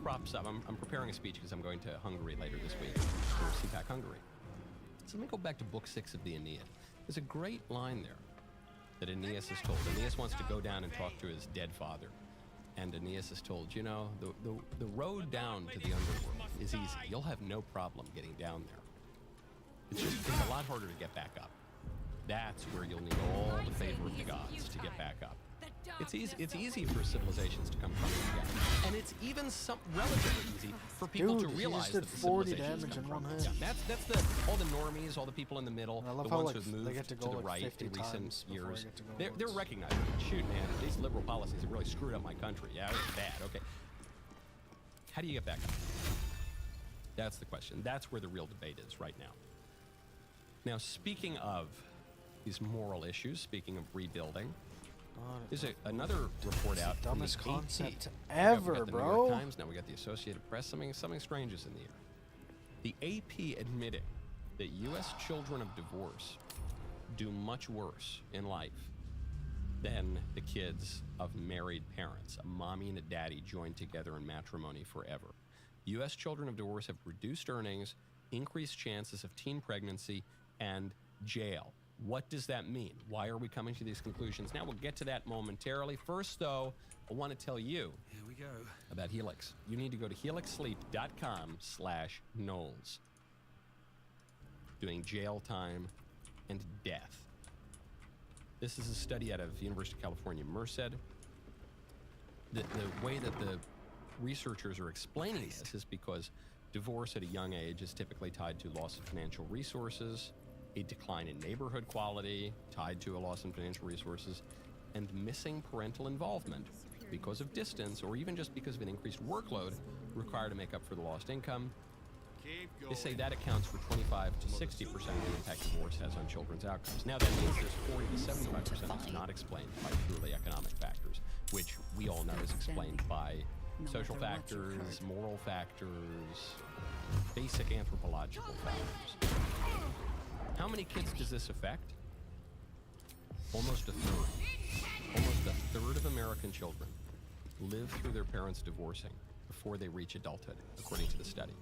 crops up. I'm preparing a speech because I'm going to Hungary later this week for CPAC Hungary. So let me go back to book 6 of the Aeneid. There's a great line there that Aeneas is told. Aeneas wants to go down and talk to his dead father. And Aeneas is told, you know, the road down to the underworld is easy. You'll have no problem getting down there. It's a lot harder to get back up. That's where you'll need all the favor of the gods to get back up. It's easy for civilizations to come crumbling down, and it's even relatively easy for people to realize that the 40 civilizations damage come in one crumbling hit. down. That's all the normies, all the people in the middle, I love the how, ones like, who've they moved get to to go, the like, right 50 in recent times before years. they get to go They're once. recognizing, shoot, man, these liberal policies have really screwed up my country. Yeah, it was bad. Okay, how do you get back up? That's the question. That's where the real debate is right now. Now, speaking of these moral issues, speaking of rebuilding, there's another report out from the Dumbest AP. concept We ever, got the bro. New York Times, now we got the Associated Press. Something strange is in the air. The AP admitting that U.S. children of divorce do much worse in life than the kids of married parents, a mommy and a daddy joined together in matrimony forever. U.S. children of divorce have reduced earnings, increased chances of teen pregnancy, and jail. What does that mean? Why are we coming to these conclusions? Now we'll get to that momentarily. First, though, I want to tell you about Helix. You need to go to helixsleep.com/Knowles. Doing jail time and death. This is a study out of University of California, Merced. The way that the researchers are explaining this is because divorce at a young age is typically tied to loss of financial resources, a decline in neighborhood quality tied to a loss in financial resources, and missing parental involvement because of distance or even just because of an increased workload required to make up for the lost income. They say that accounts for 25 to 60% of the impact divorce has on children's outcomes. Now that means there's 40 to 75% that's not explained by purely economic factors, which we all know is explained by social factors, moral factors, basic anthropological factors. How many kids does this affect? Almost a third. Almost a third of American children live through their parents divorcing before they reach adulthood, according to the study.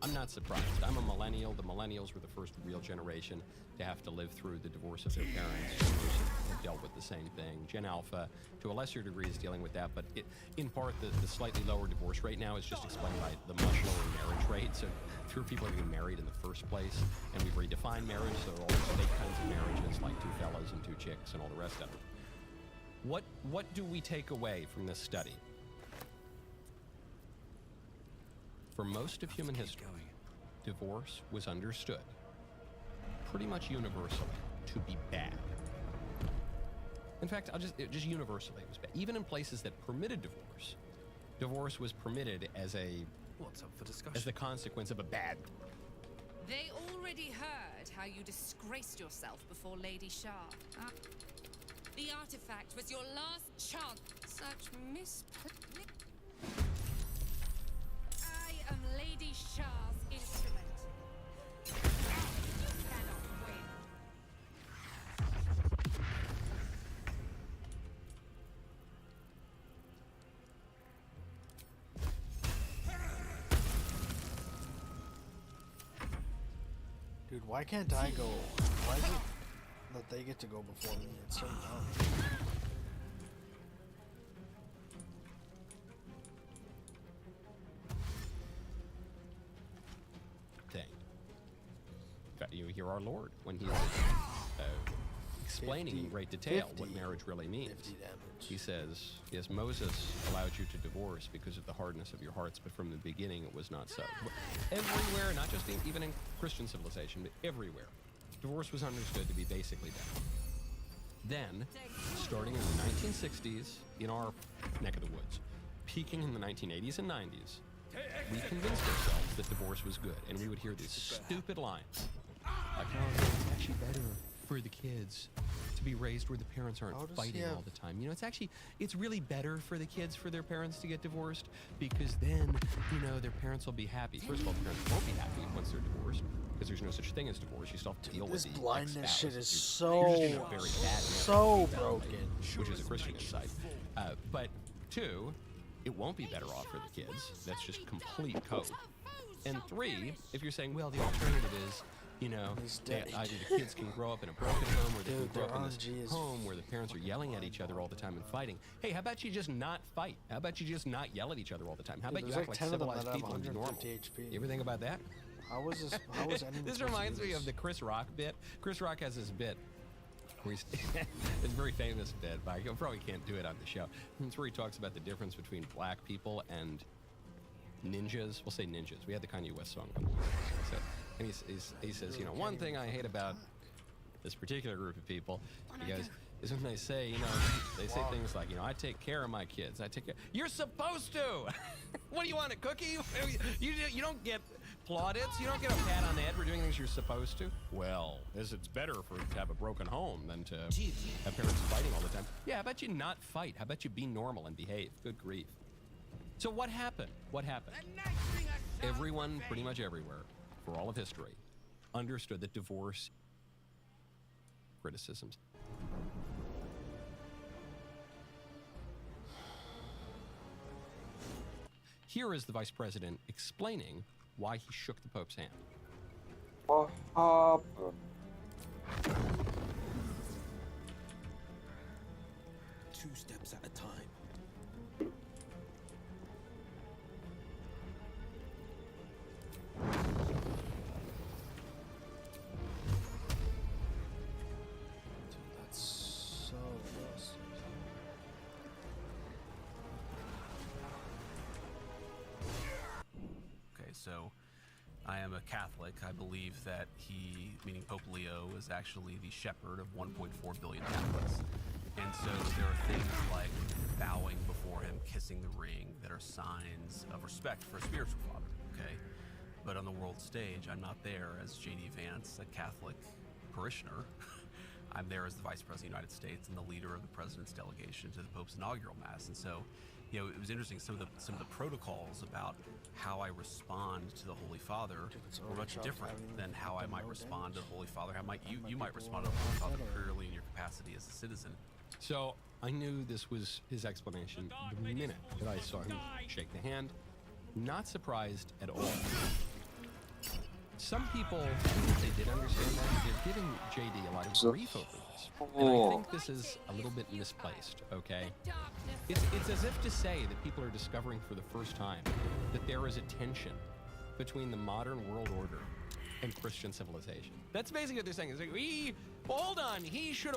I'm not surprised. I'm a millennial. The millennials were the first real generation to have to live through the divorce of their parents. Generation have dealt with the same thing. Gen Alpha, to a lesser degree, is dealing with that, but in part, the slightly lower divorce rate now is just explained by the much lower marriage rate. So fewer people are getting married in the first place, and we've redefined marriage, so all these fake kinds of marriages, like 2 fellas and 2 chicks and all the rest of it. What do we take away from this study? For most of human history, divorce was understood, pretty much universally, to be bad. In fact, just universally, it was bad. Even in places that permitted divorce, divorce was permitted as what's up for discussion? as the consequence of a bad. They already heard how you disgraced yourself before Lady Shah. The artifact was your last chance. Such I am Lady Shah's instrument. You cannot win. Dude, why can't I go? Why is it that they get to go before me? It's so dumb. Thing. In fact, you hear our Lord when he's explaining in great detail what marriage really means. He says, yes, Moses allowed you to divorce because of the hardness of your hearts, but from the beginning it was not so. Everywhere, not just even in Christian civilization, but everywhere, divorce was understood to be basically bad. Then, starting in the 1960s, in our neck of the woods, peaking in the 1980s and 90s, we convinced ourselves that divorce was good, and we would hear these stupid lines like, oh, no, it's actually better for the kids. to be raised where the parents aren't How does he fighting have- all the time. You know, it's really better for the kids for their parents to get divorced, because then, you know, their parents will be happy. First of all, the parents won't be happy once they're divorced, because there's no such thing as divorce. You still have to deal with This the blindness ex-spouse. shit is You're just in a so, very bad so marriage, broken. which is a Christian insight. But two, it won't be better off for the kids. That's just complete code. And three, if you're saying, well, the alternative is, you know, either the kids can grow up in a broken home, or they can grow up in this home where the parents are yelling at each other all the time and fighting. Hey, how about you just not fight? How about you just not yell at each other all the time? How about you there's act like like 10 of them civilized that have people and be normal? 150 HP. You ever think about that? How is this? How is anyone? This supposed to reminds do me this? of the Chris Rock bit. Chris Rock has this bit where he's it's a very famous bit, but I probably can't do it on the show. It's where he talks about the difference between black people and ninjas. We'll say ninjas. We had the Kanye West song. So, and he says, you know, one thing I hate about this particular group of people, he goes, is when they say, you know, they say things like, you know, I take care of my kids. I take care. You're supposed to. What do you want, a cookie? You don't get plaudits. You don't get a pat on the head for doing things you're supposed to. Well, it's better to have a broken home than to have parents fighting all the time. Yeah, how about you not fight? How about you be normal and behave? Good grief. So what happened? What happened? Everyone, pretty much everywhere, for all of history, understood that divorce criticisms. Here is the vice president explaining why he shook the Pope's hand. What happened? 2 steps at a time. That's so busted. Okay, so I am a Catholic. I believe that he, meaning Pope Leo, is actually the shepherd of 1.4 billion Catholics. And so there are things like bowing before him, kissing the ring, that are signs of respect for a spiritual father, okay? But on the world stage, I'm not there as J.D. Vance, a Catholic parishioner. I'm there as the Vice President of the United States and the leader of the President's delegation to the Pope's inaugural Mass. And so, you know, it was interesting, some of the protocols about how I respond to the Holy Father were much different than how I might respond to the Holy Father, how you might respond to the Holy Father purely in your capacity as a citizen. So I knew this was his explanation the minute that I saw him shake the hand. Not surprised at all. Some people, even if they did understand that, they're giving JD a lot of grief over this. And I think this is a little bit misplaced, okay? It's as if to say that people are discovering for the first time that there is a tension between the modern world order and Christian civilization. That's basically what they're saying. It's like, well, hold on,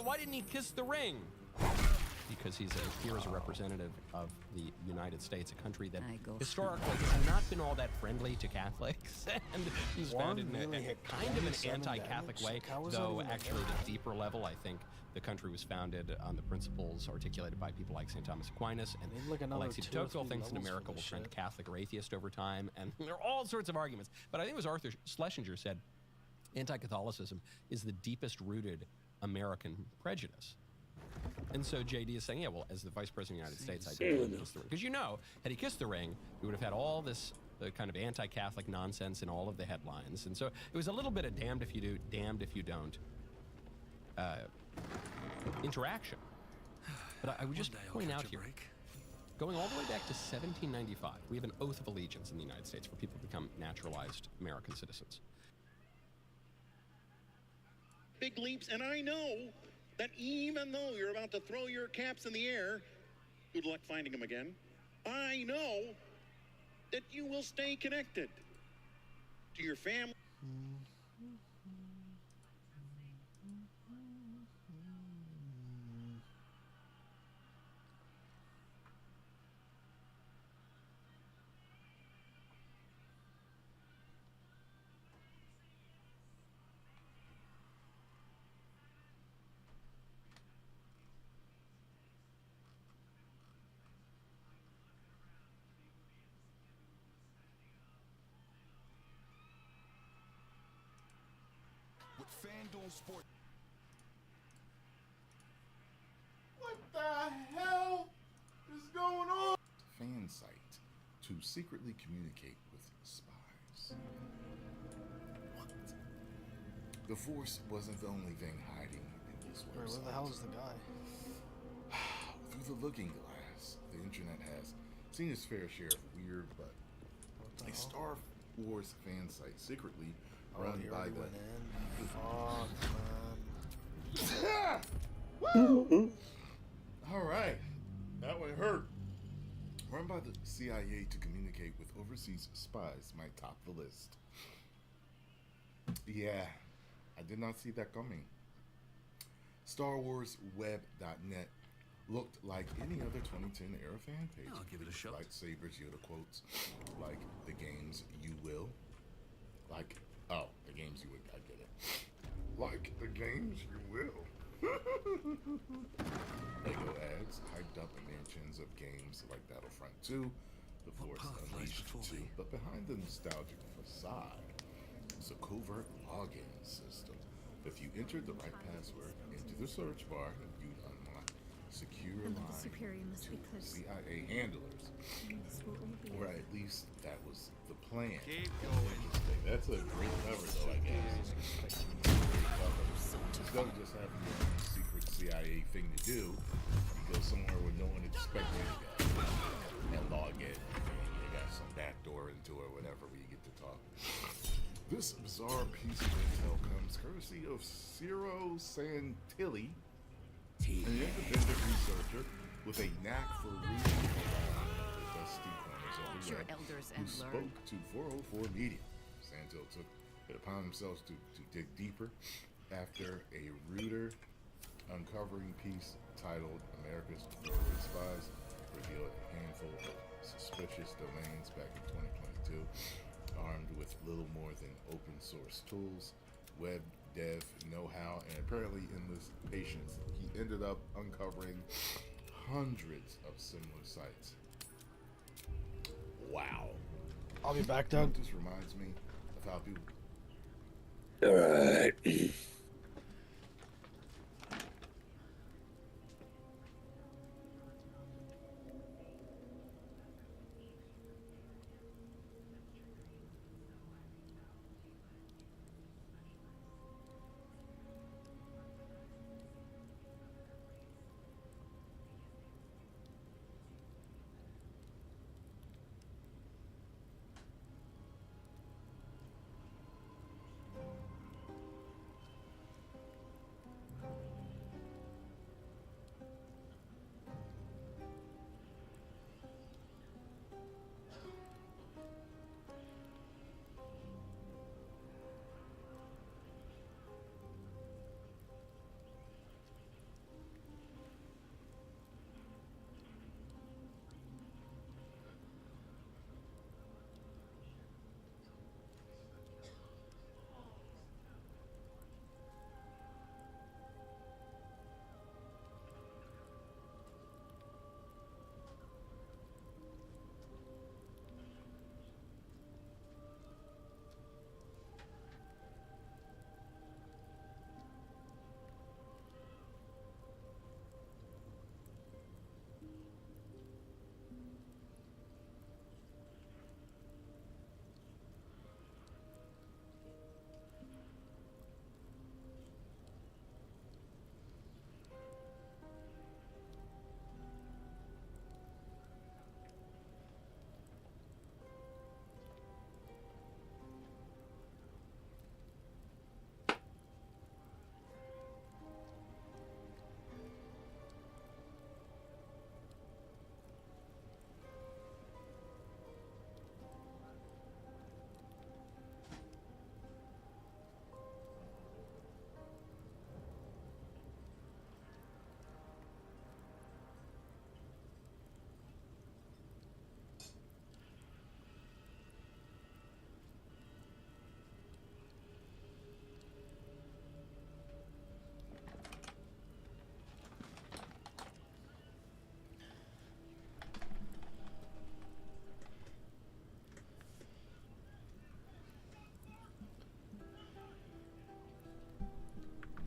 why didn't he kiss the ring? Because he's here as a representative of the United States, a country that historically has not been all that friendly to Catholics, and was founded in a kind of an anti-Catholic way, though actually at a deeper level, I think the country was founded on the principles articulated by people like St. Thomas Aquinas, and Alexei de Tocqueville thinks that America will trend Catholic or atheist over time, and there are all sorts of arguments. But I think it was Arthur Schlesinger said, anti-Catholicism is the deepest rooted American prejudice. And so JD is saying, yeah, well, as the Vice President of the United States, I didn't kiss the ring. Because you know, had he kissed the ring, we would have had all this kind of anti-Catholic nonsense in all of the headlines. And so it was a little bit of damned if you do, damned if you don't interaction. But I would just point out here, going all the way back to 1795, we have an oath of allegiance in the United States for people to become naturalized American citizens. Big leaps, and I know that even though you're about to throw your caps in the air, good luck finding them again, I know that you will stay connected to your family. FanDuel Sport. fan site to secretly communicate with spies. What? The Force wasn't the only thing hiding in these websites. Where the hell is the guy? Through the looking glass, the internet has seen its fair share of weird, but a Star Wars fan site secretly run by the. All right, that one hurt. Run by the CIA to communicate with overseas spies might top the list. Yeah, I did not see that coming. StarWarsWeb.net looked like any other 2010 era fan page. I'll give it a shot. Lightsabers, Yoda quotes, like the games you will. Like, oh, the games you would, I get it. Like the games you will. Lego ads hyped up mentions of games like Battlefront 2, The Force Unleashed 2, but behind the nostalgic facade is a covert login system. If you entered the right password into the search bar, you'd unlock secure line to CIA handlers. Or at least that was the plan. Keep going. That's a great cover though, I guess. Instead of just having your own secret CIA thing to do, you go somewhere where no one expects you to go and log in. And you got some backdoor into it or whatever where you get to talk. This bizarre piece of intel comes courtesy of Ciro Santilli, an independent researcher with a knack for reading around the dusty corners of the web, who spoke to 404 Media. Santilli took it upon himself to dig deeper after a Reuters uncovering piece titled America's Favorite Spies revealed a handful of suspicious domains back in 2022. Armed with little more than open source tools, web dev know-how, and apparently endless patience, he ended up uncovering hundreds of similar sites. Wow. I'll be back, Doug. This reminds me of how people... Alright.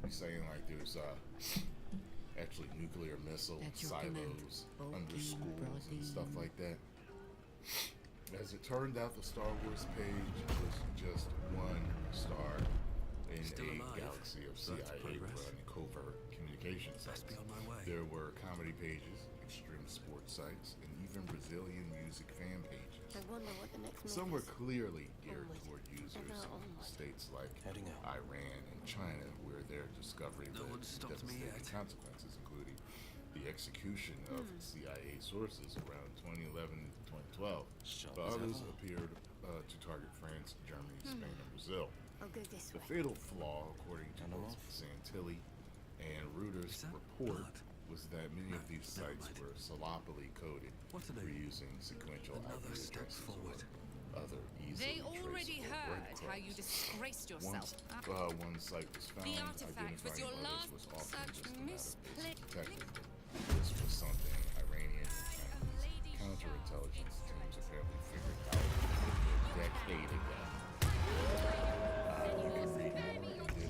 Saying like there's actually nuclear missile silos under schools and stuff like that. As it turned out, the Star Wars page was just one star in a galaxy of CIA-run covert communication sites. There were comedy pages, extreme sports sites, and even Brazilian music fan pages. I wonder what the next move Some were is. clearly geared Onward. toward users Ever in onward. states like Iran and China, where their discovery led to devastating consequences, including the execution of CIA sources around 2011 to 2012. But others appeared to target France, Germany, Spain, and Brazil. I'll go this The way. fatal flaw, according to both Santilli and Reuters' report, was that many of these sites were sloppily coded for using sequential IP addresses or other easily They already traceable heard how breadcrumbs. you disgraced Once yourself. one site was found, The artifact was your identifying last others was often such just a matter of misplay. detecting. This was something Iranian and Chinese counterintelligence teams apparently figured out a decade ago.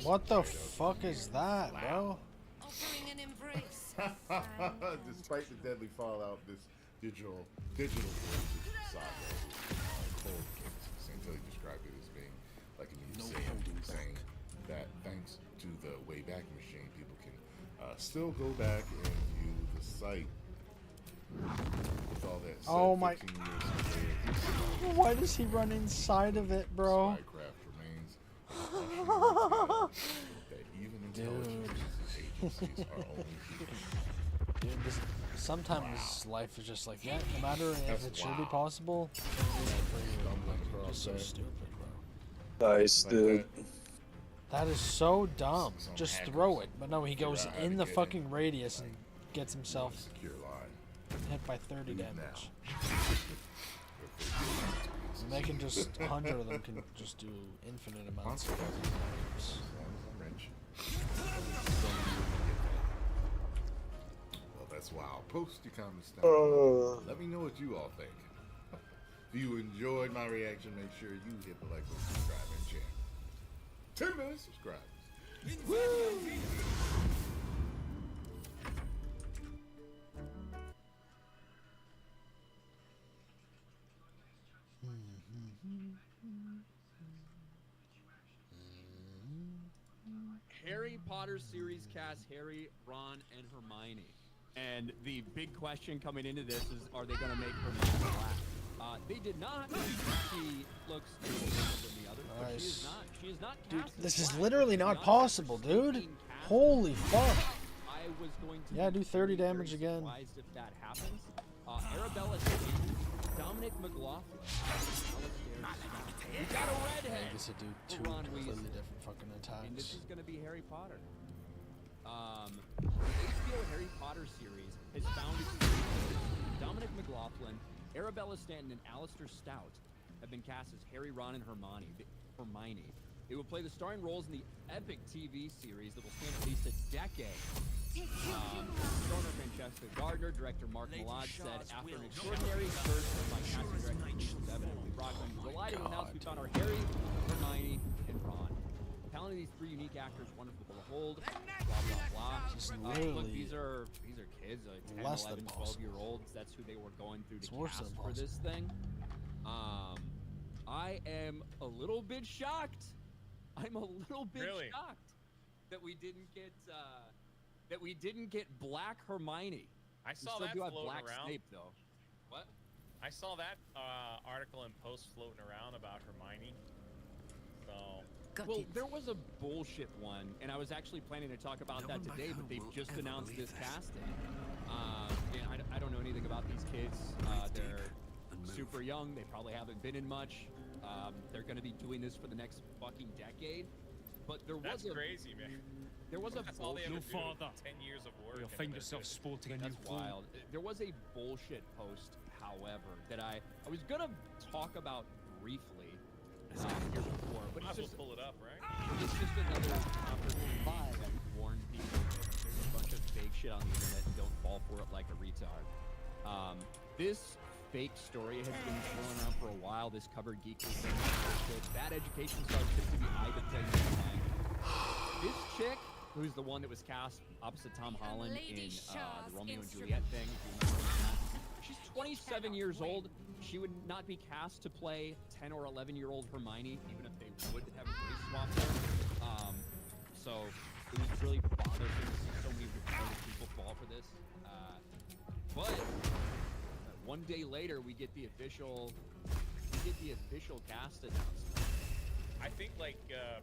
What the fuck is that, bro? Offering an embrace. Despite the deadly fallout, this digital version saga Cold Case. Santilli described it as being like a museum, saying that thanks to the Wayback Machine, people can still go back and view the site. With all that said, Oh my. 15 years later, Why does he run inside of it, bro? Spycraft remains a cautionary tale that even intelligence agencies are only human. Dude, sometimes life is just like, yeah, no matter if it should be possible, it isn't for you. Like, just so stupid, bro. Nice, dude. That is so dumb. Just throw it. But no, he goes in the fucking radius and gets himself hit by 30 damage. And they can just, 100 of them can just do infinite amounts of damage. Well, that's why I'll post your comments down below. Let me know what you all think. If you enjoyed my reaction, make sure you hit the like button, subscribe, and share. 10 million subscribers. Woo! Harry Potter series cast Harry, Ron, and Hermione. And the big question coming into this is, are they going to make Hermione black? They did not. She looks different than the others, but she is not. She is not Dude, cast as this is black. literally not possible, dude. Holy fuck. I was going to Yeah, be do 30 very damage again. surprised if that happens. Arabella Stanton, Dominic McLaughlin, we got a Yeah, redhead. I guess I do two Ron completely Weasley. different fucking And this attacks. is going to be Harry Potter. The HBO Harry Potter series has found its Dominic McLaughlin, Arabella Stanton, and Alistair Stout have been cast as Harry, Ron, and Hermione. They will play the starring roles in the epic TV series that will span at least a decade. Showrunner Francesca Gardner, director Mark Milad said, after an extraordinary search by casting director Lisa Devon, we brought them delighted to announce we found our Harry, Hermione, and Ron. Talent of these three unique actors, wonderful to behold, blah, blah, blah. Just Look, literally these are kids, like 10, less 11, than 12-year-olds. That's who they were going through It's to worse cast than for this thing. I am a little bit shocked. I'm a little bit shocked that we didn't get Black Hermione. I saw we that still do have floating Black around. Snape though. What? I saw that article and post floating around about Hermione. So. Well, there was a bullshit one, and I was actually planning to talk about that today, but they've just announced this casting. And I don't know anything about these kids. They're super young. They probably haven't been in much. They're going to be doing this for the next fucking decade. But That's crazy, man. There was a That's all they bullshit. ever do. 10 years of work. You'll and find then yourself that's it. sporting a new wild. There was a bullshit post, however, that I was gonna talk about briefly here before, but Might it's as well just pull it up, right? It's just another opportunity that warned people there's a bunch of fake shit on the internet and don't fall for it like a retard. This fake story has been going around for a while. This covered Geekly thing. Bad education stars to be Ida playing. This chick, who's the one that was cast opposite Tom Holland in the Romeo and Juliet thing, if you remember that, She's 27 years old. She would not be cast to play 10 or 11-year-old Hermione, even if they would have race swapped her. So it was really bothersome to see so many retarded people fall for this. But one day later, we get the official cast announcement. I think like a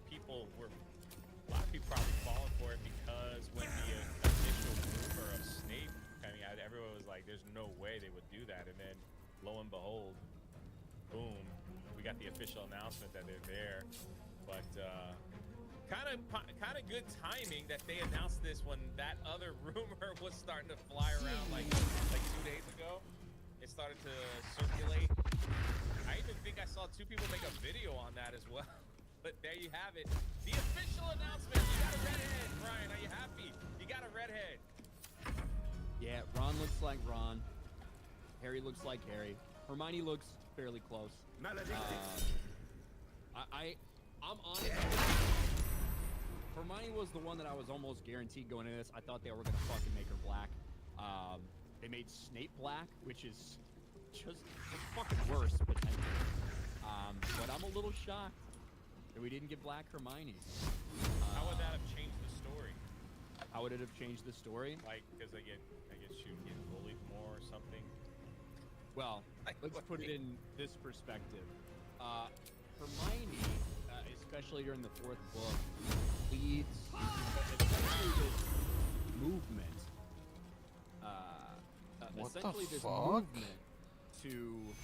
lot of people probably falling for it because when the initial rumor of Snape coming out, everyone was like, "There's no way they would do that," and then lo and behold, boom, we got the official announcement that they're there. But kind of good timing that they announced this when that other rumor was starting to fly around like 2 days ago. It started to circulate. I even think I saw 2 people make a video on that as well. But there you have it. The official announcement. You got a redhead, Brian. Are you happy? You got a redhead. Yeah, Ron looks like Ron. Harry looks like Harry. Hermione looks fairly close. I'm honest. Hermione was the one that I was almost guaranteed going into this. I thought they were gonna fucking make her black. They made Snape black, which is just fucking worse potentially. But I'm a little shocked that we didn't get black Hermione. How would that have changed the story? How would it have changed the story? Like, because I guess she would get bullied more or something. Well, let's put it in this perspective. Hermione, especially during the 4th book, leads essentially this movement. What the essentially this fuck? movement to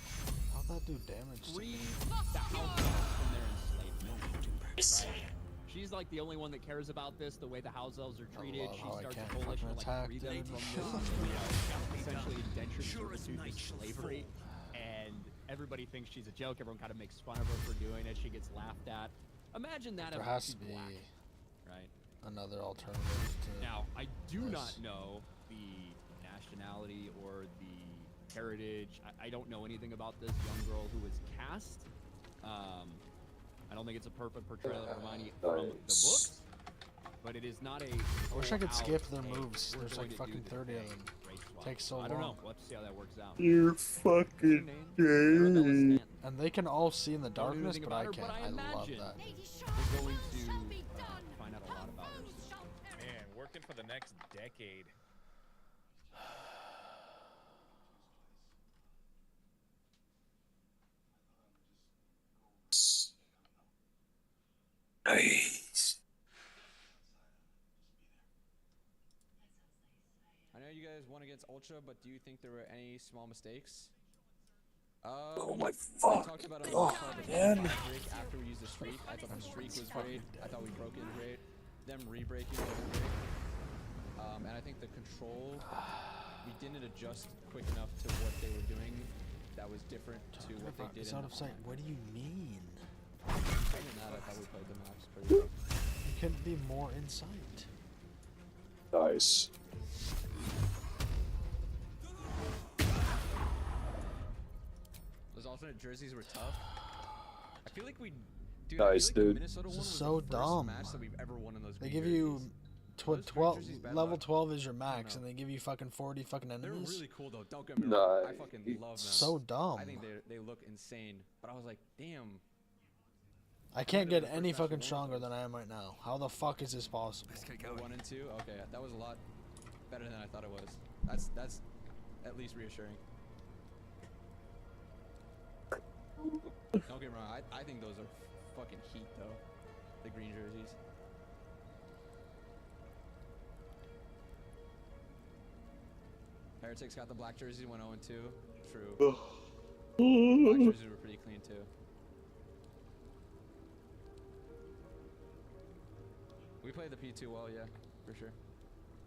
How'd that do damage to free me? the house elves from their enslavement. Right? She's like the only one that cares about this, the way the house elves are treated. love She how I starts can't a coalition to fucking like attack, free them dude. from this, essentially indentured servitude to slavery. And everybody thinks she's a joke. Everyone kind of makes fun of her for doing it. She gets laughed at. Imagine that There if has she's to be black, right? another alternative to Now, I do this. not know the nationality or the heritage. I don't know anything about this young girl who was cast. I don't think it's a perfect portrayal of Hermione from the books, but it is not a. I wish I could full-out, skip their "Hey, moves. we're There's going like to fucking do 30 this of them. race swap." Takes so I don't know. long. We'll have to see how that works out. You're fucking gay. And they can all see in the Don't know darkness, anything but I about her, can't. but I love imagine that. We're going to find out a lot about her. Man, working for the next decade. Nice. I know you guys won against Ultra, but do you think there were any small mistakes? Oh my We fuck. talked about it God, man. break after we used the streak. I thought the streak was great. I thought we broke in great. Them re-breaking was great. And I think the control, we didn't adjust quick enough to what they were doing. That was different to what they did. It's in out the of sight. What do you mean? Other than that, I thought we played the maps pretty well. You couldn't be more in sight. Nice. Those alternate jerseys were tough. I feel like we, dude. Nice, I feel like dude. The Minnesota This one is was so the first dumb. match that we've ever won in those. They green give you jerseys. 12 jerseys bad level luck. 12 is your max, know. and they give you fucking 40 fucking They're enemies. really cool though. Don't get me wrong. I fucking love them. So dumb. I think they look insane. But I was like, damn. I can't get any fucking stronger than I am right now. How the fuck is this possible? We're 1 and 2. Okay, that was a lot better than I thought it was. That's at least reassuring. Don't get me wrong. I think those are fucking heat though. The green jerseys. Heretics got the black jersey, went 0-2. True. Black jerseys were pretty clean too. We played the P2 well, yeah, for sure.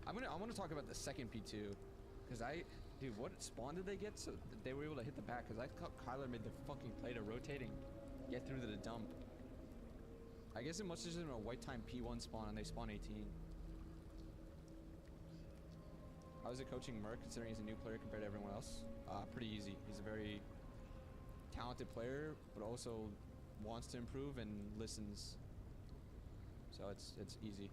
I want to talk about the second P2, because dude, what spawn did they get so that they were able to hit the back? Because I thought Kyler made the fucking play to rotating, get through to the dump. I guess it must have just been a white time P1 spawn and they spawn 18. How is it coaching Merc considering he's a new player compared to everyone else? Pretty easy. He's a very talented player, but also wants to improve and listens. So it's easy.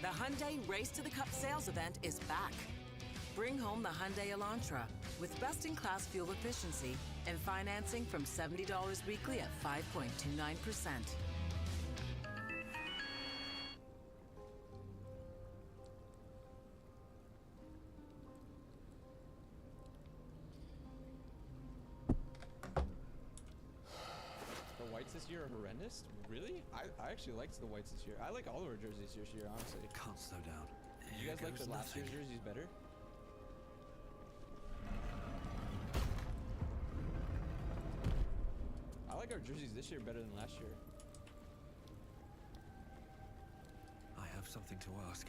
The Hyundai Race to the Cup sales event is back. Bring home the Hyundai Elantra with best-in-class fuel efficiency and financing from $70 weekly at 5.29%. The whites this year are horrendous? Really? I actually liked the whites this year. I like all of our jerseys this year, honestly. Can't slow down. Did you guys like the last year's jerseys better? I like our jerseys this year better than last year. I have something to ask.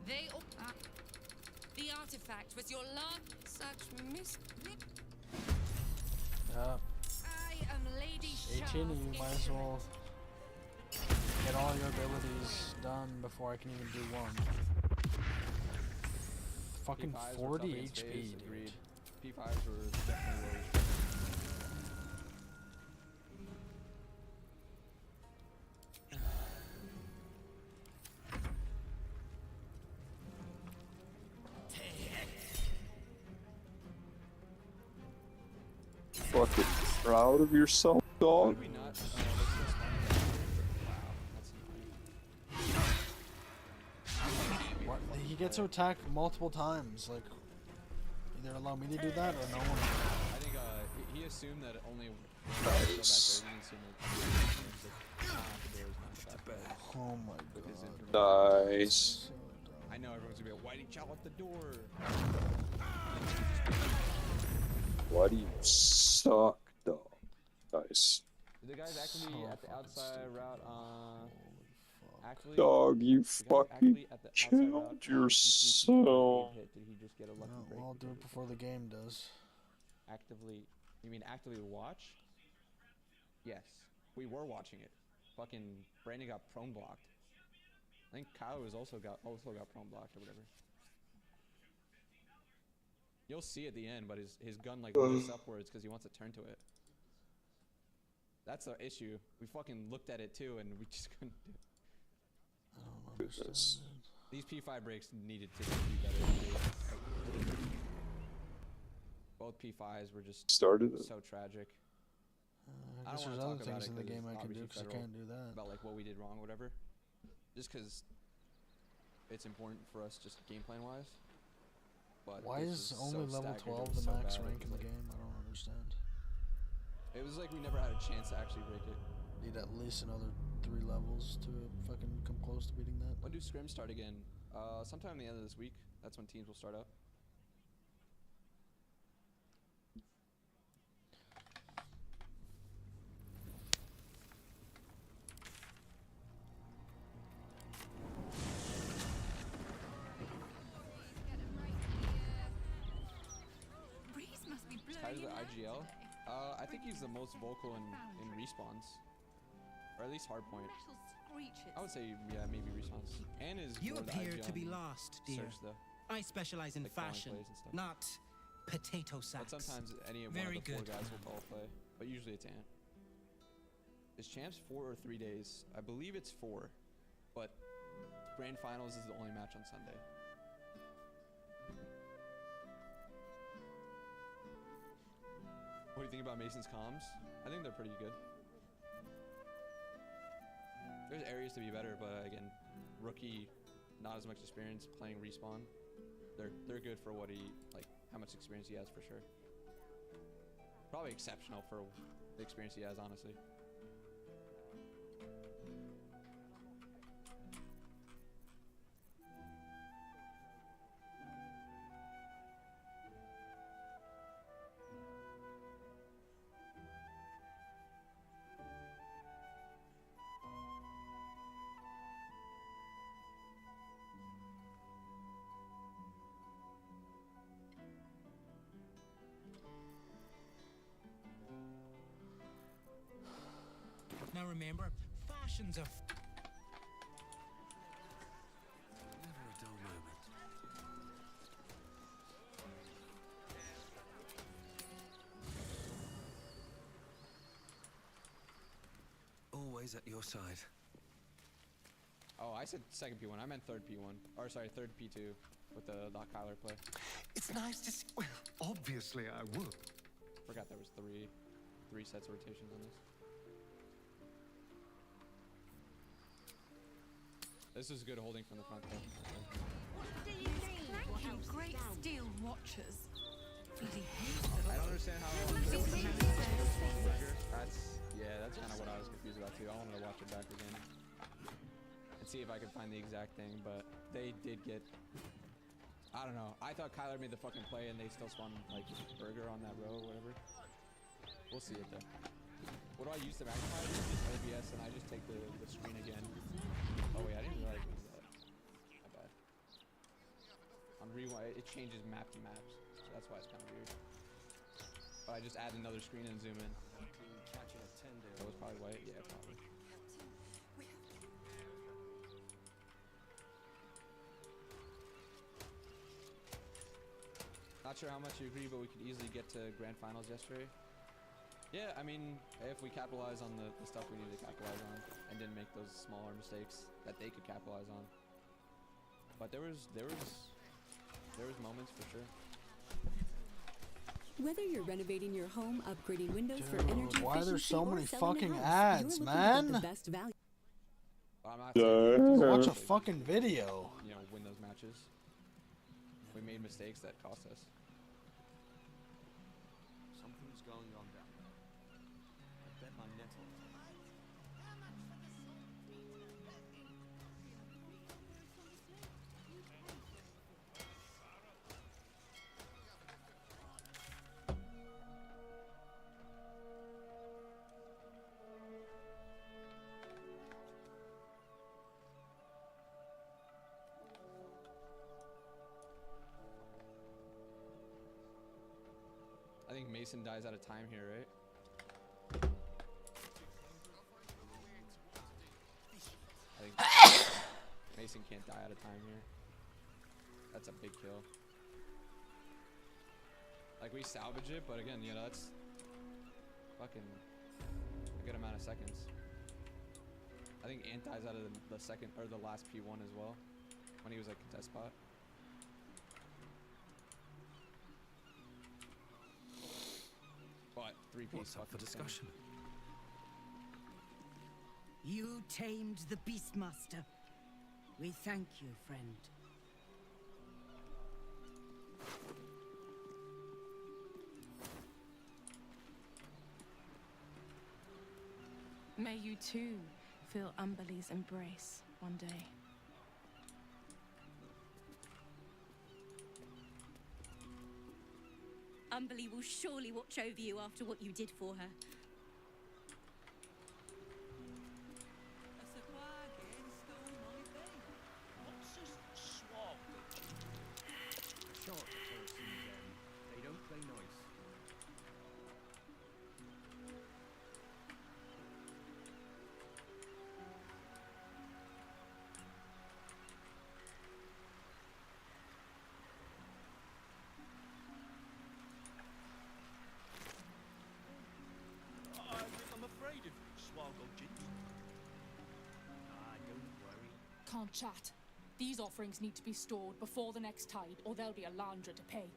They all. The artifact was your last such Yeah. I am Lady 18, you might as well get all your abilities done before I can even do one. Fucking P5s 40 were tough against HP, FaZe, dude. agreed. P5s were definitely low. Fucking proud of yourself, dog. What? He gets to attack multiple times. Like, either allow me to do that or no one. I think he assumed that only Nice. Oh my god. Nice. I know everyone's gonna be like, why did you out the door? Why do you suck, dog? Nice. The guy's actually at the outside route. Actually, Dog, you the guy's fucking actually at the outside killed route. yourself. Did he just get a lucky break? Well, I'll do it before the game does. Actively, you mean actively watch? Yes, we were watching it. Fucking Brandon got prone blocked. I think Kyle was also got prone blocked or whatever. You'll see at the end, but his gun like lifts upwards because he wants to turn to it. That's the issue. We fucking looked at it too, and we just couldn't do it. I don't understand. These P5 breaks needed to be better. Both P5s were just Started it. so tragic. I guess don't there's wanna other talk about things it in the 'cause game it's I can do obviously because I federal, can't do that. about like what we did wrong or whatever. Just because it's important for us, just game plan wise. But Why this is was only so level staggered, it 12 was the so max bad, it rank was in the like- game? I don't understand. It was like we never had a chance to actually break it. Need at least another 3 levels to fucking come close to beating that. When do scrims start again? Sometime the end of this week. That's when teams will start up. Breeze must be Tied to blowing the your IGL. I think he's the most vocal in respawns, or at least hardpoint. I would say yeah, maybe respawns. And is You more the appear IGL to be and lost, dear. Search though. I specialize in Like calling fashion, plays and stuff. not potato sacks. But sometimes any of Very one of the 4 good. guys will call a play, but usually it's Ant. Is champs 4 or 3 days? I believe it's 4, but grand finals is the only match on Sunday. What do you think about Mason's comms? I think they're pretty good. There's areas to be better, but again, rookie, not as much experience playing respawn. They're good for what he like, how much experience he has for sure. Probably exceptional for the experience he has, honestly. Now remember, fashion's a Never a dull moment. always at your side. Oh, I said second P1. I meant third P1. Or sorry, third P2 with the not Kyler play. It's nice to see. Well, obviously I would. Forgot there was three sets of rotations on this. This is good holding from the front though. You great steel watchers. I don't understand how. That's kind of what I was confused about too. I wanted to watch it back again and see if I could find the exact thing, but they did get. I don't know. I thought Kyler made the fucking play and they still spawned like Burger on that row or whatever. We'll see it though. What do I use to magnify it? Just ABS, and I just take the screen again. Oh wait, I didn't realize it was that. My bad. On rewind, it changes map to maps, so that's why it's kind of weird. But I just add another screen and zoom in. That was probably white. Yeah, probably. Not sure how much you agree, but we could easily get to grand finals yesterday. Yeah, I mean, if we capitalize on the stuff we need to capitalize on and didn't make those smaller mistakes that they could capitalize on. But there was moments for sure. Whether you're renovating your home, upgrading windows for energy why are there efficiency, so or many selling fucking a house, ads, you're looking to man? get the best value. Watch a fucking video. You know, win those matches. We made mistakes that cost us. Something's going on down there. I bet my net on it. I think Mason dies out of time here, right? I think Mason can't die out of time here. That's a big kill. Like, we salvage it, but again, you know, that's fucking a good amount of seconds. I think Ant dies out of the second or the last P1 as well, when he was like contest spot. But 3 piece up for discussion? You tamed the Beastmaster. We thank you, friend. May you too feel Umberlee's embrace one day. Umberlee will surely watch over you after what you did for her. Short person, they don't play nice. I'm afraid of Swallow Jeans. Ah, don't worry. Can't chat. These offerings need to be stored before the next tide, or there'll be a Landra to pay.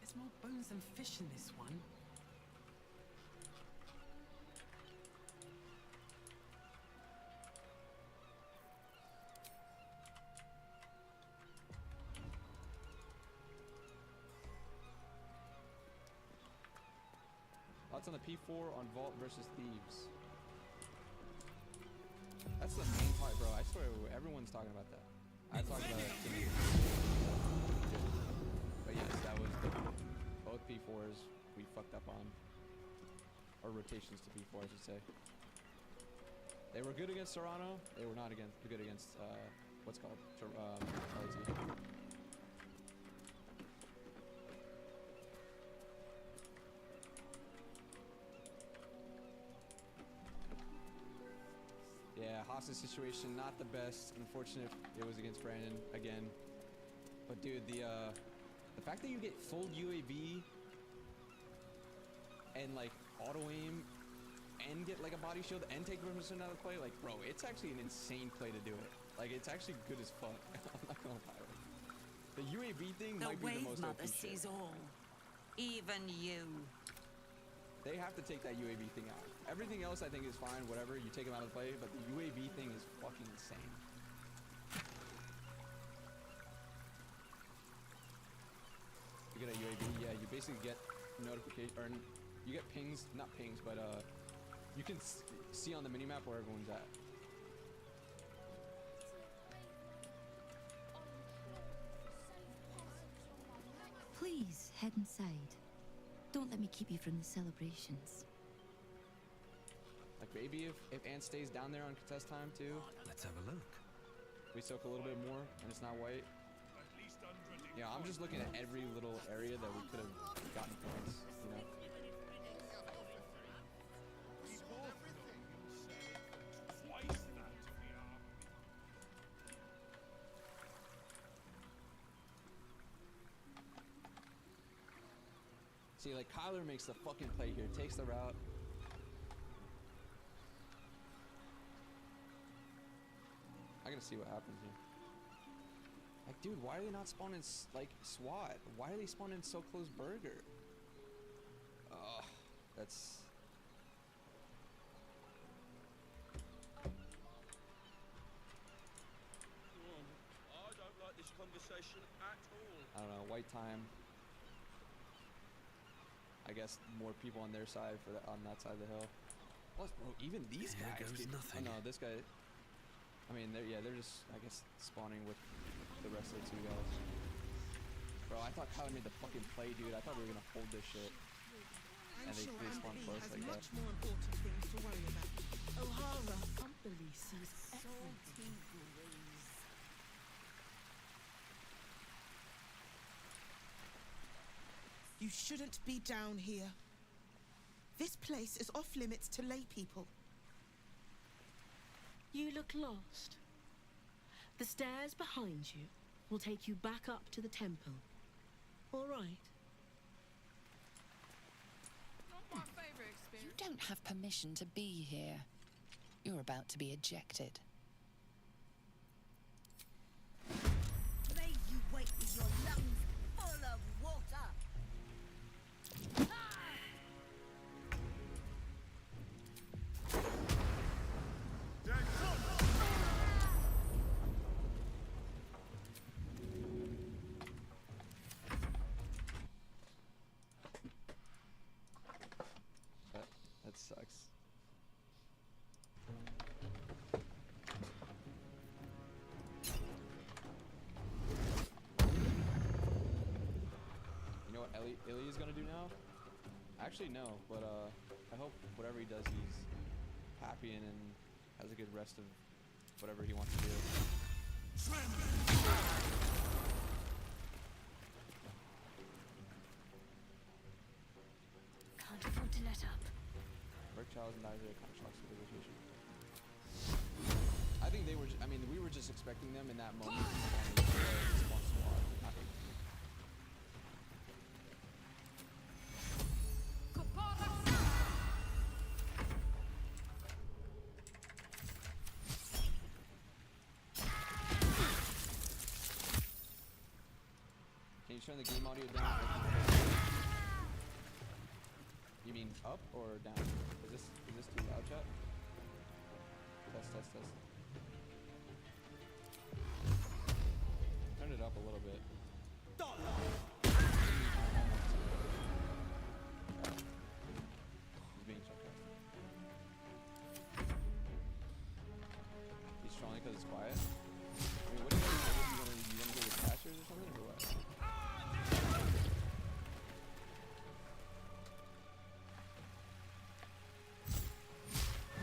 There's more bones than fish in this one. Thoughts on the P4 on Vault versus Thieves? That's the main part, bro. I swear everyone's talking about that. I talked about it too. But yes, that was both P4s we fucked up on. Or rotations to P4, I should say. They were good against Serrano. They were not good against, what's called, LAT. Yeah, hostage situation, not the best. Unfortunate it was against Brandon again. But dude, the fact that you get full UAV and like auto aim and get like a body shield and take permission out of the play, like bro, it's actually an insane play to do it. Like it's actually good as fuck. I'm not gonna lie. The UAV thing might be the most OP shit. sees all, even you. They have to take that UAV thing out. Everything else I think is fine, whatever, you take them out of the play, but the UAV thing is fucking insane. You get a UAV, yeah, you basically get notification, or you get pings, not pings, but you can see on the minimap where everyone's at. Please, head inside. Don't let me keep you from the celebrations. Like maybe if Ant stays down there on contest time too. Let's have a look. We soak a little bit more and it's not white. Yeah, I'm just looking at every little area that we could have gotten points, you know. See, like Kyler makes the fucking play here, takes the route. I gotta see what happens here. Like, dude, why are they not spawning like SWAT? Why are they spawning so close burger? Ugh, that's. I don't like this conversation at all. I don't know, white time. I guess more people on their side for that on that side of the hill. Plus, bro, even these Here guys. goes nothing. Oh no, this guy. I mean, they're just I guess spawning with the rest of the two guys. Bro, I thought Kyler made the fucking play, dude. I thought we were gonna hold this shit. And they spawned close like that. Much more important things to worry about. O'Hara, Umberly sees everything. You shouldn't be down here. This place is off limits to lay people. You look lost. The stairs behind you will take you back up to the temple. All right? You don't have permission to be here. You're about to be ejected. May you wait with your lungs full of water. That sucks. You know what Illy is gonna do now? Actually no, but I hope whatever he does he's happy and has a good rest of whatever he wants to do. Can't afford to let up. Brick Charles and Diver kind of shocks the negotiation. I think they were. I mean, we were just expecting them in that moment to spawn SWAT. I think. Can you turn the game audio down? You mean up or down? Is this too loud, chat? Test. Turn it up a little bit. He's being sarcastic. He's trolling because it's quiet? I mean, what do you want to go with Pastures or something, or what?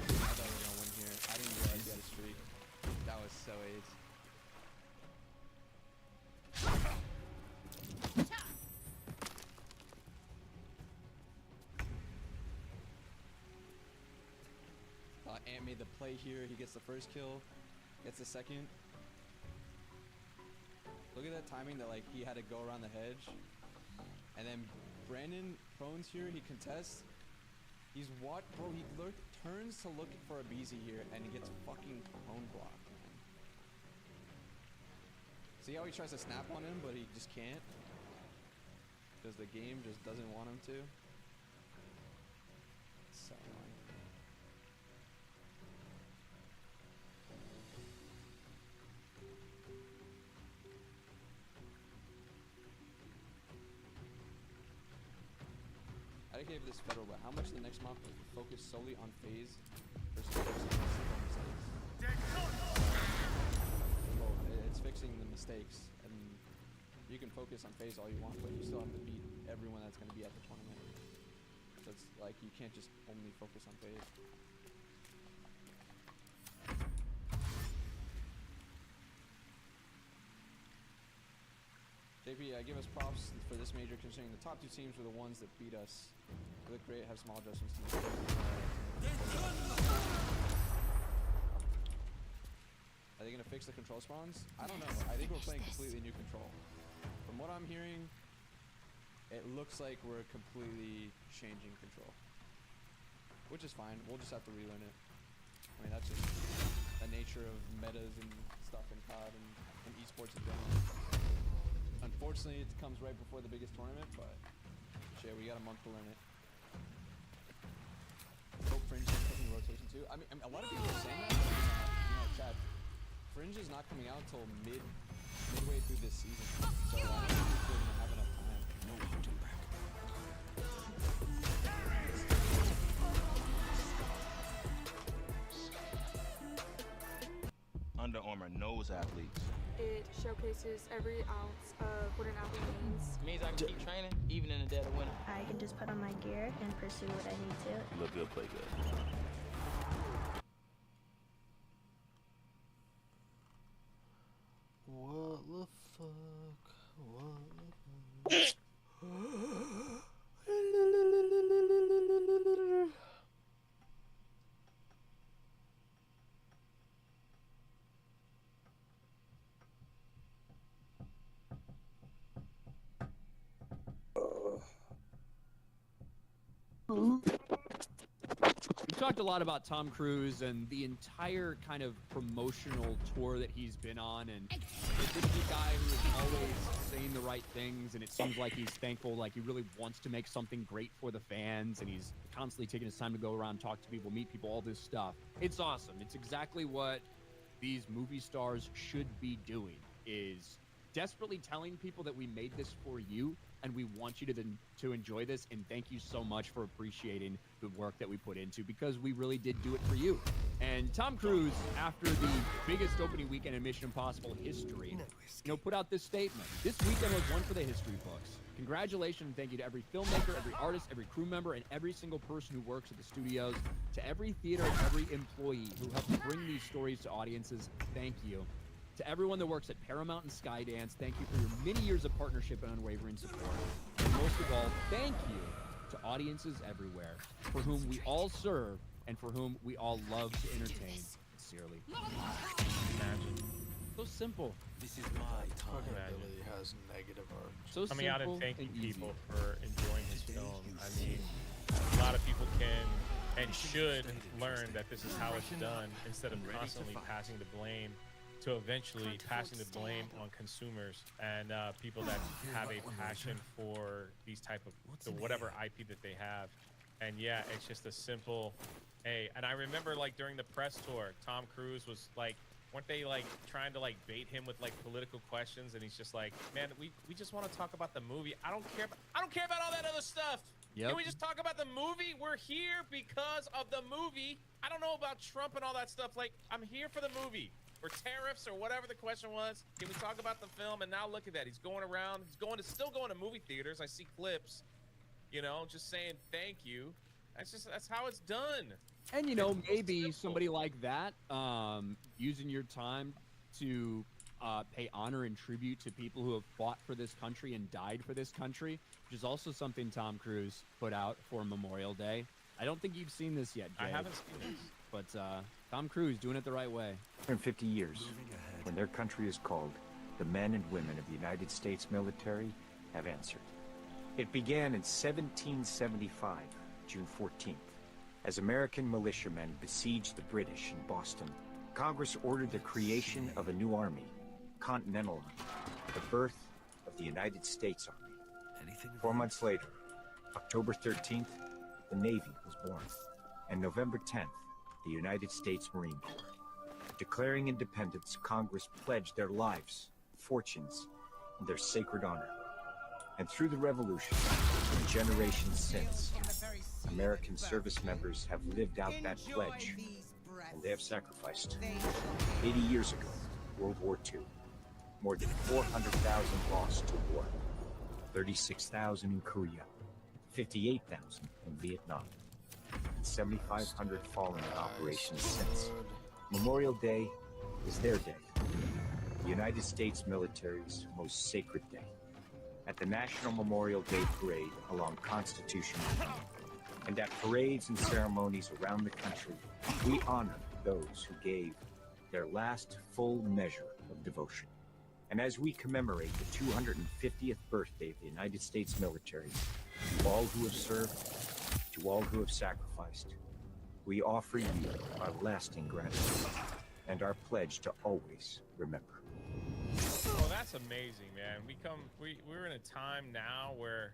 I thought we were gonna win here. I didn't realize he had a streak. Ant made the play here. He gets the first kill, gets the second. Look at that timing that like he had to go around the hedge. And then Brandon Prones here, he contests. He's what, bro, he turns to look for a BZ here and he gets fucking prone blocked, man. See how he tries to snap on him, but he just can't? Because the game just doesn't want him to. It's so annoying. I gave this federal, but how much the next month will focus solely on phase versus fixing mistakes? Well, it's fixing the mistakes, and you can focus on phase all you want, but you still have to beat everyone that's going to be at the tournament. So it's like you can't just only focus on phase. JP, give us props for this major, considering the top two teams were the ones that beat us. They look great, have small adjustments to make. Are they gonna fix the control spawns? I don't know. I think we're playing completely new control. From what I'm hearing, it looks like we're completely changing control. Which is fine. We'll just have to relearn it. I mean, that's just the nature of metas and stuff in COD and esports in general. Unfortunately, it comes right before the biggest tournament, but shit, we got a month to learn it. Hope Fringe is taking rotation too. I mean, a lot of people are saying that. Chat. Fringe is not coming out until midway through this season, so I don't think we're gonna have enough time. No holding back. Under Armour knows athletes. It showcases every ounce of what an athlete means. It means I can keep training, even in the dead of winter. I can just put on my gear and pursue what I need to. Look good, play good. What the fuck? What the fuck? We talked a lot about Tom Cruise and the entire kind of promotional tour that he's been on, and this is a guy who is always saying the right things, and it seems like he's thankful, like he really wants to make something great for the fans, and he's constantly taking his time to go around, talk to people, meet people, all this stuff. It's awesome. It's exactly what these movie stars should be doing, is desperately telling people that we made this for you, and we want you to enjoy this, and thank you so much for appreciating the work that we put into, because we really did do it for you. And Tom Cruise, after the biggest opening weekend in Mission Impossible history, put out this statement. This weekend was one for the history books. Congratulations and thank you to every filmmaker, every artist, every crew member, and every single person who works at the studios, to every theater and every employee who helped bring these stories to audiences. Thank you. To everyone that works at Paramount and Skydance, thank you for your many years of partnership and unwavering support. And most of all, thank you to audiences everywhere, for whom we all serve and for whom we all love to entertain. Sincerely. Imagine. So simple. This is my time. Really has negative art. So coming out and simple thanking and easy. people for enjoying this film. I mean, a lot of people can and should learn that this is how it's done, instead of constantly passing the blame, to eventually passing the blame on consumers and people that have a passion for these type of whatever IP that they have. And yeah, it's just a simple, hey. And I remember like during the press tour, Tom Cruise was like, weren't they like trying to like bait him with like political questions? And he's just like, man, we just want to talk about the movie. I don't care about all that other stuff. Yep. Can we just talk about the movie? We're here because of the movie. I don't know about Trump and all that stuff. Like, I'm here for the movie. Or tariffs, or whatever the question was. Can we talk about the film? And now look at that. He's going around. He's still going to movie theaters. I see clips, just saying thank you. That's how it's done. And maybe somebody like that, using your time to pay honor and tribute to people who have fought for this country and died for this country, which is also something Tom Cruise put out for Memorial Day. I don't think you've seen this yet, Jay. I haven't seen this. but Tom Cruise doing it the right way. 150 years, when their country is called, the men and women of the United States military have answered. It began in 1775, June 14th, as American militiamen besieged the British in Boston. Congress ordered the creation of a new army, Continental Army, the birth of the United States Army. 4 months later, October 13th, the Navy was born, and November 10th, the United States Marine Corps. Declaring independence, Congress pledged their lives, fortunes, and their sacred honor. And through the Revolution, and generations since, American service members have lived out that pledge, and they have sacrificed. 80 years ago, World War II, more than 400,000 lost to war, 36,000 in Korea, 58,000 in Vietnam, and 7,500 fallen in operations since. Memorial Day is their day, the United States military's most sacred day. At the National Memorial Day Parade along Constitution Avenue, and at parades and ceremonies around the country, we honor those who gave their last full measure of devotion. And as we commemorate the 250th birthday of the United States military, to all who have served, to all who have sacrificed, we offer you our lasting gratitude and our pledge to always remember. Well, that's amazing, man. We're in a time now where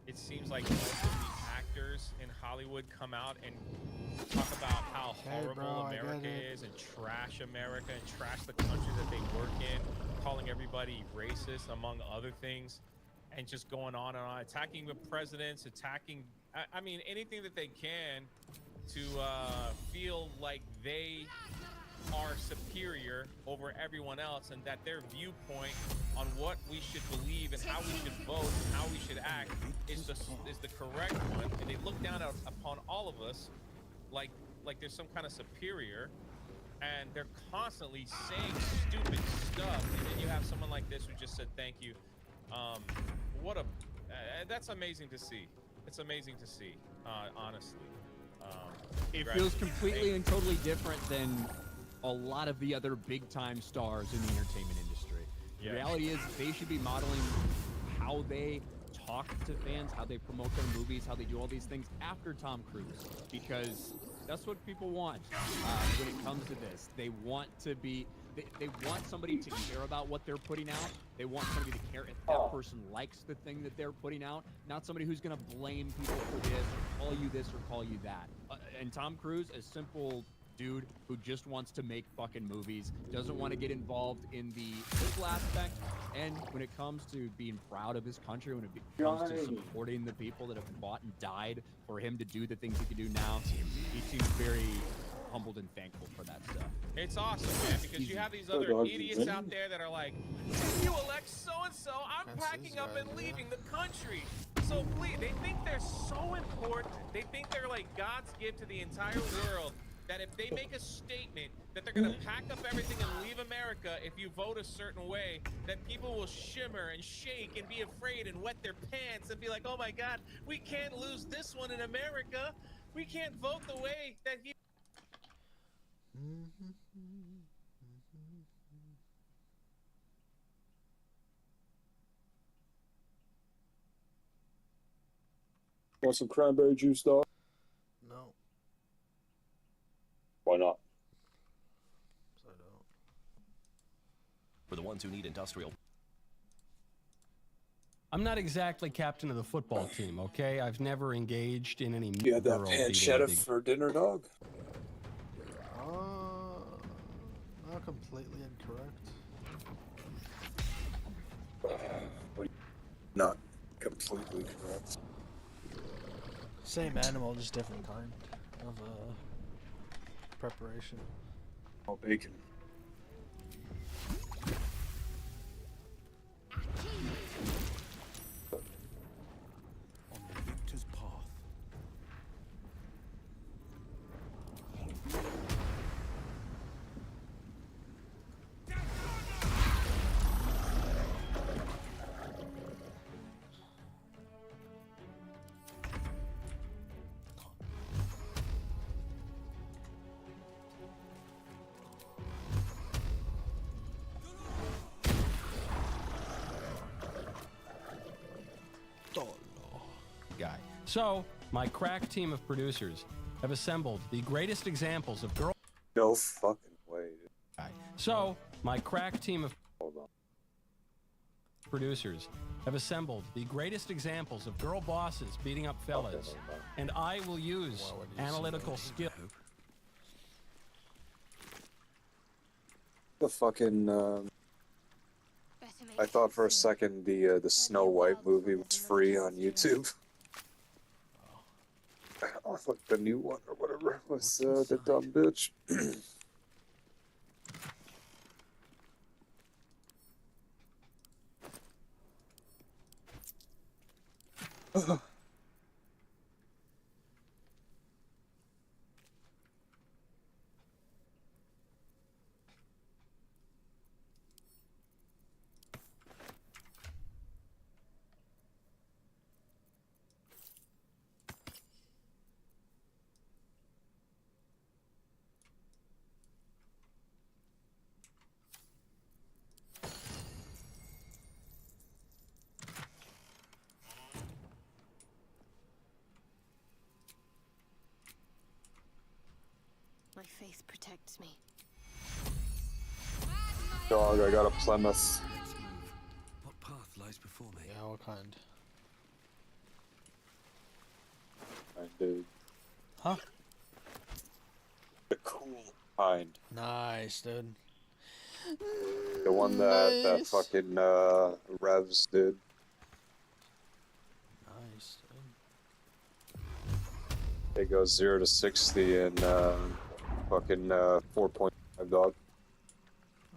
it seems like most of the actors in Hollywood come out and talk about how horrible America is and trash America and trash the country that they work in, calling everybody racist, among other things, and just going on and on, attacking the presidents, attacking, I mean, anything that they can to feel like they are superior over everyone else, and that their viewpoint on what we should believe and how we should vote and how we should act is the correct one, and they look down upon all of us like there's some kind of superior, and they're constantly saying stupid stuff, and then you have someone like this who just said thank you. That's amazing to see. It's amazing to see, honestly. It feels completely and totally different than a lot of the other big-time stars in the entertainment industry. The reality is they should be modeling how they talk to fans, how they promote their movies, how they do all these things after Tom Cruise, because that's what people want when it comes to this. They want to be, they want somebody to care about what they're putting out. They want somebody to care if that person likes the thing that they're putting out, not somebody who's going to blame people for this, or call you this, or call you that. And Tom Cruise, a simple dude who just wants to make fucking movies, doesn't want to get involved in the political aspect, and when it comes to being proud of his country, when it comes to supporting the people that have fought and died for him to do the things he can do now, he seems very humbled and thankful for that stuff. It's awesome, man, because you have these other idiots out there that are like, you elect so-and-so, I'm packing up and leaving the country. So please, they think they're so important. They think they're like God's gift to the entire world, that if they make a statement that they're going to pack up everything and leave America if you vote a certain way, that people will shimmer and shake and be afraid and wet their pants and be like, oh my God, we can't lose this one in America. We can't vote the way that he... Want some cranberry juice, dog? No. Why not? I don't. For the ones who need industrial. I'm not exactly captain of the football team, okay? I've never engaged in any You had that pancetta for dinner, dog? Not completely incorrect. Not completely correct. Same animal, just different kind of preparation. Oh, bacon. On the victor's path. So, my crack team of producers have assembled the greatest examples of girl... No fucking way. Dude. So, my crack team of... Hold on. Producers have assembled the greatest examples of girl bosses beating up fellas, and I will use analytical skill. The fucking. I thought for a second the Snow White movie was free on YouTube. Oh, fuck, the new one or whatever was the dumb bitch. My faith protects me. Dog, I got a Plymouth. What path lies before me? Yeah, what kind? I did. Huh? The cool kind. Nice, dude. The one that fucking Revs did. Nice, dude. It goes 0 to 60 in fucking 4.5, dog.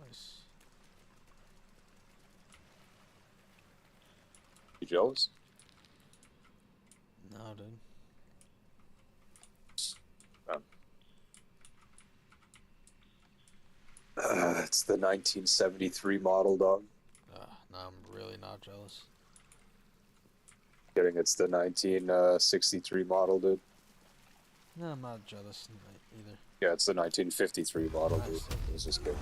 Nice. You jealous? No, dude. It's the 1973 model, dog. No, I'm really not jealous. Kidding, it's the 1963 model, dude. No, I'm not jealous either. Yeah, it's the 1953 model, dude. I was just kidding.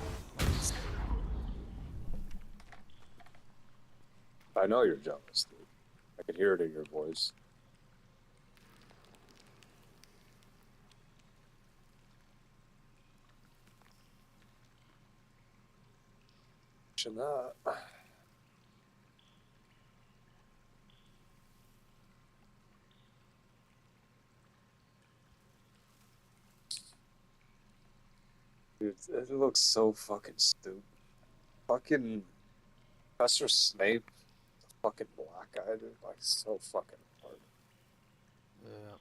I know you're jealous, dude. I can hear it in your voice. That. Dude, it looks so fucking stupid. Fucking Professor Snape, the fucking black guy, dude, like so fucking hard. Yeah.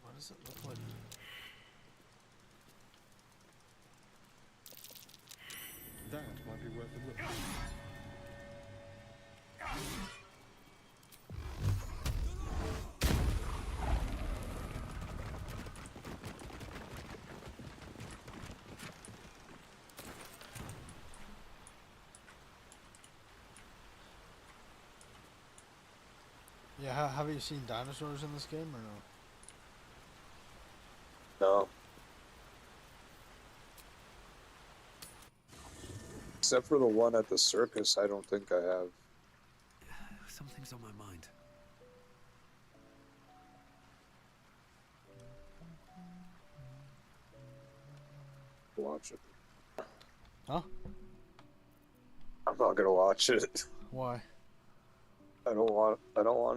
What does it look like? That might be worth a look. Yeah, have you seen dinosaurs in this game or no? No. Except for the one at the circus, I don't think I have. Something's on my mind. Watch it. Huh? I'm not gonna watch it. Why? I don't want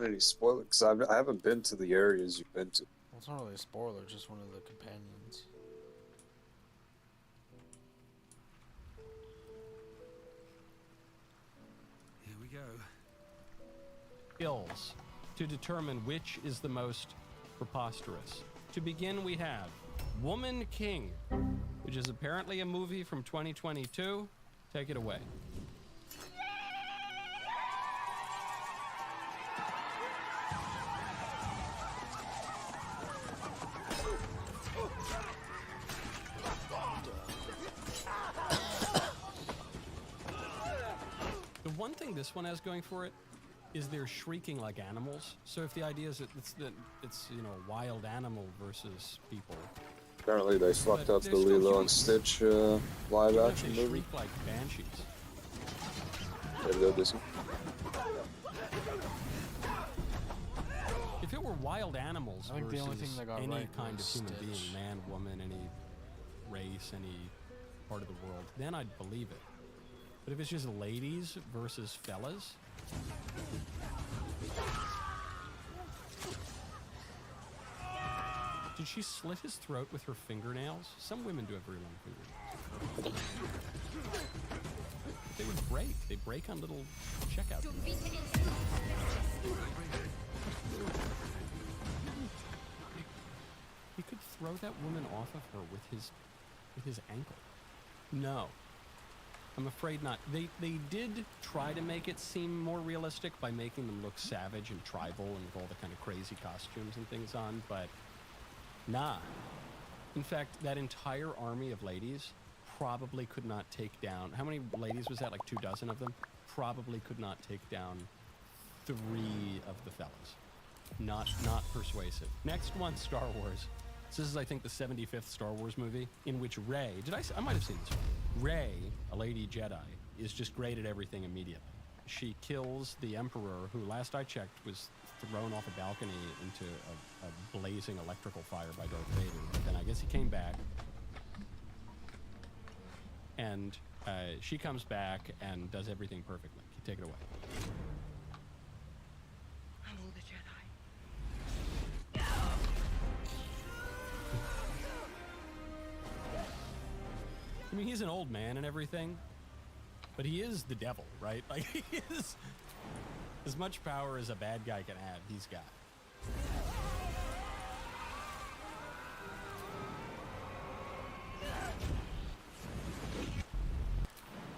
any spoilers because I haven't been to the areas you've been to. Well, it's not really a spoiler, just one of the companions. we go. Skills to determine which is the most preposterous. To begin, we have Woman King, which is apparently a movie from 2022. Take it away. The one thing this one has going for it is they're shrieking like animals. So if the idea is that it's you know, wild animal versus people. Apparently they fucked up the Lilo and Stitch live action They movie. shriek like banshees. There we go, Disney. If it were wild animals I think the versus only thing they got any right kind of was human Stitch. being, man, woman, any race, any part of the world, then I'd believe it. But if it's just ladies versus fellas, did she slit his throat with her fingernails? Some women do have very long fingernails. They would break. They break on little checkout. He could throw that woman off of her with his ankle. No. I'm afraid not. They did try to make it seem more realistic by making them look savage and tribal and with all the kind of crazy costumes and things on, but nah. In fact, that entire army of ladies probably could not take down, how many ladies was that, like 24 of them? Probably could not take down 3 of the fellas. Not persuasive. Next one, Star Wars. This is, I think, the 75th Star Wars movie in which Rey, I might have seen this one. Rey, a lady Jedi, is just great at everything immediately. She kills the Emperor, who last I checked was thrown off a balcony into a blazing electrical fire by Darth Vader. But then I guess he came back. And she comes back and does everything perfectly. Take it away. I'm all the Jedi. I mean, he's an old man and everything, but he is the devil, right? Like, he is as much power as a bad guy can have, he's got.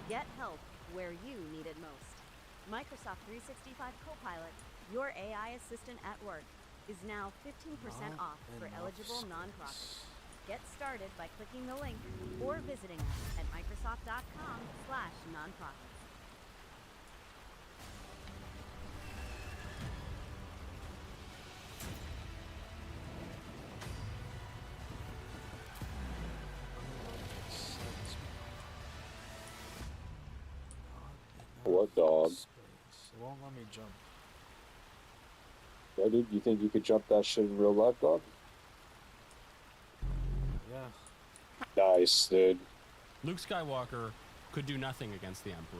Get help where you need it most. Microsoft 365 Copilot, your AI assistant at work, is now 15% off for eligible nonprofits. Get started by clicking the link or visiting us at Microsoft.com/nonprofits. What dog? It won't let me jump. Yeah, dude, you think you could jump that shit in real life, dog? Yeah. Nice, dude. Luke Skywalker could do nothing against the Emperor.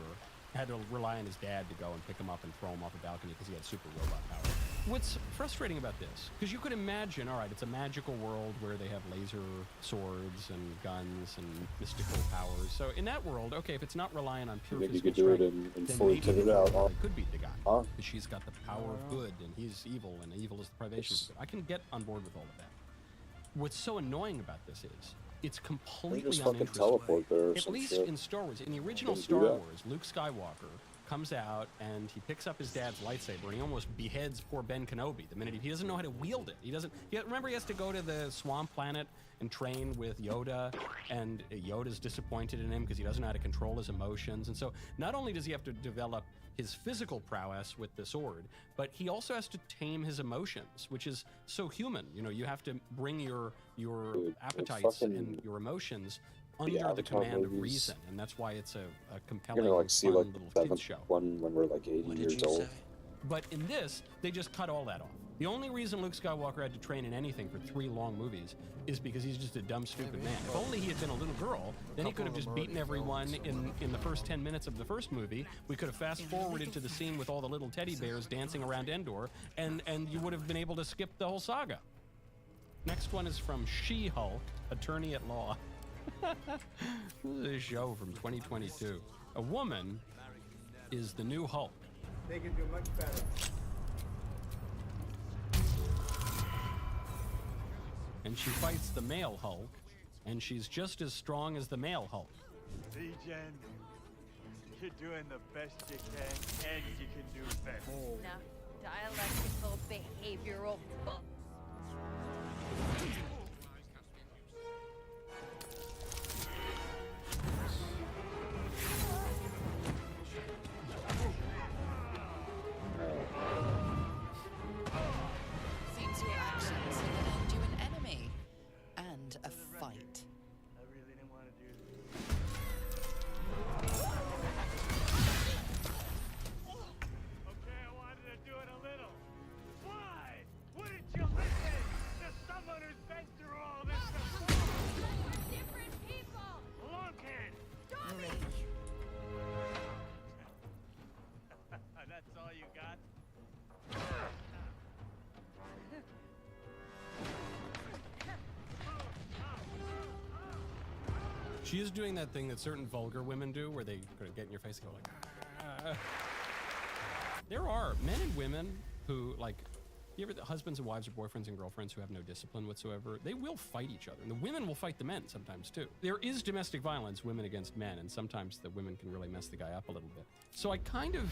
Had to rely on his dad to go and pick him up and throw him off a balcony because he had super robot power. What's frustrating about this, because you could imagine, all right, it's a magical world where they have laser swords and guns and mystical powers. So in that world, okay, if it's not relying on pure You think you physical could do it strength, in then fully maybe kitted out, huh? it could beat the guy. Huh? Because she's got the power of good and he's evil and evil is the privation of good. I can get on board with all of that. What's so annoying about this is it's completely just fucking uninteresting. teleport there or At some least shit. in Star Wars, in the original Didn't do Star that. Wars, Luke Skywalker comes out and he picks up his dad's lightsaber and he almost beheads poor Ben Kenobi the minute he doesn't know how to wield it. He doesn't. Remember, he has to go to the swamp planet and train with Yoda, and Yoda's disappointed in him because he doesn't know how to control his emotions. And so, not only does he have to develop his physical prowess with the sword, but he also has to tame his emotions, which is so human. You know, you have to bring your appetites and your emotions under the Avatar command of movies. reason, and that's why it's a You're compelling, gonna like see fun like little the kids 7th show. one when we're like 80 years old. But in this, they just cut all that off. The only reason Luke Skywalker had to train in anything for 3 long movies is because he's just a dumb, stupid man. If only he had been a little girl, then he could have just beaten everyone in the first 10 minutes of the first movie. We could have fast-forwarded to the scene with all the little teddy bears dancing around Endor, and you would have been able to skip the whole saga. Next one is from She-Hulk, Attorney at Law. This is a show from 2022. A woman is the new Hulk. They can do much better. And she fights the male Hulk, and she's just as strong as the male Hulk. Legion, you're doing the best you can, and you can do better. Now, dialectical behavioral books. Seems your actions have earned you an enemy and a fight. I really didn't want to do this. Okay, I wanted to do it a little. Why? Wouldn't you listen to someone who's been through all this before? We're different people! Lumpkin! Stormy! That's all you got? She is doing that thing that certain vulgar women do where they kind of get in your face and go like, ah. There are men and women who, like, you ever, husbands and wives or boyfriends and girlfriends who have no discipline whatsoever, they will fight each other. And the women will fight the men sometimes too. There is domestic violence, women against men, and sometimes the women can really mess the guy up a little bit. So I kind of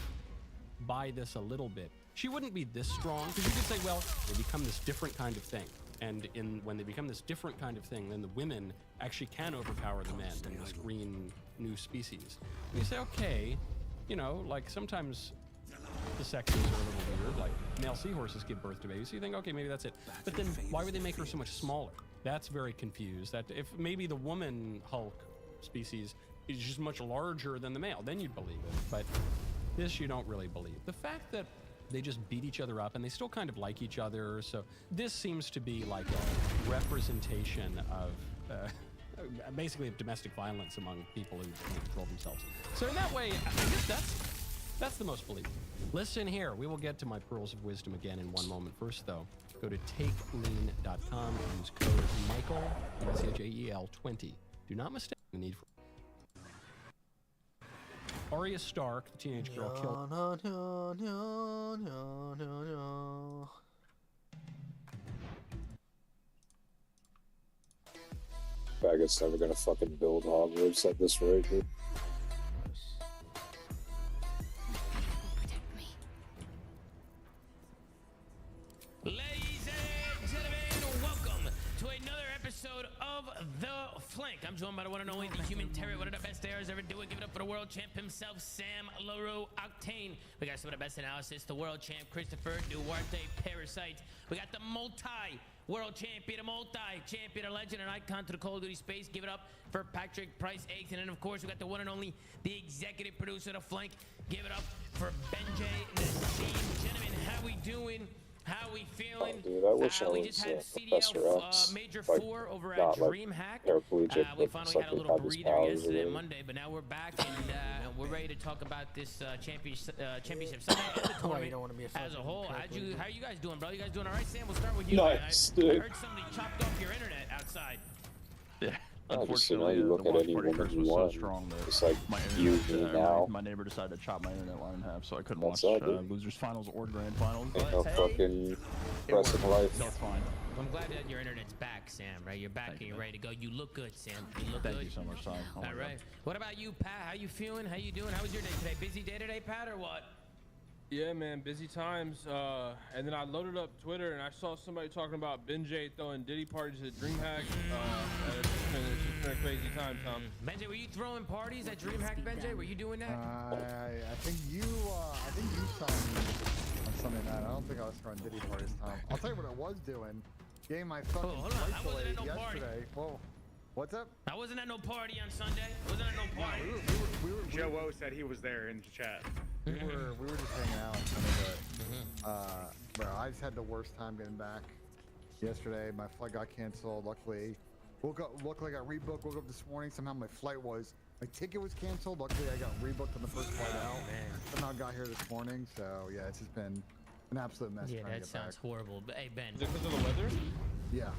buy this a little bit. She wouldn't be this strong, because you could say, well, they become this different kind of thing. And when they become this different kind of thing, then the women actually can overpower the men in this green new species. And you say, okay, you know, like sometimes the sexes are a little weird, like male seahorses give birth to babies, so you think, okay, maybe that's it. But then why would they make her so much smaller? That's very confused. That if maybe the woman Hulk species is just much larger than the male, then you'd believe it. But this you don't really believe. The fact that they just beat each other up and they still kind of like each other, so this seems to be like a representation of basically of domestic violence among people who can't control themselves. So in that way, I guess that's the most believable. Listen here, we will get to my pearls of wisdom again in one moment. First though, go to takelean.com, use code Michael, MICHAEL 20. Do not mistake the need for Arya Stark, the teenage girl killed. Faggot's never gonna fucking build Hogwarts at this rate, dude. Ladies and gentlemen, welcome to another episode of The Flank. I'm joined by the one and only, the human terror, one of the best stairs ever do it. Give it up for the world champ himself, Sam LaRue Octane. We got some of the best analysis, the world champ, Christopher Duarte Parasite. We got the multi-world champion, a multi-champion, a legend, an icon to the Call of Duty space. Give it up for Patrick Price Eggs. And then, of course, we got the one and only, the executive producer of The Flank. Give it up for Benjay Nassim. Gentlemen, how we doing? How we feeling? Oh, dude, I wish I we was just had Professor CDL X, Major like, 4 over not at like DreamHack. paraplegic, We but finally just had a like little have his breather powers or yesterday and whatever. Monday, but now we're back and we're ready to talk about this championship Sunday and the Why you tournament don't want to be a as a fucking whole. paraplegic? How you guys doing, bro? You guys doing all right, Sam? We'll start with you. Nice, I dude. heard somebody chopped off your internet outside. Yeah. Unfortunately, you look at any woman you want. It's like you, me now. My neighbor decided to chop my internet line in half, so I couldn't That's watch all good. Losers Finals or Grand Finals. Ain't But no hey, fucking it rest worked. of life. So it's fine. I'm glad that your internet's back, Sam, right? You're back and you're ready to go. You look good, Sam. You look Thank good. you so much, Ty. Oh my All God. right. What about you, Pat? How you feeling? How you doing? How was your day today? Busy day today, Pat, or what? Yeah, man, busy times. And then I loaded up Twitter and I saw somebody talking about Benjay throwing Diddy parties at DreamHack. It's just been a crazy time, Tom. Benjay, were you throwing parties at DreamHack, Benjay? Were you doing that? I think you saw me on Sunday night. I don't think I was throwing Diddy parties, Tom. I'll tell you what I was doing. Getting my fucking hold on. I flight wasn't at delayed no party. yesterday. Whoa. What's up? I wasn't at no party on Sunday. I wasn't at no party. Joe Woe said he was there in the chat. We were just hanging out a little bit. Bro, I just had the worst time getting back yesterday. My flight got canceled. Luckily, luckily I got rebooked. Woke up this morning. Somehow my ticket was canceled. Luckily, I got rebooked on the first flight out. Somehow I got here this morning. So yeah, it's just been an absolute mess. Yeah, trying to that get sounds back. horrible. But hey, Ben. Is it because of the weather? Yeah.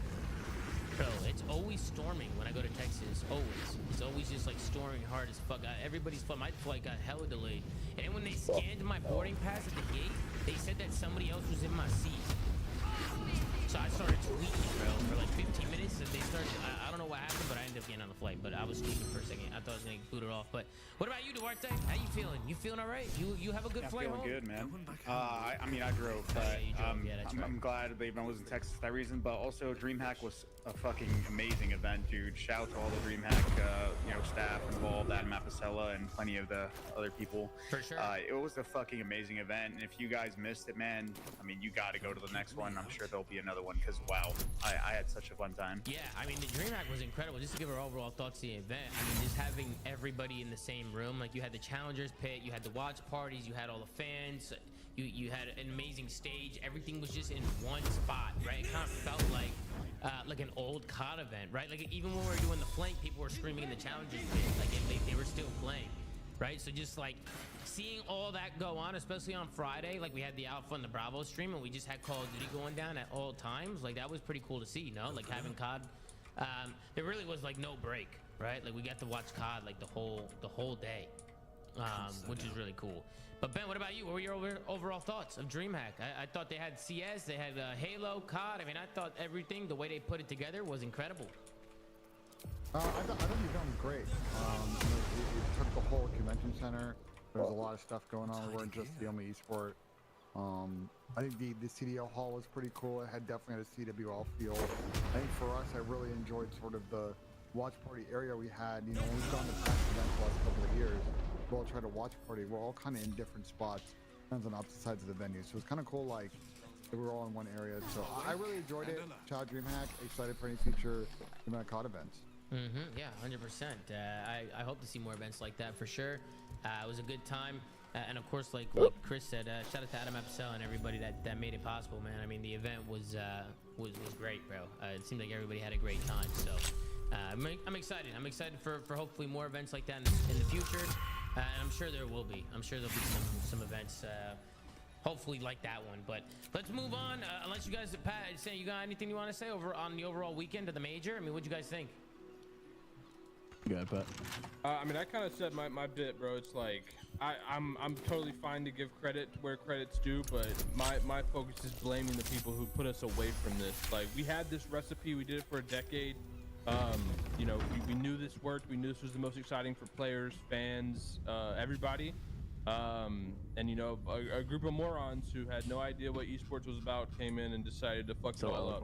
Bro, it's always storming when I go to Texas. Always. It's always just like storming hard as fuck. Everybody's flight. My flight got hella delayed. And then when they scanned my boarding pass at the gate, they said that somebody else was in my seat. So I started tweaking, bro, for like 15 minutes. And they started, I don't know what happened, but I ended up getting on the flight. But I was tweaking for a second. I thought I was going to get booted off. But what about you, Duarte? How you feeling? You feeling all right? You have a good flight home? I'm feeling good, man. I mean, I drove, but I'm glad they was in Texas for that reason. But also, DreamHack was a fucking amazing event, dude. Shout out to all the DreamHack, staff involved, Adam Apicella, and plenty of the other people. For sure. It was a fucking amazing event, and if you guys missed it, man, I mean, you got to go to the next one. I'm sure there'll be another one because wow, I had such a fun time. Yeah, I mean, the DreamHack was incredible. Just to give our overall thoughts to the event, I mean, just having everybody in the same room, like you had the challengers pit, you had the watch parties, you had all the fans, you had an amazing stage. Everything was just in one spot, right? It kind of felt like an old COD event, right? Like even when we were doing the flank, people were screaming in the challengers pit, like they were still playing, right? So just like seeing all that go on, especially on Friday, like we had the Alpha and the Bravo stream, and we just had Call of Duty going down at all times. Like that was pretty cool to see, you know, like having COD. There really was like no break, right? Like we got to watch COD like the whole day, which is really cool. But Ben, what about you? What were your overall thoughts of DreamHack? I thought they had CS, they had Halo, COD. I mean, I thought everything, the way they put it together, was incredible. I thought you've done great. It took the whole convention center. There was a lot of stuff going on. We weren't just the only esport. I think the CDL hall was pretty cool. It had definitely had a CWL feel. I think for us, I really enjoyed sort of the watch party area we had. You know, when we've gone to past events the last couple of years, we'll try to watch party. We're all kind of in different spots, depends on opposite sides of the venue. So it's kind of cool, like that we're all in one area. So I really enjoyed it. Shout out DreamHack. Excited for any future COD events. Yeah, 100%. I hope to see more events like that for sure. It was a good time. And of course, like Chris said, shout out to Adam Apicella and everybody that made it possible, man. I mean, the event was great, bro. It seemed like everybody had a great time. So I'm excited. I'm excited for hopefully more events like that in the future. And I'm sure there will be. I'm sure there'll be some events, hopefully like that one. But let's move on. Unless you guys, Pat, say you got anything you want to say over on the overall weekend of the major? I mean, what'd you guys think? Go ahead, Pat. I mean, I kind of said my bit, bro. It's like I'm totally fine to give credit where credit's due, but my focus is blaming the people who put us away from this. Like, we had this recipe, we did it for a decade. You know, we knew this worked. We knew this was the most exciting for players, fans, everybody. And you know, a group of morons who had no idea what esports was about came in and decided to fuck it all up.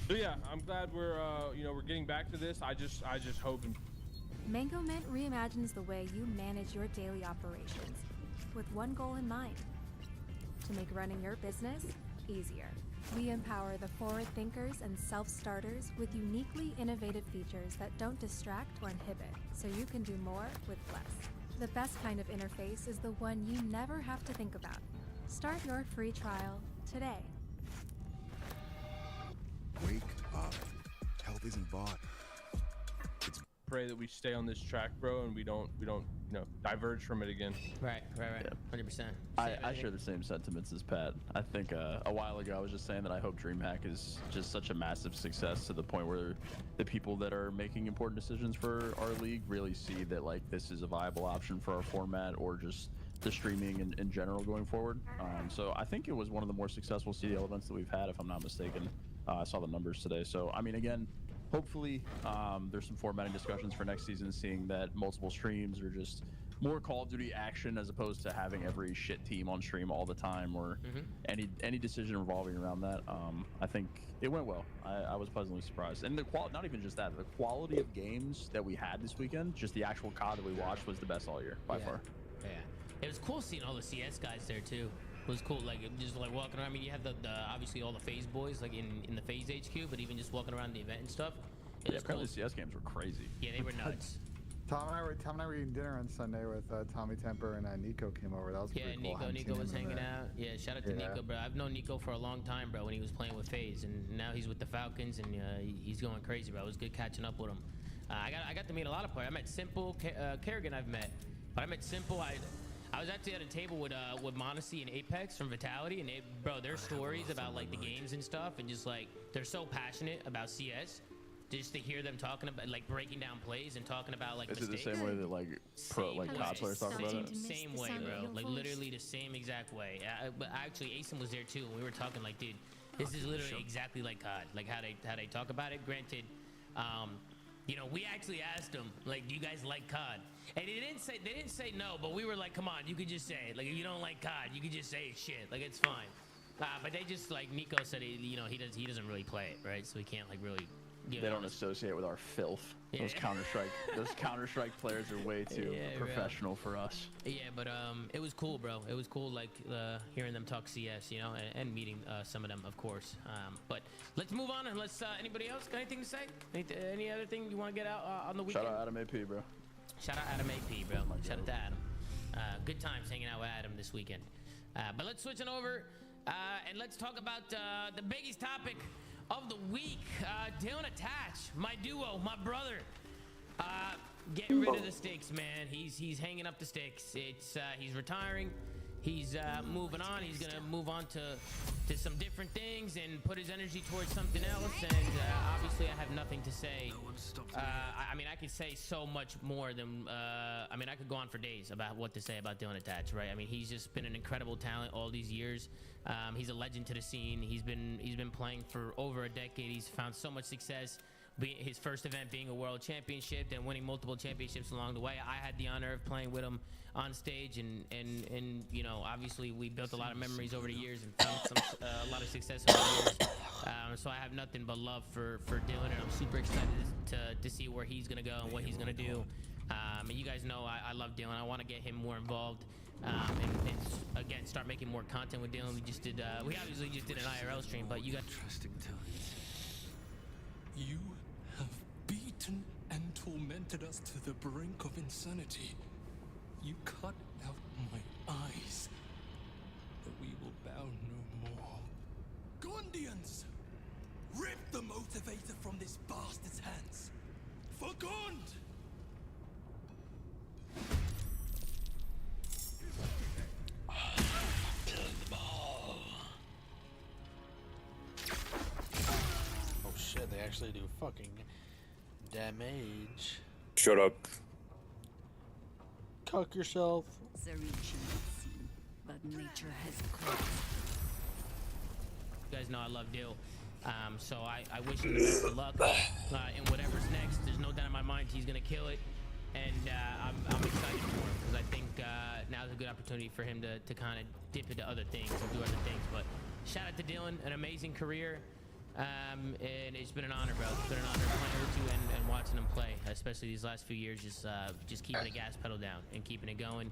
So yeah, I'm glad we're we're getting back to this. I just hope. Mango Mint reimagines the way you manage your daily operations with one goal in mind: to make running your business easier. We empower the forward thinkers and self-starters with uniquely innovative features that don't distract or inhibit, so you can do more with less. The best kind of interface is the one you never have to think about. Start your free trial today. Wake up. Health isn't bought. Pray that we stay on this track, bro, and we don't diverge from it again. Right. 100%. I share the same sentiments as Pat. I think a while ago I was just saying that I hope DreamHack is just such a massive success to the point where the people that are making important decisions for our league really see that like this is a viable option for our format or just the streaming in general going forward. So I think it was one of the more successful CDL events that we've had, if I'm not mistaken. I saw the numbers today. So I mean, again, hopefully there's some formatting discussions for next season, seeing that multiple streams are just more Call of Duty action as opposed to having every shit team on stream all the time or any decision revolving around that. I think it went well. I was pleasantly surprised. And the not even just that, the quality of games that we had this weekend, just the actual COD that we watched was the best all year by far. Yeah. It was cool seeing all the CS guys there too. It was cool, like just like walking around. I mean, you have the obviously all the FaZe boys like in the FaZe HQ, but even just walking around the event and stuff. Yeah, apparently CS games were crazy. Yeah, they were nuts. Tom and I were eating dinner on Sunday with Tommy Temper and Nico came over. That was pretty cool. Nico was hanging out. Yeah, shout out to Nico, bro. I've known Nico for a long time, bro, when he was playing with FaZe, and now he's with the Falcons, and he's going crazy, bro. It was good catching up with him. I got to meet a lot of players. I met Simple, Kerrigan I've met, but I met Simple. I was actually at a table with Monacy and Apex from Vitality, and bro, their stories about like the games and stuff, and just like they're so passionate about CS. Just to hear them talking about like breaking down plays and talking about like Is it mistakes. the same way that like COD players talk about it? Same way, bro. Like literally the same exact way. But actually, Asim was there too. And we were talking like, dude, this is literally exactly like COD. Like how they talk about it. Granted, you know, we actually asked them like, do you guys like COD? And they didn't say no, but we were like, come on, you could just say it. Like if you don't like COD, you could just say shit. Like it's fine. But they just like Nico said, you know, he doesn't really play it, right? So he can't like really. They don't associate with our filth. Yeah. Those Counter-Strike players are way too professional for us. Yeah, but it was cool, bro. It was cool, like hearing them talk CS, you know, and meeting some of them, of course. But let's move on, unless anybody else got anything to say? Any other thing you want to get out on the weekend? Shout out Adam AP, bro. Shout out Adam AP, bro. Shout out to Adam. Good times hanging out with Adam this weekend. But let's switch it over and let's talk about the biggest topic of the week. Dylan Attach, my duo, my brother, getting rid of the sticks, man. He's hanging up the sticks. He's retiring. He's moving on. He's gonna move on to some different things and put his energy towards something else. And obviously, I have nothing to say. I mean, I could say so much more than. I mean, I could go on for days about what to say about Dylan Attach, right? I mean, he's just been an incredible talent all these years. He's a legend to the scene. He's been playing for over a decade. He's found so much success. His first event being a world championship, then winning multiple championships along the way. I had the honor of playing with him on stage, and you know, obviously we built a lot of memories over the years and found a lot of success over the years. So I have nothing but love for Dylan, and I'm super excited to see where he's gonna go and what he's gonna do. And you guys know I love Dylan. I want to get him more involved. And again, start making more content with Dylan. We obviously just did an IRL stream, but you got interesting times. You have beaten and tormented us to the brink of insanity. You cut out my eyes, but we will bow no more. Gondians, rip the motivator from this bastard's hands. For Gond! Oh shit, they actually do fucking damage. Shut up. Cock yourself. But nature has called. You guys know I love Dill. So I wish him the best of luck in whatever's next. There's no doubt in my mind he's gonna kill it, and I'm excited for him because I think now's a good opportunity for him to kind of dip into other things and do other things. But shout out to Dylan, an amazing career, and it's been an honor, bro. It's been an honor playing with you and watching him play, especially these last few years. Just keeping the gas pedal down and keeping it going.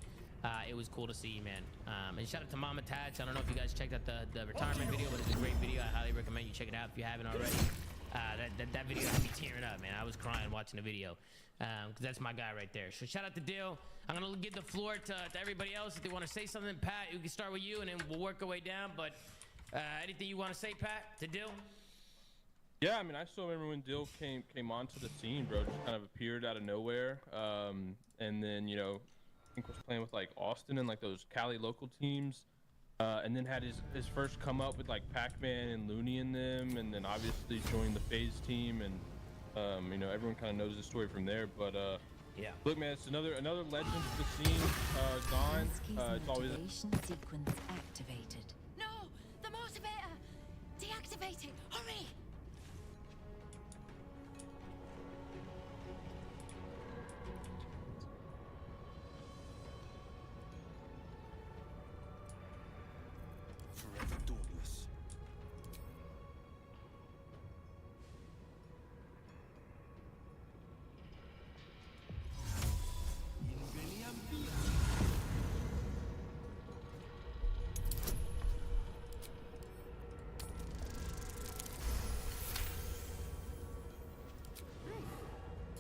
It was cool to see you, man. And shout out to Mama Tats. I don't know if you guys checked out the retirement video, but it's a great video. I highly recommend you check it out if you haven't already. That video had me tearing up, man. I was crying watching the video because that's my guy right there. So shout out to Dill. I'm gonna give the floor to everybody else if they want to say something. Pat, we can start with you, and then we'll work our way down. But anything you want to say, Pat, to Dill? Yeah, I mean, I still remember when Dill came onto the scene, bro. Just kind of appeared out of nowhere, and then I think was playing with like Austin and like those Cali local teams, and then had his first come up with like Pac-Man and Looney in them, and then obviously joined the FaZe team, and everyone kind of knows the story from there. But yeah, look, man, it's another legend to the scene gone. It's always Sequence activated. No, the motivator. Deactivate it. Hurry. Forever dauntless.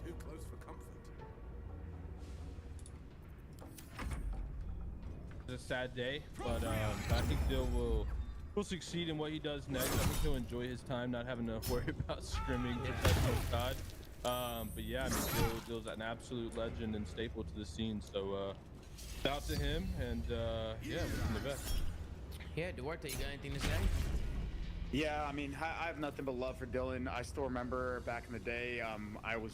Too close for comfort. It's a sad day, but I think Dill will succeed in what he does next. I think he'll enjoy his time, not having to worry about scrimming professional COD. But yeah, I mean, Dill's an absolute legend and staple to the scene. So Out to him, and yeah, wishing the best. Yeah, Duarte, you got anything to say? Yeah, I mean, I have nothing but love for Dylan. I still remember back in the day, I was,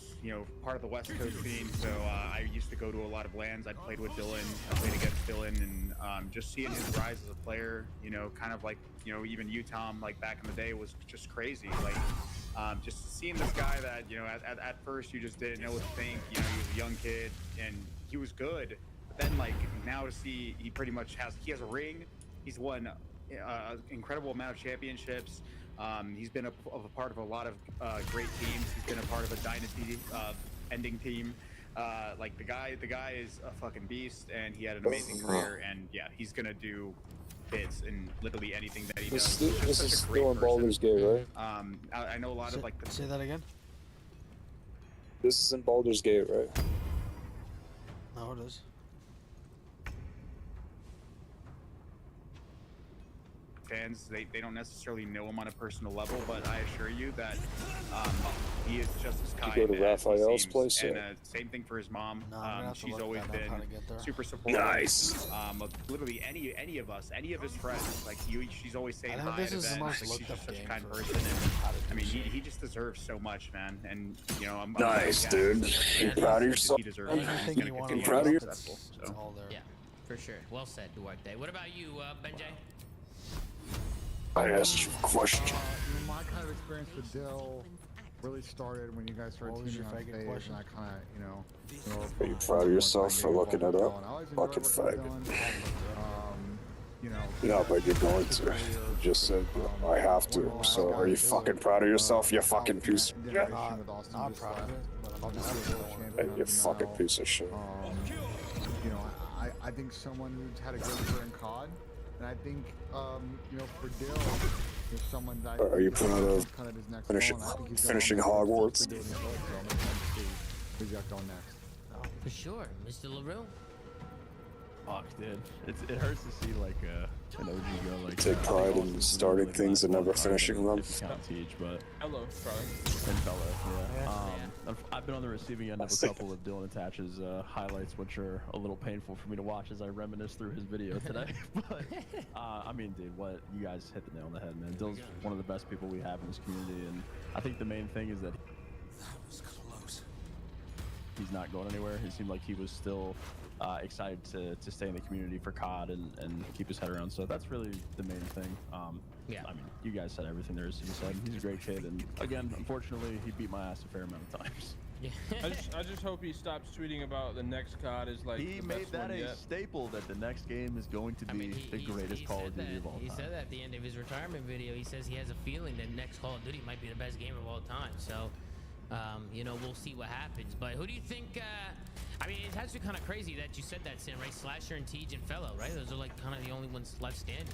part of the West Coast scene, so I used to go to a lot of LANs. I played with Dylan, I played against Dylan, and just seeing his rise as a player, kind of like, even you, Tom, like back in the day was just crazy. Like, just seeing this guy that, at first you just didn't know what to think. He was a young kid, and he was good. But then, like, now to see he pretty much has a ring. He's won incredible amount of championships. He's been a part of a lot of great teams. He's been a part of a dynasty ending team. Like the guy is a fucking beast, and he had an amazing career. And yeah, he's gonna do bits in literally anything that he does. This is still in Baldur's Gate, right? I know a lot of like. Say that again. This is in Baldur's Gate, right? No, it is. Fans, they don't necessarily know him on a personal level, but I assure you that he is just as kind. You go to Raphael's place, and yeah. Same thing for his mom. No, She's always been super supportive. Nice. Of literally any of us, any of his friends. Like she's always saying I think hi this to is the Ben. most Like, she's looked just up such a game kind for person, and I mean, he just deserves so much, man. And I'm Nice, dude. You proud of yourself? He deserves it. He's Anything gonna you want continue to to be look up, successful. It's So. all there. Yeah, for sure. Well said, Duarte. What about you, Benjay? I asked you a question. My kind of experience with Dill really started when you guys started What was teaming your on faggot stage, question? and I kind of, Are you proud of yourself for looking it up? Fucking faggot. No, but you're going to. You just said I have to. So are you fucking proud of yourself? You fucking piece of shit. Not proud of it, but I'm not Hey, you fucking piece of shit. I think someone who's had a great career in COD, and I think, for Dill, there's someone that Are you proud of kind of his next finishing Hogwarts? Who's got going next? For sure, Mr. LaRue. Fuck, dude. It hurts to see like an OG go like. Take pride in starting things and never finishing them. Count Teach, but Hello, Charlie. and Bella, yeah. I've been on the receiving end of a couple of Dylan Attach's highlights, which are a little painful for me to watch as I reminisce through his video today. But I mean, dude, what you guys hit the nail on the head, man. Dylan's one of the best people we have in this community, and I think the main thing is that was close. he's not going anywhere. It seemed like he was still excited to stay in the community for COD and keep his head around. So that's really the main thing. Yeah. I mean, you guys said everything there is to be said. He's a great kid, and again, unfortunately, he beat my ass a fair amount of times. Yeah. I just hope he stops tweeting about the next COD is like He the made best that one a yet. staple that the next game is going to be the greatest Call of Duty of all time. He said that at the end of his retirement video. He says he has a feeling that next Call of Duty might be the best game of all time. So, we'll see what happens. But who do you think? I mean, it's actually kind of crazy that you said that, Sin, right? Slasher and Tej and Fellow, right? Those are like kind of the only ones left standing.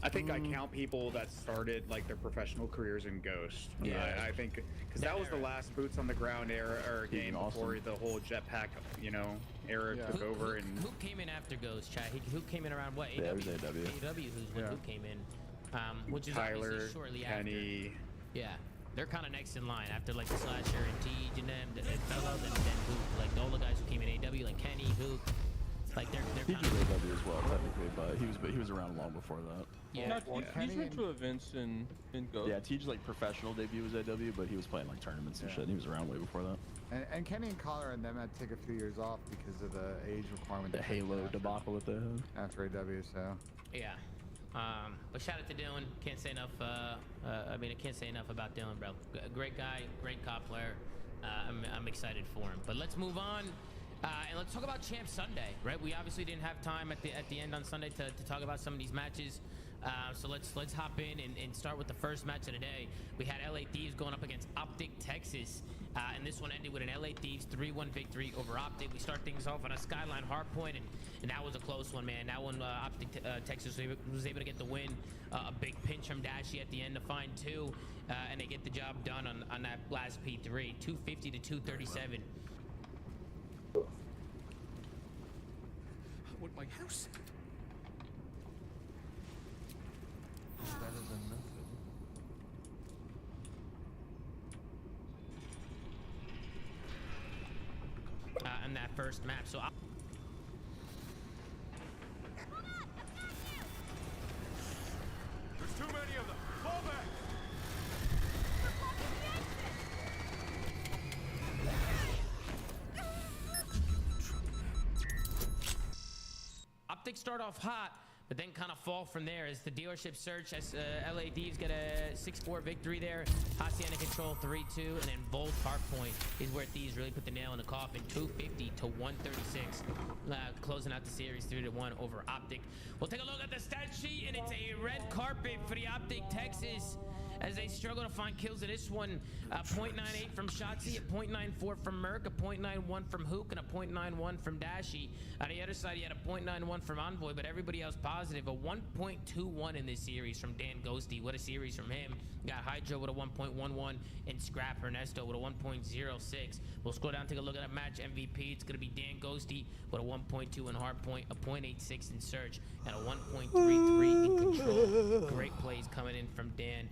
I think I count people that started like their professional careers in Ghost. Yeah. I think because that was the last boots on the ground era or game before the whole jetpack, era took over. And Who came in after Ghost, Chad? Who came in around what? Yeah, it AW? was AW. AW, who came in, which is Tyler, obviously shortly Kenny. after. Yeah. They're kind of next in line after like the Slasher and Tej and them, and Fellow, then Hoop. Like all the guys who came in AW, like Kenny, Hoop. Like they're He kind did of. AW as well, technically, but he was around long before that. Yeah. He's went to events in Ghost. Yeah, Tej's like professional debut was AW, but he was playing like tournaments and shit. And he was around way before that. And Kenny and Connor and them had to take a few years off because of the age requirement. The Halo debacle that they had. After AW, so. Yeah. But shout out to Dylan. Can't say enough. I can't say enough about Dylan, bro. Great guy, great COD player. I'm excited for him. But let's move on. And let's talk about Champ Sunday, right? We obviously didn't have time at the end on Sunday to talk about some of these matches. So let's hop in and start with the first match of the day. We had LA Thieves going up against Optic Texas. And this one ended with an LA Thieves 3-1 victory over Optic. We start things off on a Skyline hardpoint, and that was a close one, man. That one, Optic Texas was able to get the win. A big pinch from Dashy at the end to find two, and they get the job done on that last P3, 250 to 237. I want my house. Better than nothing. In that first map. So Fall back! Optic start off hot, but then kind of fall from there as the dealership search. As LA Thieves get a 6-4 victory there. Hacienda control 3-2, and then Volt Hardpoint is where Thieves really put the nail in the coffin. 250 to 136, closing out the series 3-1 over Optic. We'll take a look at the stat sheet, and it's a red carpet for the Optic Texas as they struggle to find kills in this one. 0.98 from Shotzi, a 0.94 from Merc, a 0.91 from Hook, and a 0.91 from Dashi. On the other side, you had a 0.91 from Envoy, but everybody else positive. A 1.21 in this series from Dan Ghosty. What a series from him. You got Hydra with a 1.11 and Scrap Ernesto with a 1.06. We'll scroll down, take a look at that match MVP. It's going to be Dan Ghosty with a 1.2 in Hardpoint, a 0.86 in Search, and a 1.33 in Control. Great plays coming in from Dan.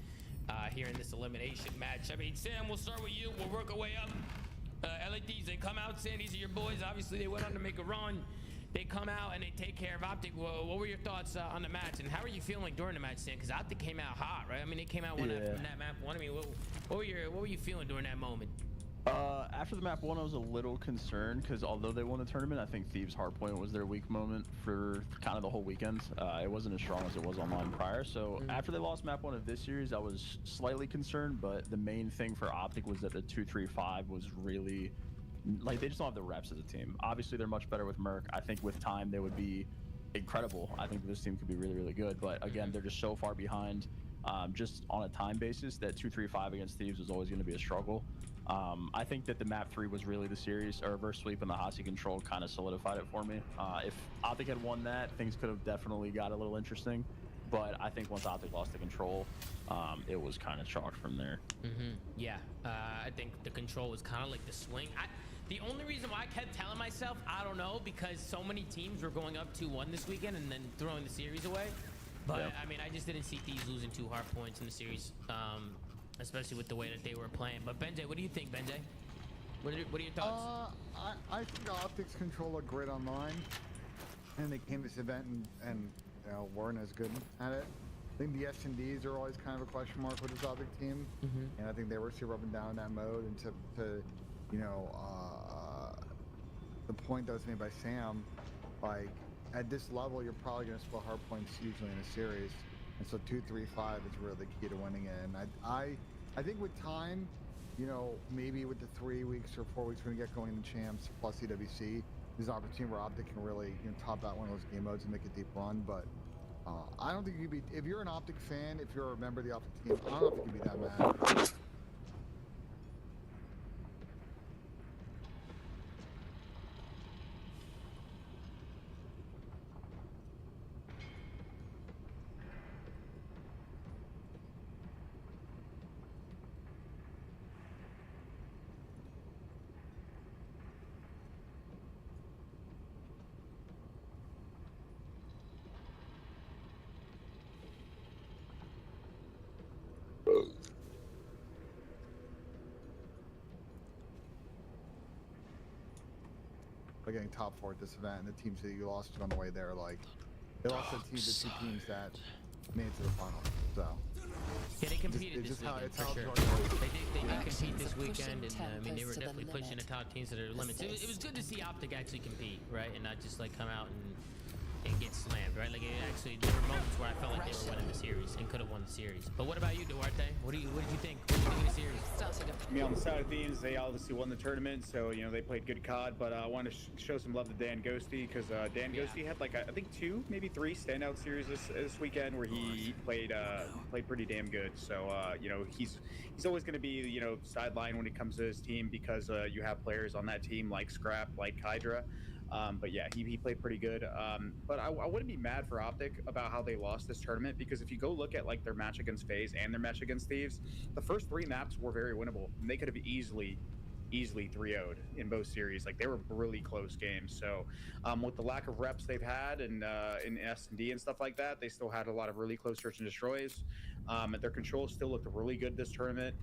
Here in this elimination match. I mean, Sam, we'll start with you. We'll work our way up. LA Thieves, they come out. Sam, these are your boys. Obviously, they went on to make a run. They come out and they take care of Optic. Well, what were your thoughts on the match, and how are you feeling during the match, Sam? Because Optic came out hot, right? I mean, they came out from that map one. I mean, what were you feeling during that moment? After the map 1, I was a little concerned because although they won the tournament, I think Thieves Hardpoint was their weak moment for kind of the whole weekend. It wasn't as strong as it was online prior. So after they lost map 1 of this series, I was slightly concerned. But the main thing for Optic was that the 2-3-5 was really, like, they just don't have the reps as a team. Obviously, they're much better with Merc. I think with time, they would be incredible. I think this team could be really, really good. But again, they're just so far behind just on a time basis that 2-3-5 against Thieves is always going to be a struggle. I think that the map 3 was really the series, or reverse sweep and the Hasi control kind of solidified it for me. If Optic had won that, things could have definitely got a little interesting. But I think once Optic lost the control, it was kind of chalked from there. Yeah, I think the control was kind of like the swing. The only reason why I kept telling myself, I don't know, because so many teams were going up 2-1 this weekend and then throwing the series away. But, yeah. I mean, I just didn't see Thieves losing 2 hard points in the series. Especially with the way that they were playing. But Benjay, what do you think, Benjay? What are your thoughts? I think Optics control a great online, and they came to this event and you know, weren't as good at it. I think the S&Ds are always kind of a question mark with this Optic team, and I think they were super up and down in that mode. And to you know, the point that was made by Sam, like at this level, you're probably going to split hard points usually in a series. And so 2-3-5 is really the key to winning it. And I think with time, you know, maybe with the 3 weeks or 4 weeks when we get going in the champs plus CWC, there's an opportunity where Optic can really, you know, top out one of those game modes and make a deep run. But I don't think you'd be, if you're an Optic fan, if you're a member of the Optic team, I don't know if you'd be that mad. By getting top 4 at this event, and the teams that you lost to on the way there, like they lost the 2 teams that made it to the final. So yeah, they competed this weekend for sure. They did compete this weekend, and I mean they were definitely pushing the top teams to their limits. It was good to see Optic actually compete, right, and not just like come out and get slammed, right? Like it actually, there were moments where I felt like they were winning the series and could have won the series. But what about you, Duarte? What did you think? What did you think of the series? I mean, on the side of Thieves, they obviously won the tournament, so you know they played good COD. But I want to show some love to Dan Ghosty because Dan Ghosty had like I think 2, maybe 3 standout series this weekend where he played pretty damn good. So you know he's always going to be, you know, sideline when it comes to his team because you have players on that team like Scrap, like Hydra. But yeah, he played pretty good. But I wouldn't be mad for Optic about how they lost this tournament because if you go look at like their match against FaZe and their match against Thieves, the first 3 maps were very winnable. And they could have easily 3-0'd in both series. Like they were really close games. So with the lack of reps they've had and in S&D and stuff like that, they still had a lot of really close search and destroys. And their control still looked really good this tournament.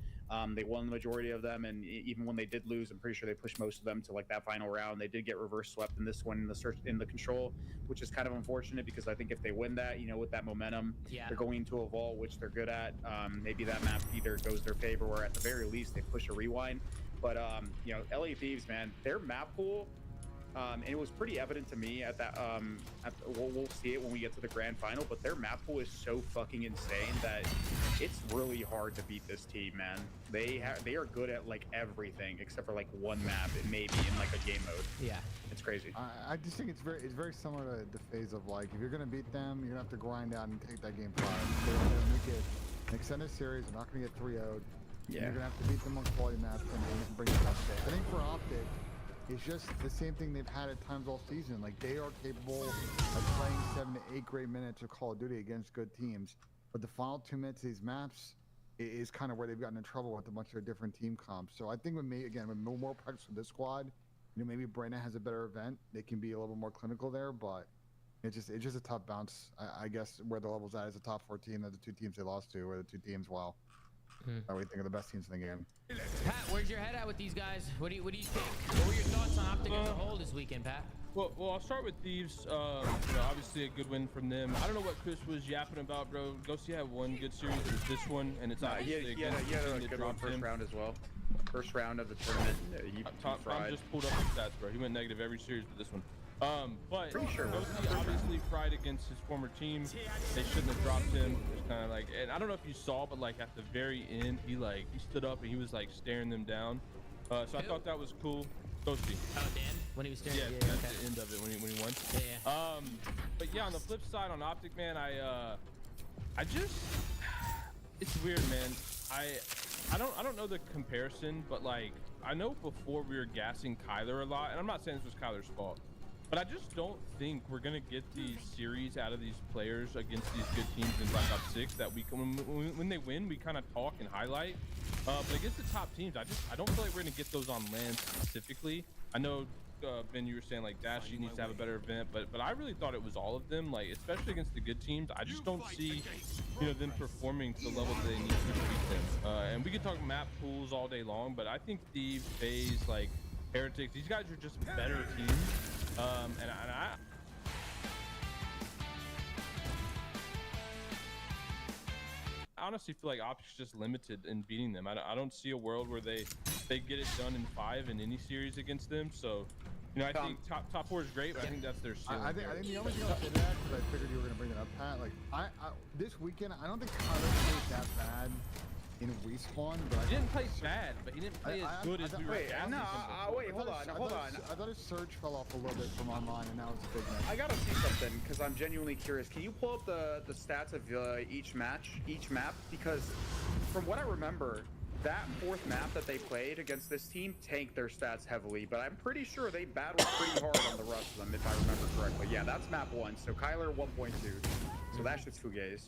They won the majority of them, and even when they did lose, I'm pretty sure they pushed most of them to like that final round. They did get reverse swept in this one in the control, which is kind of unfortunate because I think if they win that, you know, with that momentum, they're going to evolve, which they're good at. Maybe that map either goes their favor, or at the very least they push a rewind. But you know, LA Thieves, man, their map pool. And it was pretty evident to me at that. We'll see it when we get to the grand final. But their map pool is so fucking insane that it's really hard to beat this team, man. They are good at like everything except for like one map, and maybe in like a game mode. Yeah, it's crazy. I just think it's very similar to the phase of like if you're gonna beat them, you're gonna have to grind out and take that game 5. They're gonna make it an extended series. They're not gonna get 3-0'd. Yeah. You're gonna have to beat them on quality maps and bring it up. I think for Optic, it's just the same thing they've had at times all season. Like they are capable of playing 7 to 8 great minutes of Call of Duty against good teams, but the final 2 minutes of these maps is kind of where they've gotten in trouble with a bunch of their different team comps. So I think with more practice with this squad, you know, maybe Brandon has a better event. They can be a little more clinical there, but it's just a tough bounce. I guess where the level's at is the top 4 team. They're the 2 teams they lost to, or the 2 teams. Well, we think are the best teams in the game. Pat, where's your head at with these guys? What do you think? What were your thoughts on Optic as a whole this weekend, Pat? Well, I'll start with Thieves. You know, obviously a good win from them. I don't know what Chris was yapping about, bro. Ghosty had one good series. It was this one, and it's obviously he had a good one first round as well. First round of the tournament. Tom just pulled up the stats, bro. He went negative every series but this one. But sure. Ghosty obviously fried against his former team. They shouldn't have dropped him. It was kind of like, and I don't know if you saw, but like at the very end, he stood up and he was like staring them down. So I thought that was cool. Ghosty. Oh, Dan, when he was staring. Yeah, that's the end of it when he won. Yeah. But yeah, on the flip side, on Optic, man, I just, it's weird, man. I don't know the comparison, but like I know before we were gassing Kyler a lot, and I'm not saying this was Kyler's fault. But I just don't think we're gonna get these series out of these players against these good teams in Black Ops 6 that when they win, we kind of talk and highlight. But against the top teams, I don't feel like we're gonna get those on land specifically. I know Ben, you were saying like Dashy needs to have a better event, but I really thought it was all of them. Like especially against the good teams, I just don't see them performing to the level that they need to beat them. And we can talk map pools all day long, but I think Thieves, FaZe, like Heretics, these guys are just better teams. And I honestly feel like Optic's just limited in beating them. I don't see a world where they get it done in 5 in any series against them. So, you know, I think top 4 is great, but I think that's their ceiling. I think the only thing I'll say to that, because I figured you were gonna bring it up, Pat. Like this weekend, I don't think Kyler played that bad in Respawn, but he didn't play bad, but he didn't play as good as we were. Hold on. I thought his surge fell off a little bit from online, and now it's a big match. I gotta see something because I'm genuinely curious. Can you pull up the stats of each map? Because from what I remember, that 4th map that they played against this team tanked their stats heavily, but I'm pretty sure they battled pretty hard on the rest of them, if I remember correctly. Yeah, that's map 1. So Kyler 1.2. So that shit's fugazi.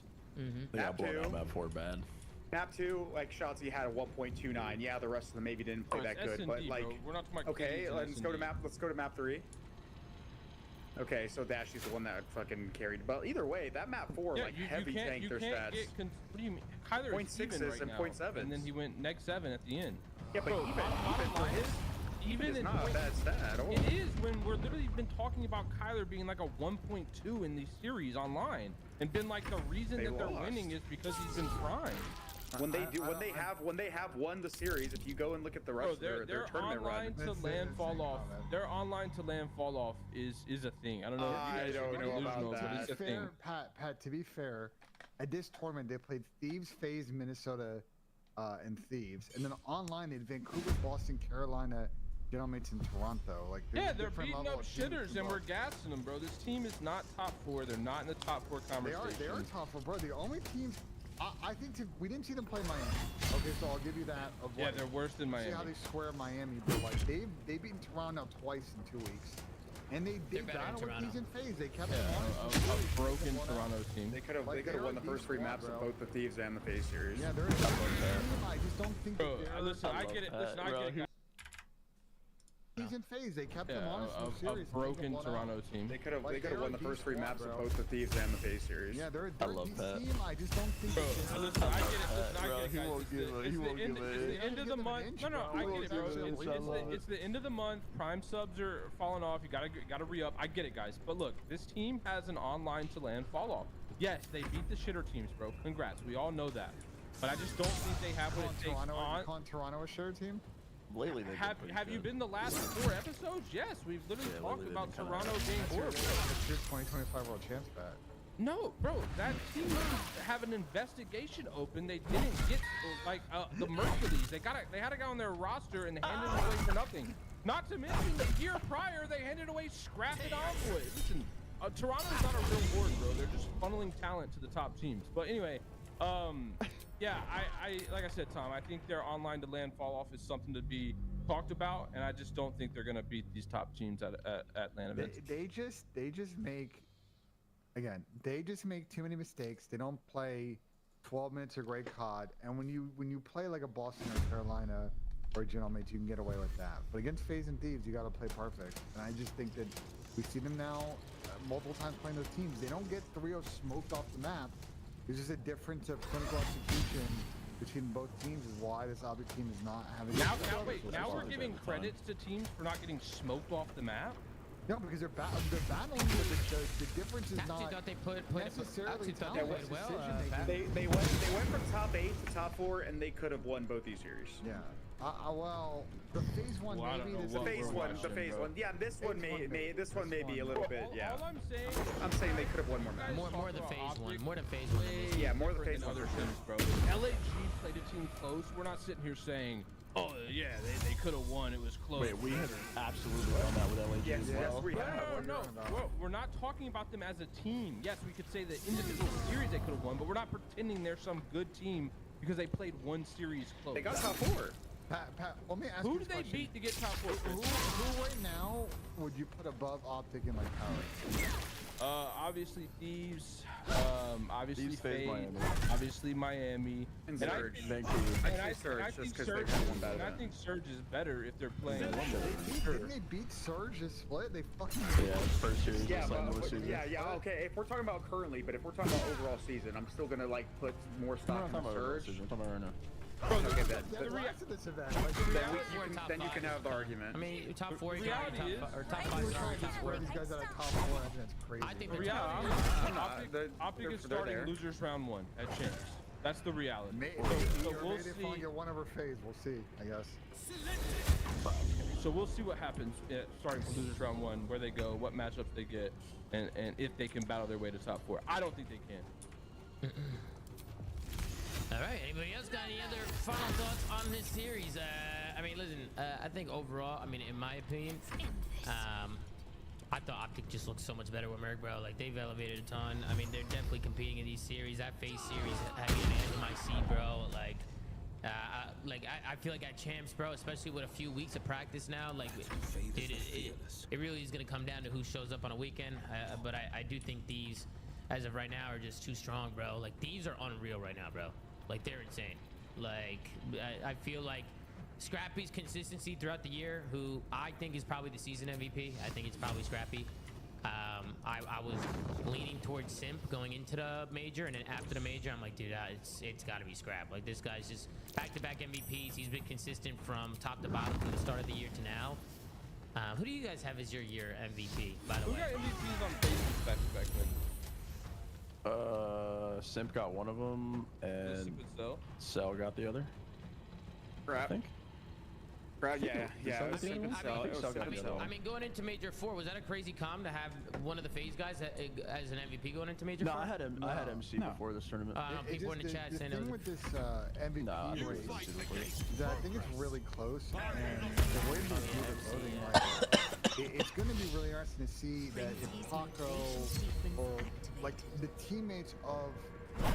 They got blown out map 4 bad. Map 2, like Shotzi had a 1.29. Yeah, the rest of them maybe didn't play that good, but like, bro. We're not talking about okay, let's go to map 3. Okay, so Dashy's the one that fucking carried. But either way, that map 4 heavy tanked their stats. What do you mean? Kyler is even right and now, 0.7s. And then he went neg 7 at the end. Yeah, but bro, even is not a bad stat at all. It is when we're literally been talking about Kyler being like a 1.2 in these series online, and been like the reason that they're winning is because he's been primed. When they have won the series, if you go and look at the rest of their tournament run, their online to land fall off is a thing. I don't know if you guys know about that. But it's a thing. Pat, to be fair, at this tournament they played Thieves, FaZe, Minnesota, and Thieves, and then online they had Vancouver, Boston, Carolina, Gentlemates, in Toronto. Like they're beating up shitters, and we're gassing them, bro. This team is not top 4. They're not in the top 4 conversation. They are top 4, bro. The only teams. I think we didn't see them play Miami. Okay, so I'll give you that. Yeah, they're worse than Miami. See how they square Miami, but like they've beaten Toronto twice in 2 weeks, and they battled with Thieves and FaZe. They kept a broken Toronto team. They could have won the first 3 maps of both the Thieves and the FaZe series. Yeah, they're a tough team. I just don't think. Bro, listen, I get it. Listen, I get it. He's in phase. They kept him Yeah, honest in the a series. and they broken blown out. Toronto team. They could have Like, they could have they're won a the first beast 3 squad, maps bro. of both the Thieves and the FaZe series. Yeah, they're I a love beast that. team. I just don't think. Bro, they listen, I get it. Listen, I Bro, get it, he guys. won't It's give the- it. it's He the won't end- give It's it. the end of the month. No, I get it, bro. It's the end of the month. Prime subs are falling off. You gotta re-up. I get it, guys. But look, this team has an online to land fall off. Yes, they beat the shitter teams, bro. Congrats. We all know that. But I just don't think they have what it takes on. Toronto a share team. Lately, they've Have been pretty you good. been the last 4 episodes? Yes, we've literally Yeah, talked lately about they've been kinda- Toronto being horrible. It's your 2025 World Champs bet. No, bro, that team have an investigation open. They didn't get like the Mercules. They had a guy on their roster and they handed him away for nothing. Not to mention the year prior they handed away Scrap and Envoy. Listen, Toronto's not a real board, bro. They're just funneling talent to the top teams. But anyway, yeah, I like I said, Tom, I think their online to land fall off is something to be talked about, and I just don't think they're gonna beat these top teams at LAN events. They just make, again, they just make too many mistakes. They don't play 12 minutes of great COD, and when you play like a Boston or Carolina or a General Mates, you can get away with that. But against FaZe and Thieves, you got to play perfect. And I just think that we've seen them now multiple times playing those teams. They don't get 3-0 smoked off the map. There's just a difference of clinical execution between both teams is why this other team is not having. Now we're giving credits to teams for not getting smoked off the map. No, because they're battling, but the difference is Actually not thought they played necessarily well. They went from top 8 to top 4, and they could have won both these series. Yeah. Well, the FaZe one Well, I maybe. don't know what the FaZe one. Yeah, this one may be a little bit. Yeah. All I'm I'm saying they could have won more matches. More the phase one. More than phase one. Yeah, more the phase than one. other teams, bro. LAG played a team close. We're not sitting here saying, oh yeah, they could have won. It was close. Wait, we have absolutely done that with LAG as well. we have. No, we're not talking about them as a team. Yes, we could say the individual series they could have won, but we're not pretending they're some good team because they played one series close. They got top 4. Pat, let me ask Who you did this they question. beat to get top 4? Who right now would you put above Optic and like Power? Obviously Thieves, obviously Thieves, FaZe, FaZe, Miami. obviously Miami, And I Surge. think- Vancouver. and I'd I say Surge, think just 'cause Surge they've had one is- bad and I event. think Surge is better if they're playing. Didn't they beat Surge this split? They fucking Yeah, first series. Yeah, St. Louis but, season. yeah. Okay, if we're talking about currently, but if we're talking about overall season, I'm still gonna like put more We're stock not in talking the about overall Surge. season, we're talking about right now. Okay, then the rest of this event. then you can have the argument. I mean, top 4. You reality got is- top 5 We're star, trying to top 4. spread these guys out of top 4. I think that's crazy. I think The the reality top is Optic is they're starting there. losers round 1 at Champs. That's the reality. Maybe So we'll if I see. get one over FaZe, we'll see. I guess. So we'll see what happens starting from losers round 1, where they go, what matchups they get, and if they can battle their way to top 4. I don't think they can. All right. Anybody else got any other final thoughts on this series? I mean, listen. I think overall, I mean, in my opinion, I thought Optic just looked so much better with Merc, bro. Like they've elevated a ton. I mean, they're definitely competing in these series. That FaZe series had me on the edge of my seat, bro. I feel like at Champs, bro, especially with a few weeks of practice now, like it really is gonna come down to who shows up on a weekend. But I do think these, as of right now, are just too strong, bro. Like these are unreal right now, bro. Like they're insane. Like I feel like Scrappy's consistency throughout the year, who I think is probably the season MVP. I think it's probably Scrappy. I was leaning towards Simp going into the major, and then after the major, I'm like, dude, it's got to be Scrap. Like this guy's just back-to-back MVPs. He's been consistent from top to bottom from the start of the year to now. Who do you guys have as your year MVP? By the Who way, got MVPs on FaZe back-to-back wins? Simp got one of them, and Cell got the other. I think. Yeah. It was Simp and Cell. It was Simp and Cell. I mean, going into Major 4, was that a crazy comm to have one of the FaZe guys as an MVP going into Major 4? No, I had MC before this tournament. People in the chat saying the it thing was. with this MVP race is that I think it's really close, and the way they do the voting, like, it's going to be really interesting to see that if Paco or like the teammates of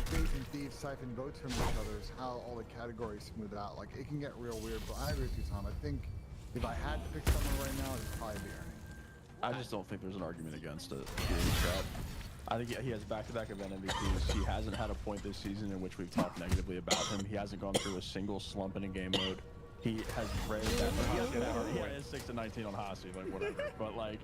FaZe and Thieves siphon votes from each other, is how all the categories smooth out. Like it can get real weird, but I agree with you, Tom. I think if I had to pick someone right now, it'd probably be Ernie. I just don't think there's an argument against it. I think he has back-to-back event MVPs. He hasn't had a point this season in which we've talked negatively about him. He hasn't gone through a single slump in a game mode. He has rarely he has 6 and 19 on Hasi, like whatever. But like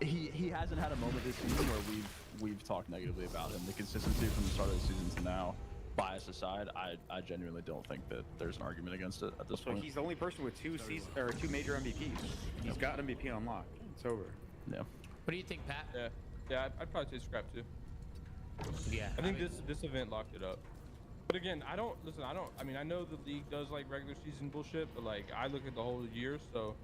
he hasn't had a moment this season where we've talked negatively about him. The consistency from the start of the season to now, bias aside, I genuinely don't think that there's an argument against it at this point. He's the only person with two major MVPs. He's got MVP unlocked. It's over. Yeah. What do you think, Pat? Yeah, I'd probably say scrap too. Yeah. I think this event locked it up. But again, I mean, I know the league does like regular season bullshit, but like I look at the whole year. So,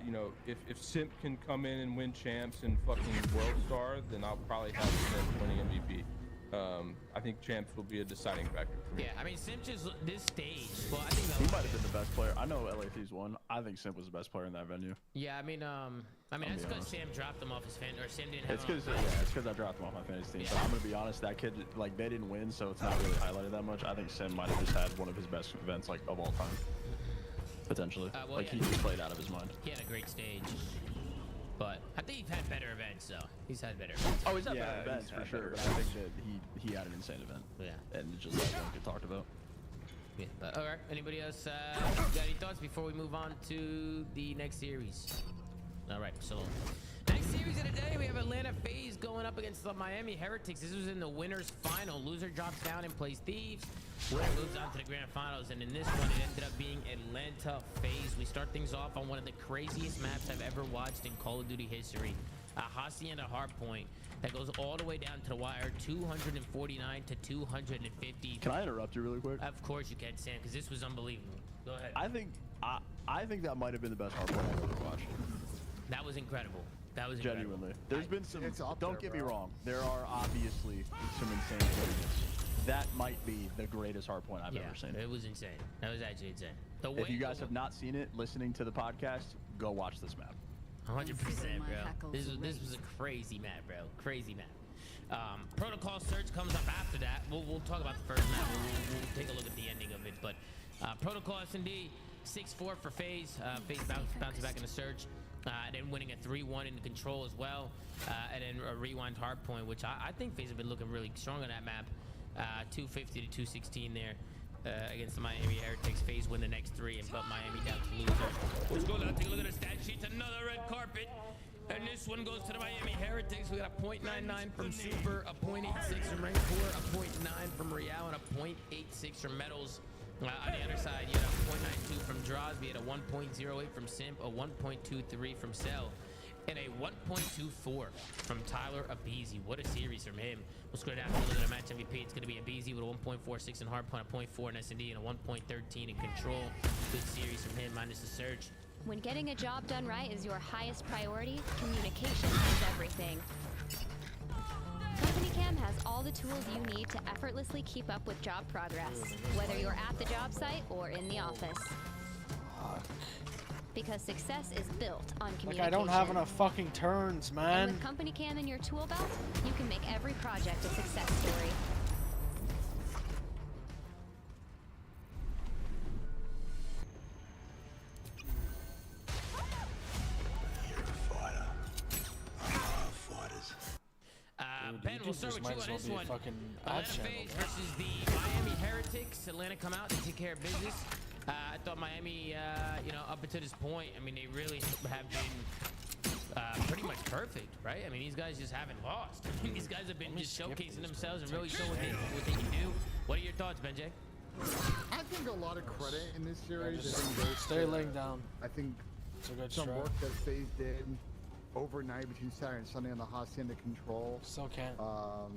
you know, if Simp can come in and win champs and fucking World Star, then I'll probably have Simp winning MVP. I think champs will be a deciding factor for me. Yeah, I mean, Simp just this stage. Well, I think he might have been the best player. I know LA Thieves won. I think Simp was the best player in that venue. Yeah, I mean, that's because Sam dropped him off his fan, or Sam didn't have. It's because I dropped him off my fantasy team. But I'm gonna be honest, that kid, like, they didn't win, so it's not really highlighted that much. I think Sim might have just had one of his best events, like, of all time, potentially. Well, like he just played out of his mind. He had a great stage, but I think he's had better events, though. He's had better events. Oh, he's had better events for sure. But I think that he had an insane event. Yeah. And it just like, don't get talked about. Yeah. All right. Anybody else got any thoughts before we move on to the next series? All right. So next series of the day, we have Atlanta FaZe going up against the Miami Heretics. This was in the winners final. Loser drops down and plays Thieves. Winner moves on to the grand finals, and in this one, it ended up being Atlanta FaZe. We start things off on one of the craziest maps I've ever watched in Call of Duty history. A Hacienda Hardpoint that goes all the way down to the wire, 249 to 250. Can I interrupt you really quick? Of course you can, Sam, because this was unbelievable. Go ahead. I think that might have been the best hardpoint I've ever watched. That was incredible. That was genuinely. There's been some. Don't there, get me bro. wrong. There are obviously some insane footages. That might be the greatest hardpoint I've ever seen. It was insane. That was actually insane. If you guys have not seen it, listening to the podcast, go watch this map. 100%, bro. This was a crazy map, bro. Crazy map. Protocol Search comes up after that. We'll talk about the first map. We'll take a look at the ending of it. But Protocol S&D 6-4 for FaZe. FaZe bouncing back in the Search. Then winning a 3-1 in the Control as well. And then a Rewind Hardpoint, which I think FaZe have been looking really strong on that map. 250 to 216 there. Against the Miami Heretics. FaZe win the next 3 and put Miami down to loser. Let's go down, take a look at the stat sheets. Another red carpet. And this one goes to the Miami Heretics. We got a .99 from Super, a .86 from Rank 4, a .9 from Real, and a .86 from Metals. On the other side, you had a .92 from Draws. We had a 1.08 from Simp, a 1.23 from Cell, and a 1.24 from Tyler Abizi. What a series from him. We'll scroll down to look at the match MVP. It's going to be Abizi with a 1.46 in Hardpoint, a 0.4 in S&D, and a 1.13 in Control. Good series from him, minus the Search. When getting a job done right is your highest priority, communication is everything. Company Cam has all the tools you need to effortlessly keep up with job progress, whether you're at the job site or in the office. Because success is built on communication. Like, I don't have enough fucking turns, man. And with Company Cam in your tool belt, you can make every project a success story. Ben, we'll start with you on this one. Atlanta FaZe versus the Miami Heretics. Atlanta come out and take care of business. I thought Miami, up until this point, I mean, they really have been pretty much perfect, right? I mean, these guys just haven't lost. I mean, these guys have been just showcasing themselves and really showing what they can do. What are your thoughts, Benjay? I think a lot of credit in this series. Stay laying down. I think some work that FaZe did overnight between Saturday and Sunday on the Hacienda Control. So can't. I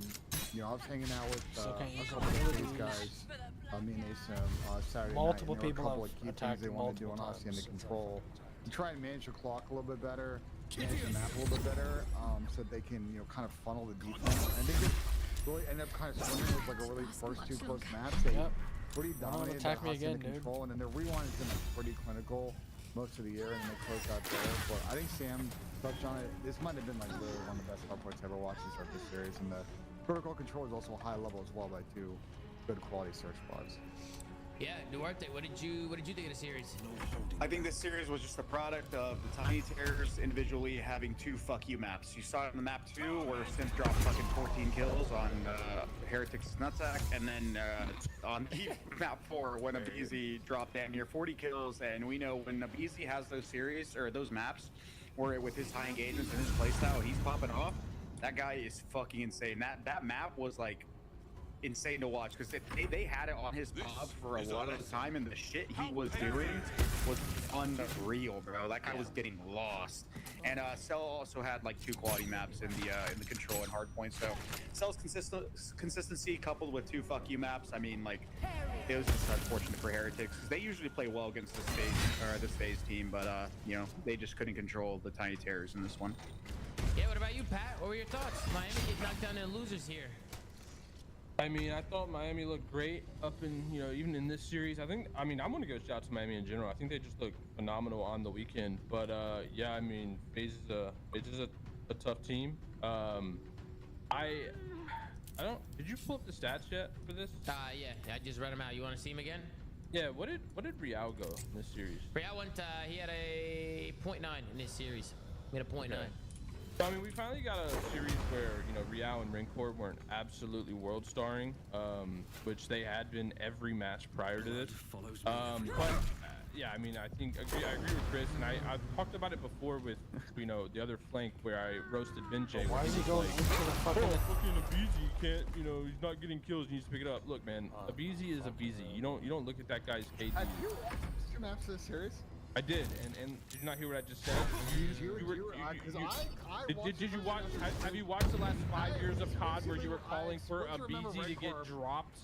was hanging out with a couple of these guys. Me and Asim Saturday multiple night. And there were a people couple have of key things attacked they wanted to do on Hacienda Control. To try and manage the clock a little bit better, manage the map a little bit better, so that they can kind of funnel the defense. I think it really ended up kind of swimming with like a really first 2 close maps. They pretty dominated the Hacienda Control, and then their rewind has been pretty clinical most of the year, and they closed out there. But I think Sam touched on it. This might have been like literally one of the best hardpoints I ever watched in Surface Series, and the protocol control is also high level as well by 2 good quality search squads. Yeah, Duarte, what did you think of the series? I think this series was just a product of the Tiny Terrors individually having 2 fuck you maps. You saw it on the map 2 where Synth dropped fucking 14 kills on Heretics' Nutsack, and then on map 4 when Abizi dropped damn near 40 kills. And we know when Abizi has those series or those maps where with his high engagements and his playstyle, he's popping off. That guy is fucking insane. That map was like insane to watch because they had it on his pod for a lot of the time, and the shit he was doing was unreal, bro. That guy was getting lost. And Cell also had like 2 quality maps in the control and hard point. So Cell's consistency coupled with 2 fuck you maps, I mean, like, it was just unfortunate for Heretics because they usually play well against this phase team, but you know, they just couldn't control the Tiny Terrors in this one. Yeah, what about you, Pat? What were your thoughts? Miami get knocked down in losers here. I mean, I thought Miami looked great up in, you know, even in this series. I mean, I'm gonna go shout out to Miami in general. I think they just look phenomenal on the weekend. But yeah, I mean, FaZe is a tough team. I don't. Did you pull up the stats yet for this? Yeah, I just read them out. You want to see them again? Yeah. What did Real go in this series? Real went. He had a 0.9 in this series. He had a 0.9. Okay. So, I mean, we finally got a series where, you know, Real and Rancor weren't absolutely world starring, which they had been every match prior to this. But yeah, I mean, I agree with Chris, and I've talked about it before with, you know, the other flank where I roasted Vinjay. Why is he going into the fucking? Fucking Abizi can't, you know, he's not getting kills. He needs to pick it up. Look, man, Abizi is Abizi. You don't look at that guy's KD. Have you watched 2 maps of this series? I did, and did you not hear what I just said? Did you watch? Have you watched the last 5 years of COD where you were calling for Abizi to get dropped,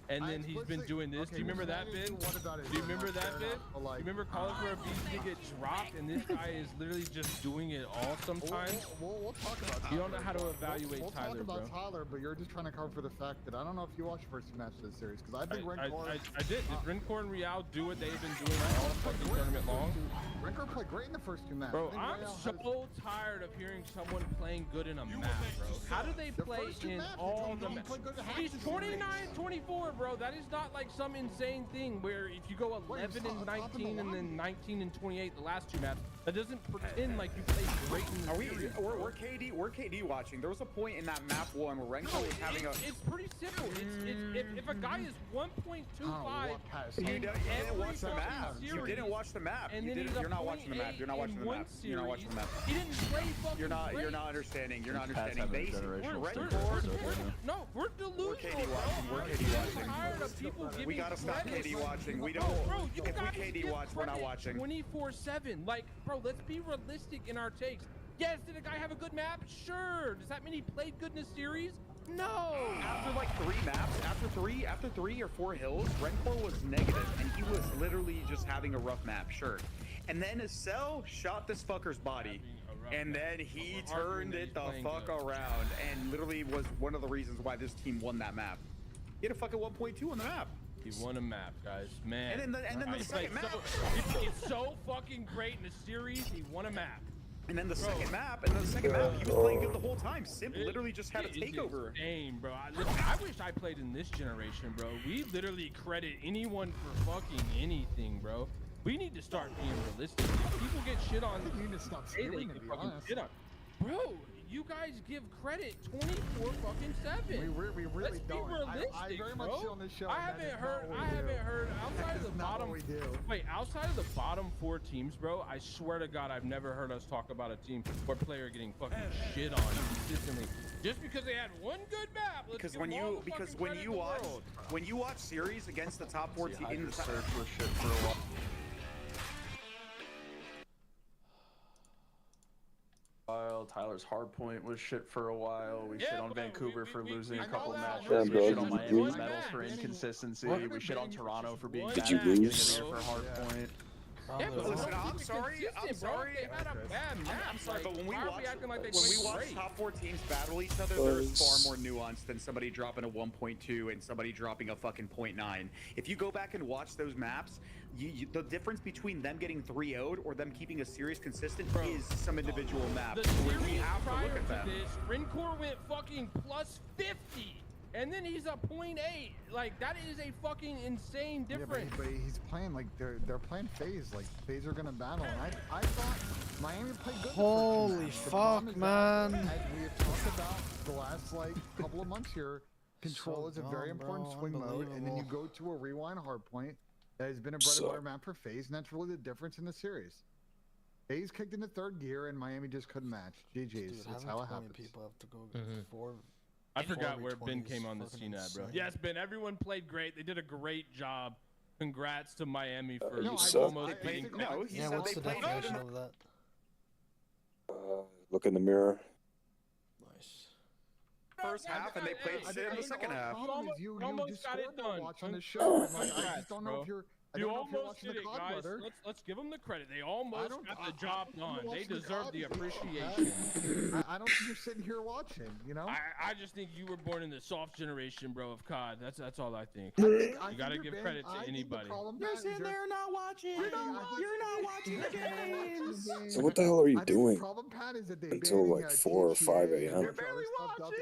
and then he's been doing this? Do you remember that bit? Do you remember that bit? Do you remember calling for Abizi to get dropped, and this guy is literally just doing it all sometimes? We'll talk about Tyler. You don't know how to evaluate Tyler, bro. We'll talk about Tyler, but you're just trying to cover for the fact that I don't know if you watched the first 2 matches of this series, because I think Rancor... I did. Did Rancor and Real do what they've been doing all fucking tournament long? Rancor played great in the first 2 matches. Bro, I'm so tired of hearing someone playing good in a map, bro. How do they play in all the maps? He's 29-24, bro. That is not like some insane thing where if you go 11 and 19 and then 19 and 28 the last 2 maps, that doesn't pretend like you played great in the series. We're KD watching. There was a point in that map 1 where Rancor was having It's pretty simple. If a guy is 1.25 you didn't watch the map. You didn't watch the map. You're not watching the map. You're not watching the map. You're not watching the map. He didn't play fucking You're not understanding. You're not understanding. We're delusional. We're KD watching. We're KD watching. We gotta stop KD watching. We don't. Bro, if we KD watch, we're not watching. 24/7. Like, bro, let's be realistic in our takes. Yes, did a guy have a good map? Sure. Does that mean he played good in this series? No. After like 3 maps, after 3 or 4 hills, Rancor was negative, and he was literally just having a rough map. Sure. And then Cell shot this fucker's body, and then he turned it the fuck around, and literally was one of the reasons why this team won that map. He had a fucking 1.2 on the map. He won a map, guys. Man. And then the second map. It's so fucking great in the series. He won a map. And then the second map, he was playing good the whole time. Simp literally just had a takeover. Insane, bro. I wish I played in this generation, bro. We literally credit anyone for fucking anything, bro. We need to start being realistic. If people get shit on, we need to stop stealing, to be honest. Shit on. Bro, you guys give credit 24/7. We really don't. Be realistic, I very much bro. on this show. I haven't heard outside of the bottom. Wait, outside of the bottom 4 teams, bro. I swear to God, I've never heard us talk about a team or player getting fucking shit on consistently just because they had one good map. Because when you watch series against the top 4 teams in the search for shit for a while. Tyler's hardpoint was shit for a while. We shit on Vancouver for losing a couple matches. We shit on Miami's medals for inconsistency. We shit on Toronto for being bad at getting in there for hardpoint. Yeah, but listen, I'm sorry, but when we watch top 4 teams battle each other, there's far more nuance than somebody dropping a 1.2 and somebody dropping a fucking 0.9. If you go back and watch those maps, the difference between them getting 3-0'd or them keeping a series consistent is some individual maps. The series prior to this, Rancor went fucking +50. and then he's a 0.8. Like that is a fucking insane difference. Yeah, but he's playing like they're playing FaZe. Like FaZe are gonna battle, and I thought Miami played good. Holy fuck, man! As we have talked about the last like couple of months here, control is a very important swing mode, and then you go to a rewind hardpoint that has been a bread and butter map for FaZe, and that's really the difference in the series. FaZe kicked into third gear, and Miami just couldn't match. GG's. Dude, That's how it happens. People have to go Mm-hmm. I forgot where Ben came on the scene at, bro. Yes, Ben. Everyone played great. They did a great job. Congrats to Miami for almost beating. No, yeah, what's the definition of that? Look in the mirror. First half, and they played Sid in the second half. You almost got it done. Watching the show. I just don't know if you're. You almost did it, guys. Let's give them the credit. They almost got the job done. They deserve the appreciation. I don't think you're sitting here watching, you know? I just think you were born in the soft generation, bro, of COD. That's all I think. You gotta give credit to anybody. You're sitting there not watching. You're not watching the games. So what the hell are you doing problem, Pat, is that they until like 4 or 5 a.m.? You're barely watching.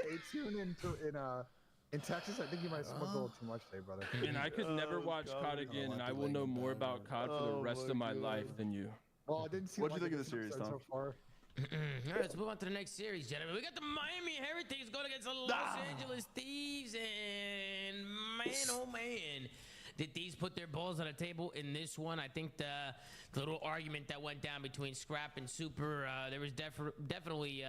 In Texas, I think you might smoke a little too much today, brother. And I could never watch COD again, and I will know more about COD for the rest of my life than you. Well, I didn't see. What'd you think of the series, Tom? So far? All right, let's move on to the next series, gentlemen. We got the Miami Heretics going against the Los Angeles Thieves, and man, oh man, did Thieves put their balls on the table in this one? I think the little argument that went down between Scrap and Super, there was definitely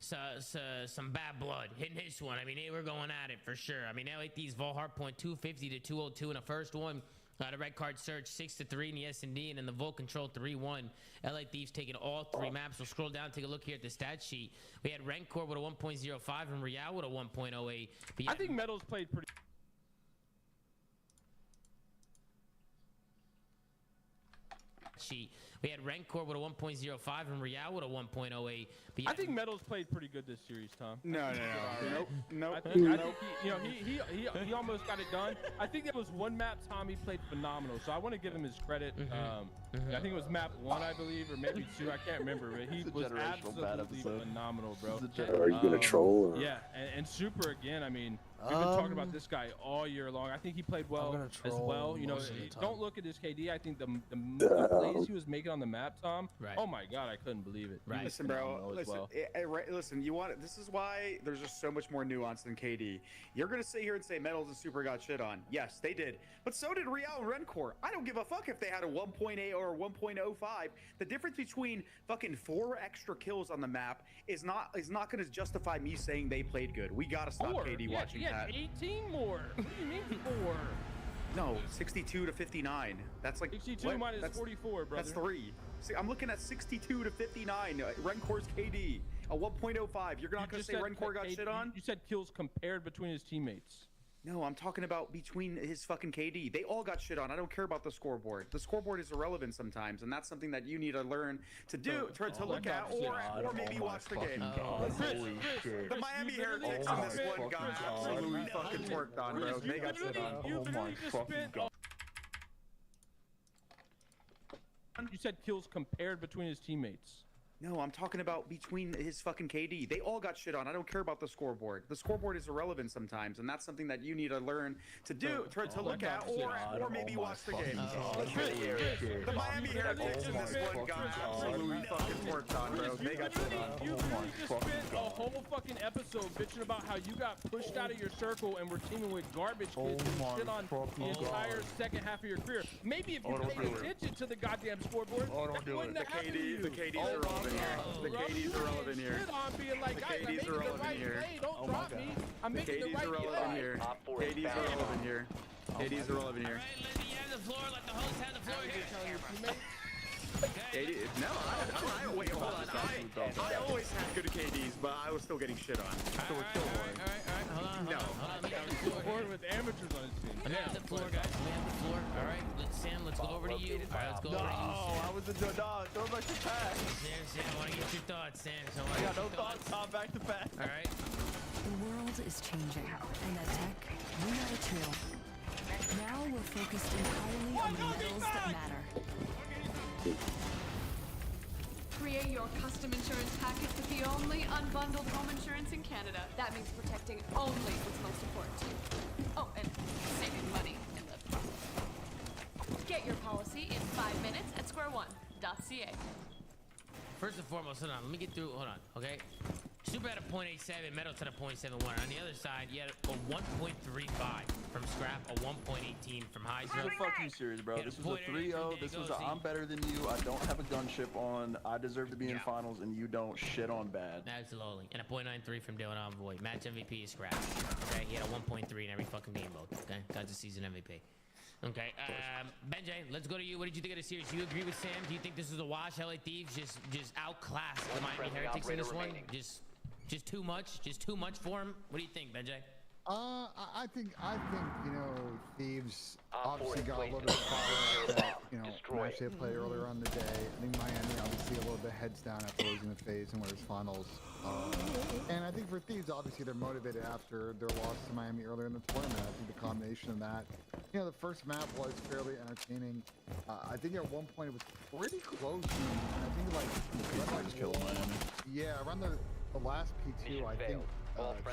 some bad blood in this one. I mean, they were going at it for sure. I mean, LA Thieves Vol Hardpoint 250 to 202 in the first one. The Red Card Search 6-3 in the S&D, and then the Volt Control 3-1. LA Thieves taking all 3 maps. We'll scroll down, take a look here at the stat sheet. We had Rancor with a 1.05 and Real with a 1.08. I think Metals played pretty. Sheet. We had Rancor with a 1.05 and Real with a 1.08. I think Metals played pretty good this series, Tom. No. Nope. I think he almost got it done. I think there was one map Tommy played phenomenal, so I want to give him his credit. I think it was map 1, I believe, or maybe 2. I can't remember, but he was absolutely phenomenal, bro. Are you gonna troll? Or? Yeah, and Super again. I mean, we've been talking about this guy all year long. I think he played well as well. You know, don't look at his KD. I think the plays he was making on the map, Tom. Right. Oh my God, I couldn't believe it. Right. Listen, bro. Listen. You want it? This is why there's just so much more nuance than KD. You're gonna sit here and say Metals and Super got shit on. Yes, they did, but so did Real and Rencor. I don't give a fuck if they had a 1.8 or a 1.05. The difference between fucking 4 extra kills on the map is not gonna justify me saying they played good. We gotta stop KD watching that. 18 more. What do you mean 4? No, 62 to 59. That's like 62 minus 44, brother. That's 3. See, I'm looking at 62 to 59. Rencor's KD, a 1.05. You're not gonna say Rencor got shit on? You said kills compared between his teammates. No, I'm talking about between his fucking KD. They all got shit on. I don't care about the scoreboard. The scoreboard is irrelevant sometimes, and that's something that you need to learn to do, to look at, or maybe watch the game. The Miami Heretics in this one got absolutely fucking twerked on, bro. They got shit on. You literally just spent. You said kills compared between his teammates. No, I'm talking about between his fucking KD. They all got shit on. I don't care about the scoreboard. The scoreboard is irrelevant sometimes, and that's something that you need to learn to do, to look at, or maybe watch the game. The Miami Heretics in this one got absolutely fucking twerked on, bro. They got shit on. You literally just spent a whole fucking episode bitching about how you got pushed out of your circle and were teaming with garbage kids and shit on the entire second half of your career. Maybe if you paid attention to the goddamn scoreboard, that wouldn't have happened to you. The KD's irrelevant here. The KD's irrelevant here. The KD's irrelevant here. Don't drop me. I'm The making the KD's right irrelevant play. here. KD's irrelevant here. KD's irrelevant here. All right, let me have the floor. Let the host have the floor here. No, wait, hold on. I always had good KDs, but I was still getting shit on. All right. Hold on. Let me have the floor. Or with amateurs on his team. Let me have the floor, guys. Let me have the floor. All right, Sam, let's go over to you. All right, let's go over to you, Sam. I was a dog. Throw back to pass. Sam, I want to get your thoughts, Sam. I got no thoughts. Tom, back to pass. All right. The world is changing, and at Tech, we know it too. Now we're focused entirely on the metals that matter. Create Buy your custom insurance package with the only unbundled home insurance in Canada. That means protecting only what's most important to you. Oh, and saving money in the process. Get your policy in 5 minutes at squareone.ca. First and foremost, hold on. Let me get through. Hold on, okay? Super had a .87, Metal's had a .71. On the other side, you had a 1.35 from Scrap, a 1.18 from Heiser. This is a fuck you series, bro. This was a 3-0. This was a I'm better than you. I don't have a gunship on. I deserve to be in finals, and you don't. Shit on bad. Absolutely. And a .93 from Dylan Envoy. Match MVP is Scrap. Okay, he had a 1.3 in every fucking game mode. Okay, got the season MVP. Okay, Benjay, let's go to you. What did you think of the series? Do you agree with Sam? Do you think this is a wash? LA Thieves just outclassed the Miami Heretics in this one? Just too much? Just too much for him? What do you think, Benjay? I think you know, Thieves obviously got a little bit of fire that, you know, match they played earlier on the day. I think Miami obviously a little bit heads down after losing the phase and winners finals. And I think for Thieves, obviously they're motivated after their loss to Miami earlier in the tournament. I think the combination of that, you know, the first map was fairly entertaining. I think at one point it was pretty close. I think like just killed Miami. Yeah, around the last P2, I think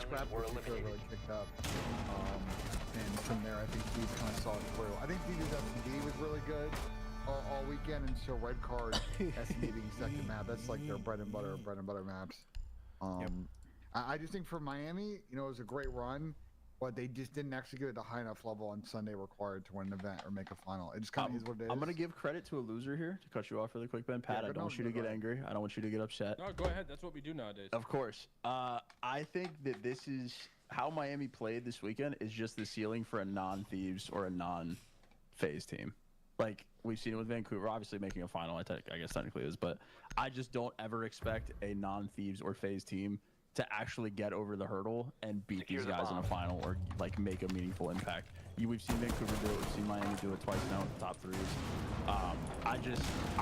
Scrap particularly really kicked up. And from there, I think Thieves kind of saw it through. I think Thieves S&D was really good all weekend, and so Red Card S&D being second map, that's like their bread and butter maps. I just think for Miami, you know, it was a great run, but they just didn't execute at a high enough level on Sunday required to win an event or make a final. It just kind of is what it is. I'm going to give credit to a loser here, to cut you off really quick, Ben. Pat, I don't want you to get angry. I don't want you to get upset. No, go ahead. That's what we do nowadays. Of course. I think that this is how Miami played this weekend is just the ceiling for a non-Thieves or a non-phase team. Like, we've seen it with Vancouver, obviously making a final, I guess technically it is, but I just don't ever expect a non-Thieves or phase team to actually get over the hurdle and beat these guys in a final or like make a meaningful impact. We've seen Vancouver do it, we've seen Miami do it twice now with the top threes. I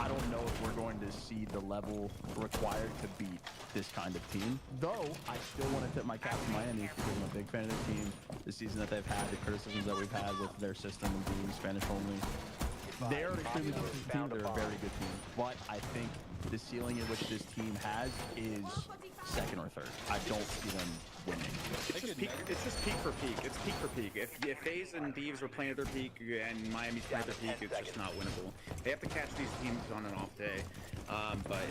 don't know if we're going to see the level required to beat this kind of team. Though I still want to tip my cap to Miami because I'm a big fan of the team, the season that they've had, the criticisms that we've had with their system and being Spanish only. They're an extremely good team. They're a very good team. But I think the ceiling in which this team has is second or third. I don't see them winning. It's just peak for peak. It's peak for peak. If FaZe and Thieves were playing at their peak and Miami's playing at their peak, it's just not winnable. They have to catch these teams on an off day. But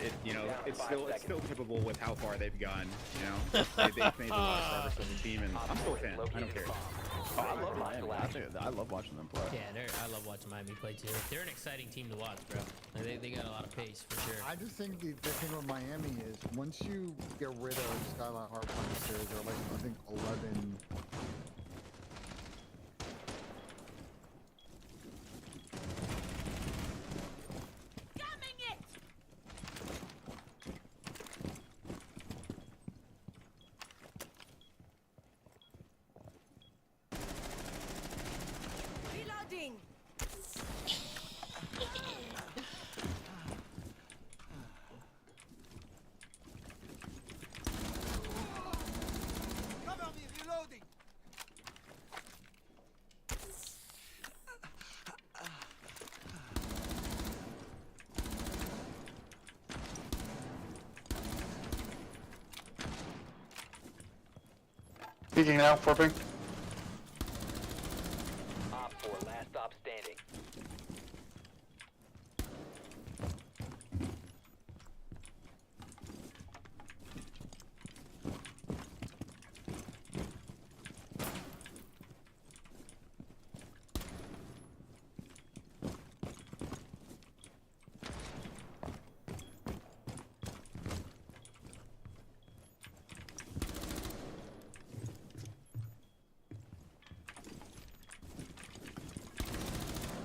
it's still tippable with how far they've gone. You know, they've made a lot of progress as a team, and I'm still a fan. I don't care. Oh, I love Miami. I love watching them play. Yeah, I love watching Miami play too. They're an exciting team to watch, bro. Like, they got a lot of pace for sure. I just think the thing with Miami is once you get rid of Skyline Hardpoint series, they're like I think 11. Reloading. Cover me, reloading. Speaking now, Forping. Op 4, last stop standing.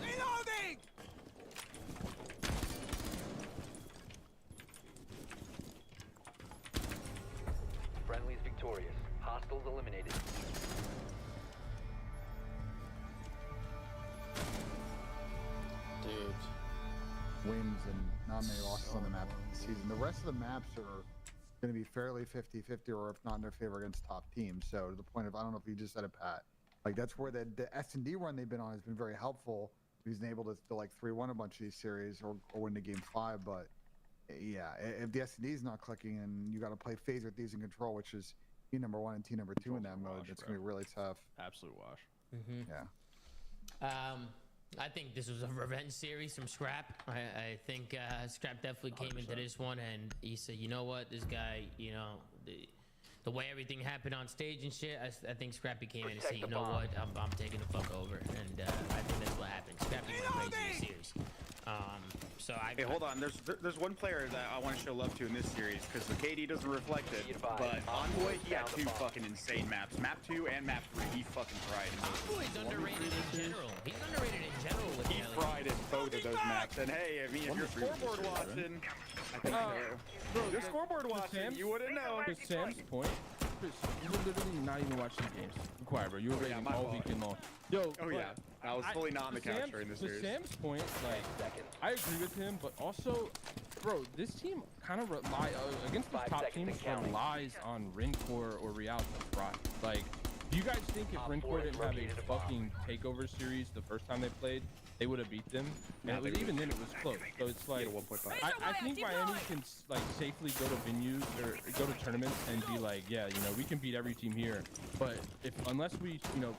Reloading. Friendly's victorious. Hostiles eliminated. Dude. Wins and not many losses on the map this season. The rest of the maps are going to be fairly 50-50 or if not in their favor against top teams. So to the point of, I don't know if you just said it, Pat, like that's where the S&D run they've been on has been very helpful. He's been able to like 3-1 a bunch of these series or win the game 5, but yeah, if the S&D is not clicking and you got to play Phaser, Thieves, and Control, which is T number 1 and T number 2 in that mode, it's gonna be really tough. Absolute wash. Yeah. I think this was a revenge series from Scrap. I think Scrap definitely came into this one and he said, you know what, this guy, you know, the way everything happened on stage and shit, I think Scrappy came in and said, you know what, I'm taking the fuck over, and I think that's what happened. Scrappy went crazy in the series. Hey, hold on. There's one player that I want to show love to in this series because the KD doesn't reflect it. But Envoy, he had 2 fucking insane maps. Map 2 and Map 3. He fucking fried. Envoy's underrated in general. He's underrated in general. With he fried in both of those maps. And hey, I mean, if you're scoreboard watching, I think you're scoreboard watching, you wouldn't know. To Sam's point, Chris, you were literally not even watching the games. Quiet, bro. You were rating all weekend long. Yo, I was fully not on the couch during this series. To Sam's point, like, I agree with him, but also, bro, this team kind of against the top teams relies on Rencor or Real to thrive. Like, do you guys think if Rencor didn't have a fucking takeover series the first time they played, they would have beat them? And even then, it was close. So it's like, I think Miami can like safely go to venues or go to tournaments and be like, yeah, you know, we can beat every team here. But unless we, you know,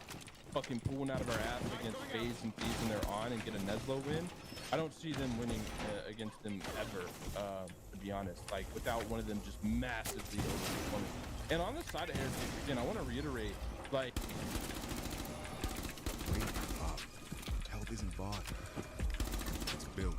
fucking pulling out of our ass against FaZe and Thieves when they're on and get a Neslo win, I don't see them winning against them ever, to be honest, like without one of them just massively overperforming. And on the side of Heritage, again, I want to reiterate, like, Help isn't bought, it's built.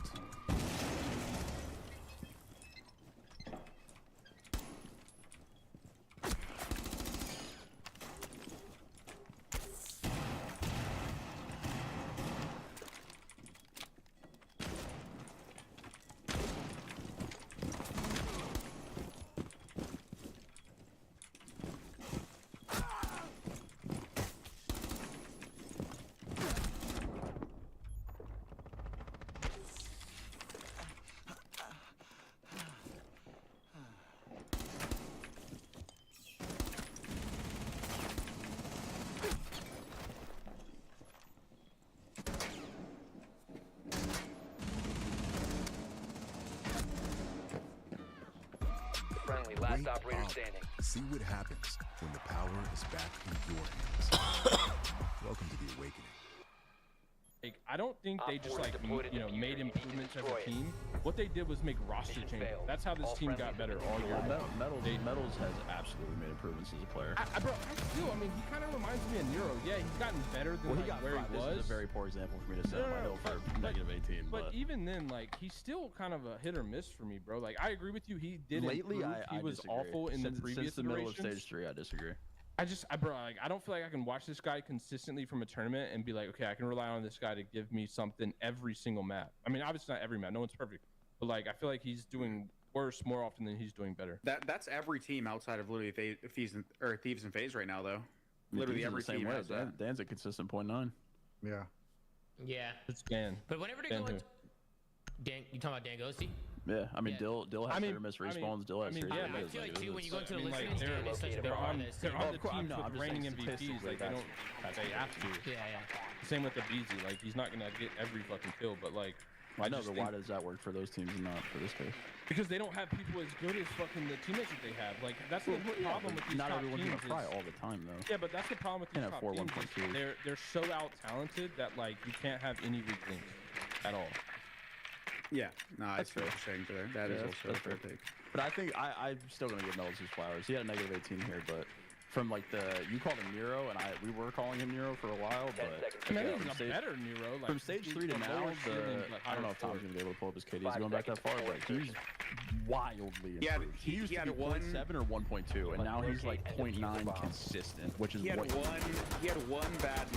Last operator standing. See what happens when the power is back in your hands. Welcome to the awakening. Like, I don't think they just like you know made improvements as a team. What they did was make roster changes. That's how this team got better all year. Metals has absolutely made improvements as a player. I mean, he kind of reminds me of Nero. Yeah, he's gotten better than where he was. This is a very poor example for me to set on my hill for -18. But even then, like, he's still kind of a hit or miss for me, bro. Like, I agree with you. He did lately. He was disagree. awful in the previous since the middle of iterations. stage 3. I disagree. Bro, like, I don't feel like I can watch this guy consistently from a tournament and be like, okay, I can rely on this guy to give me something every single map. I mean, obviously not every map. No one's perfect. But, like, I feel like he's doing worse more often than he's doing better. That's every team outside of literally Thieves and FaZe right now, though. Literally every team has that. Dan's a consistent 0.9. Yeah. Yeah. It's Dan. But whenever they go into Dan, you talking about Dan Ghosty? Yeah, I mean, Dill has hit or miss respawns. Dill has I feel like too when you go into the listeners, Dan is such a big part of this. They're on the teams with reigning MVPs. Like, they have to. Yeah. Same with the BZ. Like, he's not gonna get every fucking kill, but like. I know, but why does that work for those teams and not for this case? Because they don't have people as good as fucking the teammates that they have. Like, that's the problem with these not top everyone's teams. gonna fry all the time, though. Yeah, but that's the problem with these top teams. They're so out talented that like you can't have any weak links at all. Yeah, no, I see what you're saying there. That is also a fair take. But I think I'm still gonna give Metals his flowers. He had a -18 here, but from like you called him Nero, and we were calling him Nero for a while, but I mean, he's a better Nero. Like, from stage 3 to now, I don't know if Tom's gonna be able to pull up his KD. He's going back that far, but he's wildly improved. He used to be 0.7 or 1.2, and now he's like 0.9 consistent, which is he had one bad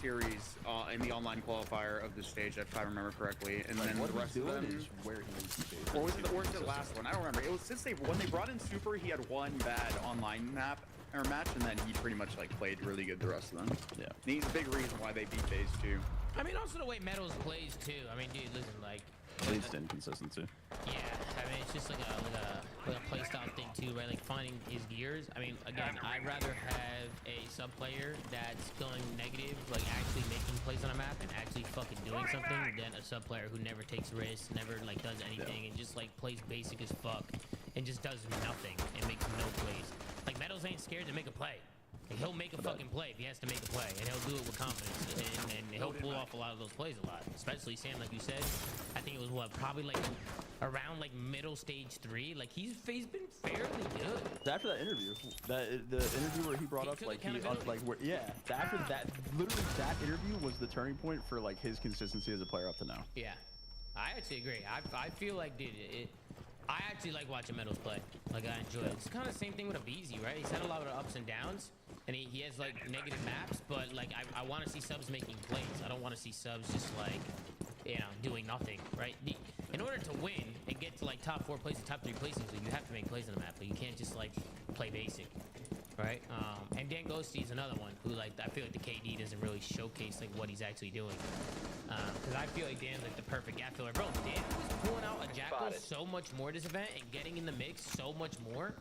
series in the online qualifier of this stage, if I remember correctly, and then the rest of them is where he needs to be. Or was it the last one? I don't remember. It was when they brought in Super, he had one bad online map or match, and then he pretty much like played really good the rest of them. Yeah. And he's a big reason why they beat FaZe too. I mean, also the way Metals plays too. I mean, dude, listen, like. Leads to inconsistency. Yeah, I mean, it's just like a playstyle thing too, right? Like finding his gears. I mean, again, I'd rather have a sub player that's going negative, like actually making plays on a map and actually fucking doing something, than a sub player who never takes risks, never like does anything, and just like plays basic as fuck and just does nothing and makes no plays. Like Meadows ain't scared to make a play. Like, he'll make a fucking play if he has to make a play, and he'll do it with confidence, and he'll pull off a lot of those plays a lot. Especially Sam, like you said. I think it was what, probably like around like middle stage 3. Like he's been fairly good. After that interview, the interview where he brought up like after that, literally that interview was the turning point for like his consistency as a player up to now. Yeah, I actually agree. I feel like, dude, I actually like watching Meadows play. Like, I enjoy it. It's kind of the same thing with Abizi, right? He's had a lot of ups and downs, and he has, like, negative maps, but, like, I want to see subs making plays. I don't want to see subs just, like, you know, doing nothing, right? In order to win and get to, like, top 4 places, top 3 places, you have to make plays on the map. But you can't just, like, play basic, right? And Dan Ghosty is another one who, like, I feel like the KD doesn't really showcase, like, what he's actually doing. Because I feel like Dan's like the perfect gap filler. Bro, Dan was pulling out a Jackal so much more this event and getting in the mix so much more.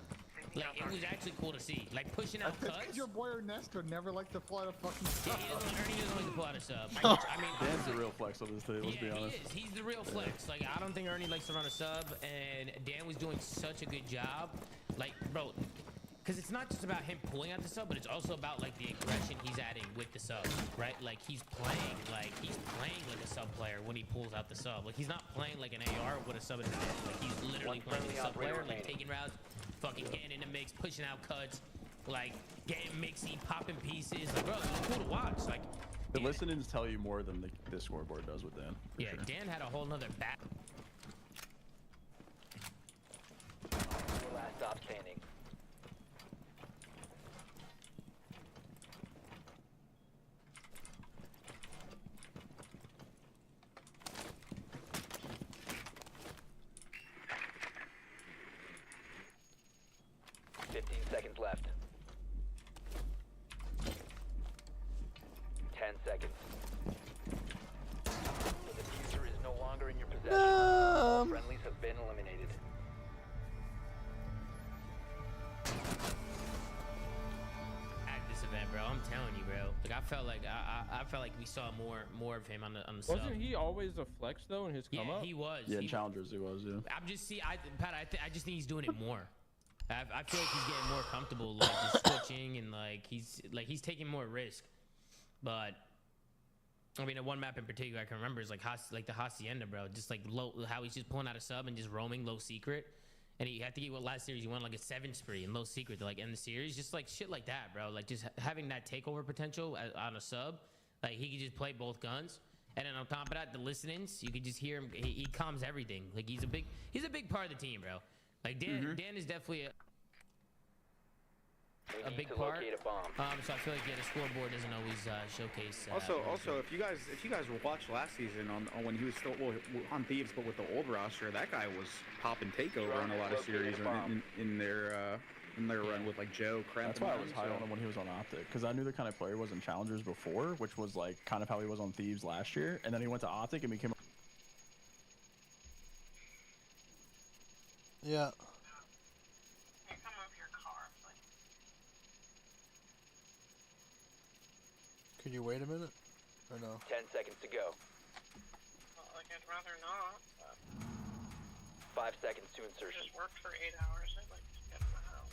Like, it was actually cool to see. Like, pushing out cuts. Your boy Ernesto never liked to fly a fucking Yeah, sub. he doesn't like to pull out a sub. I mean, Dan's the real flex on this day, let's be honest. he is. He's the real flex. Like, I don't think Ernie likes to run a sub, and Dan was doing such a good job. Like, bro, because it's not just about him pulling out the sub, but it's also about, like, the aggression he's adding with the sub, right? Like, he's playing like a sub player when he pulls out the sub. Like, he's not playing like an AR with a sub in his hand. Like, he's literally playing like a sub player, like, taking routes, fucking getting in the mix, pushing out cuts, like, getting mixy, popping pieces. Like, bro, it's cool to watch. Like, The listenings tell you more than the scoreboard does with Dan. yeah, Dan had a whole nother back. Last stop standing. Seconds left. 10 seconds. The diffuser is no longer in your possession. All friendlies have been eliminated. At this event, bro, I'm telling you, bro. Like, I felt like we saw more of him on the sub. Wasn't he always a flex though in his come up? Yeah, he was. Yeah, in Challengers he was, yeah. Pat, I just think he's doing it more. I feel like he's getting more comfortable, like, just switching, and he's taking more risk. But I mean, one map in particular I can remember is like the Hacienda, bro. Just like how he's just pulling out a sub and just roaming low secret. And I think last series he won like a 7 spree in low secret to like end the series. Just like shit like that, bro. Like just having that takeover potential on a sub. Like he could just play both guns. And then on top of that, the listenings, you could just hear him. He calms everything. Like he's a big part of the team, bro. Like Dan is definitely a big part. So I feel like the scoreboard doesn't always showcase. Also, if you guys watched last season on when he was still on Thieves, but with the old roster, that guy was popping takeover on a lot of series in their run with like Joe. That's why I was high on him when he was on Optic, because I knew the kind of player he was in Challengers before, which was like kind of how he was on Thieves last year, and then he went to Optic and became. Yeah. Could you wait a minute? Or no? 10 seconds to go. Like, I'd rather not. 5 seconds to insertion. I just worked for 8 hours. I'd like to get in the house.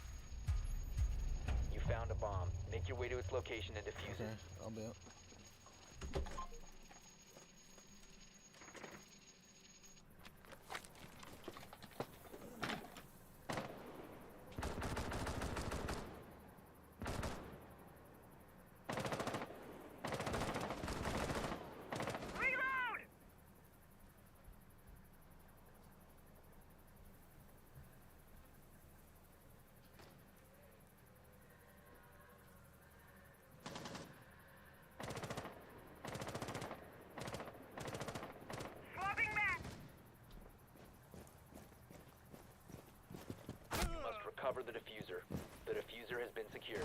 You found a bomb. Make your way to its location and defuse it. Okay, I'll be up. Recover the diffuser. The diffuser has been secured.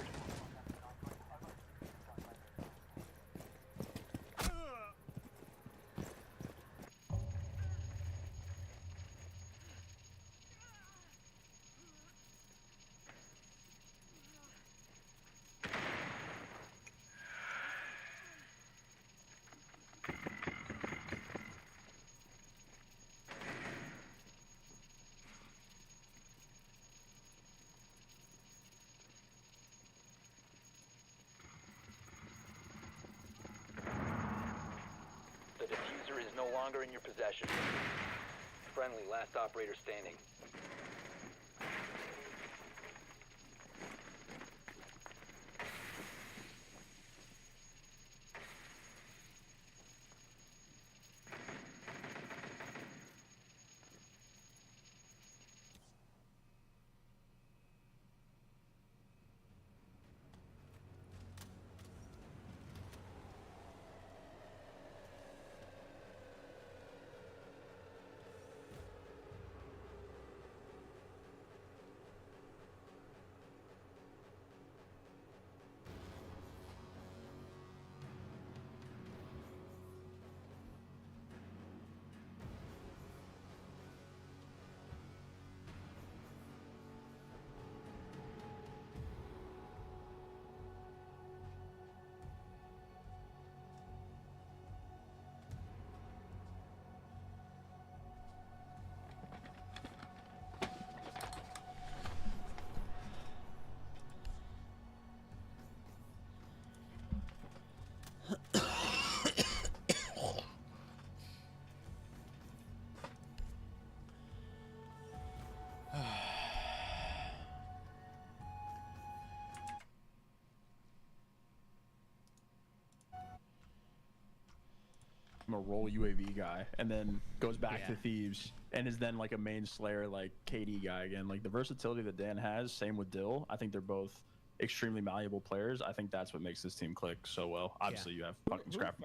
diffuser is no longer in your possession. Friendly, last operator standing. I'm a roll UAV guy, and then goes back Yeah. to Thieves, and is then like a main Slayer, like KD guy again. Like the versatility that Dan has, same with Dill. I think they're both extremely malleable players. I think that's what makes this team click so well. Obviously, you have fucking Scrap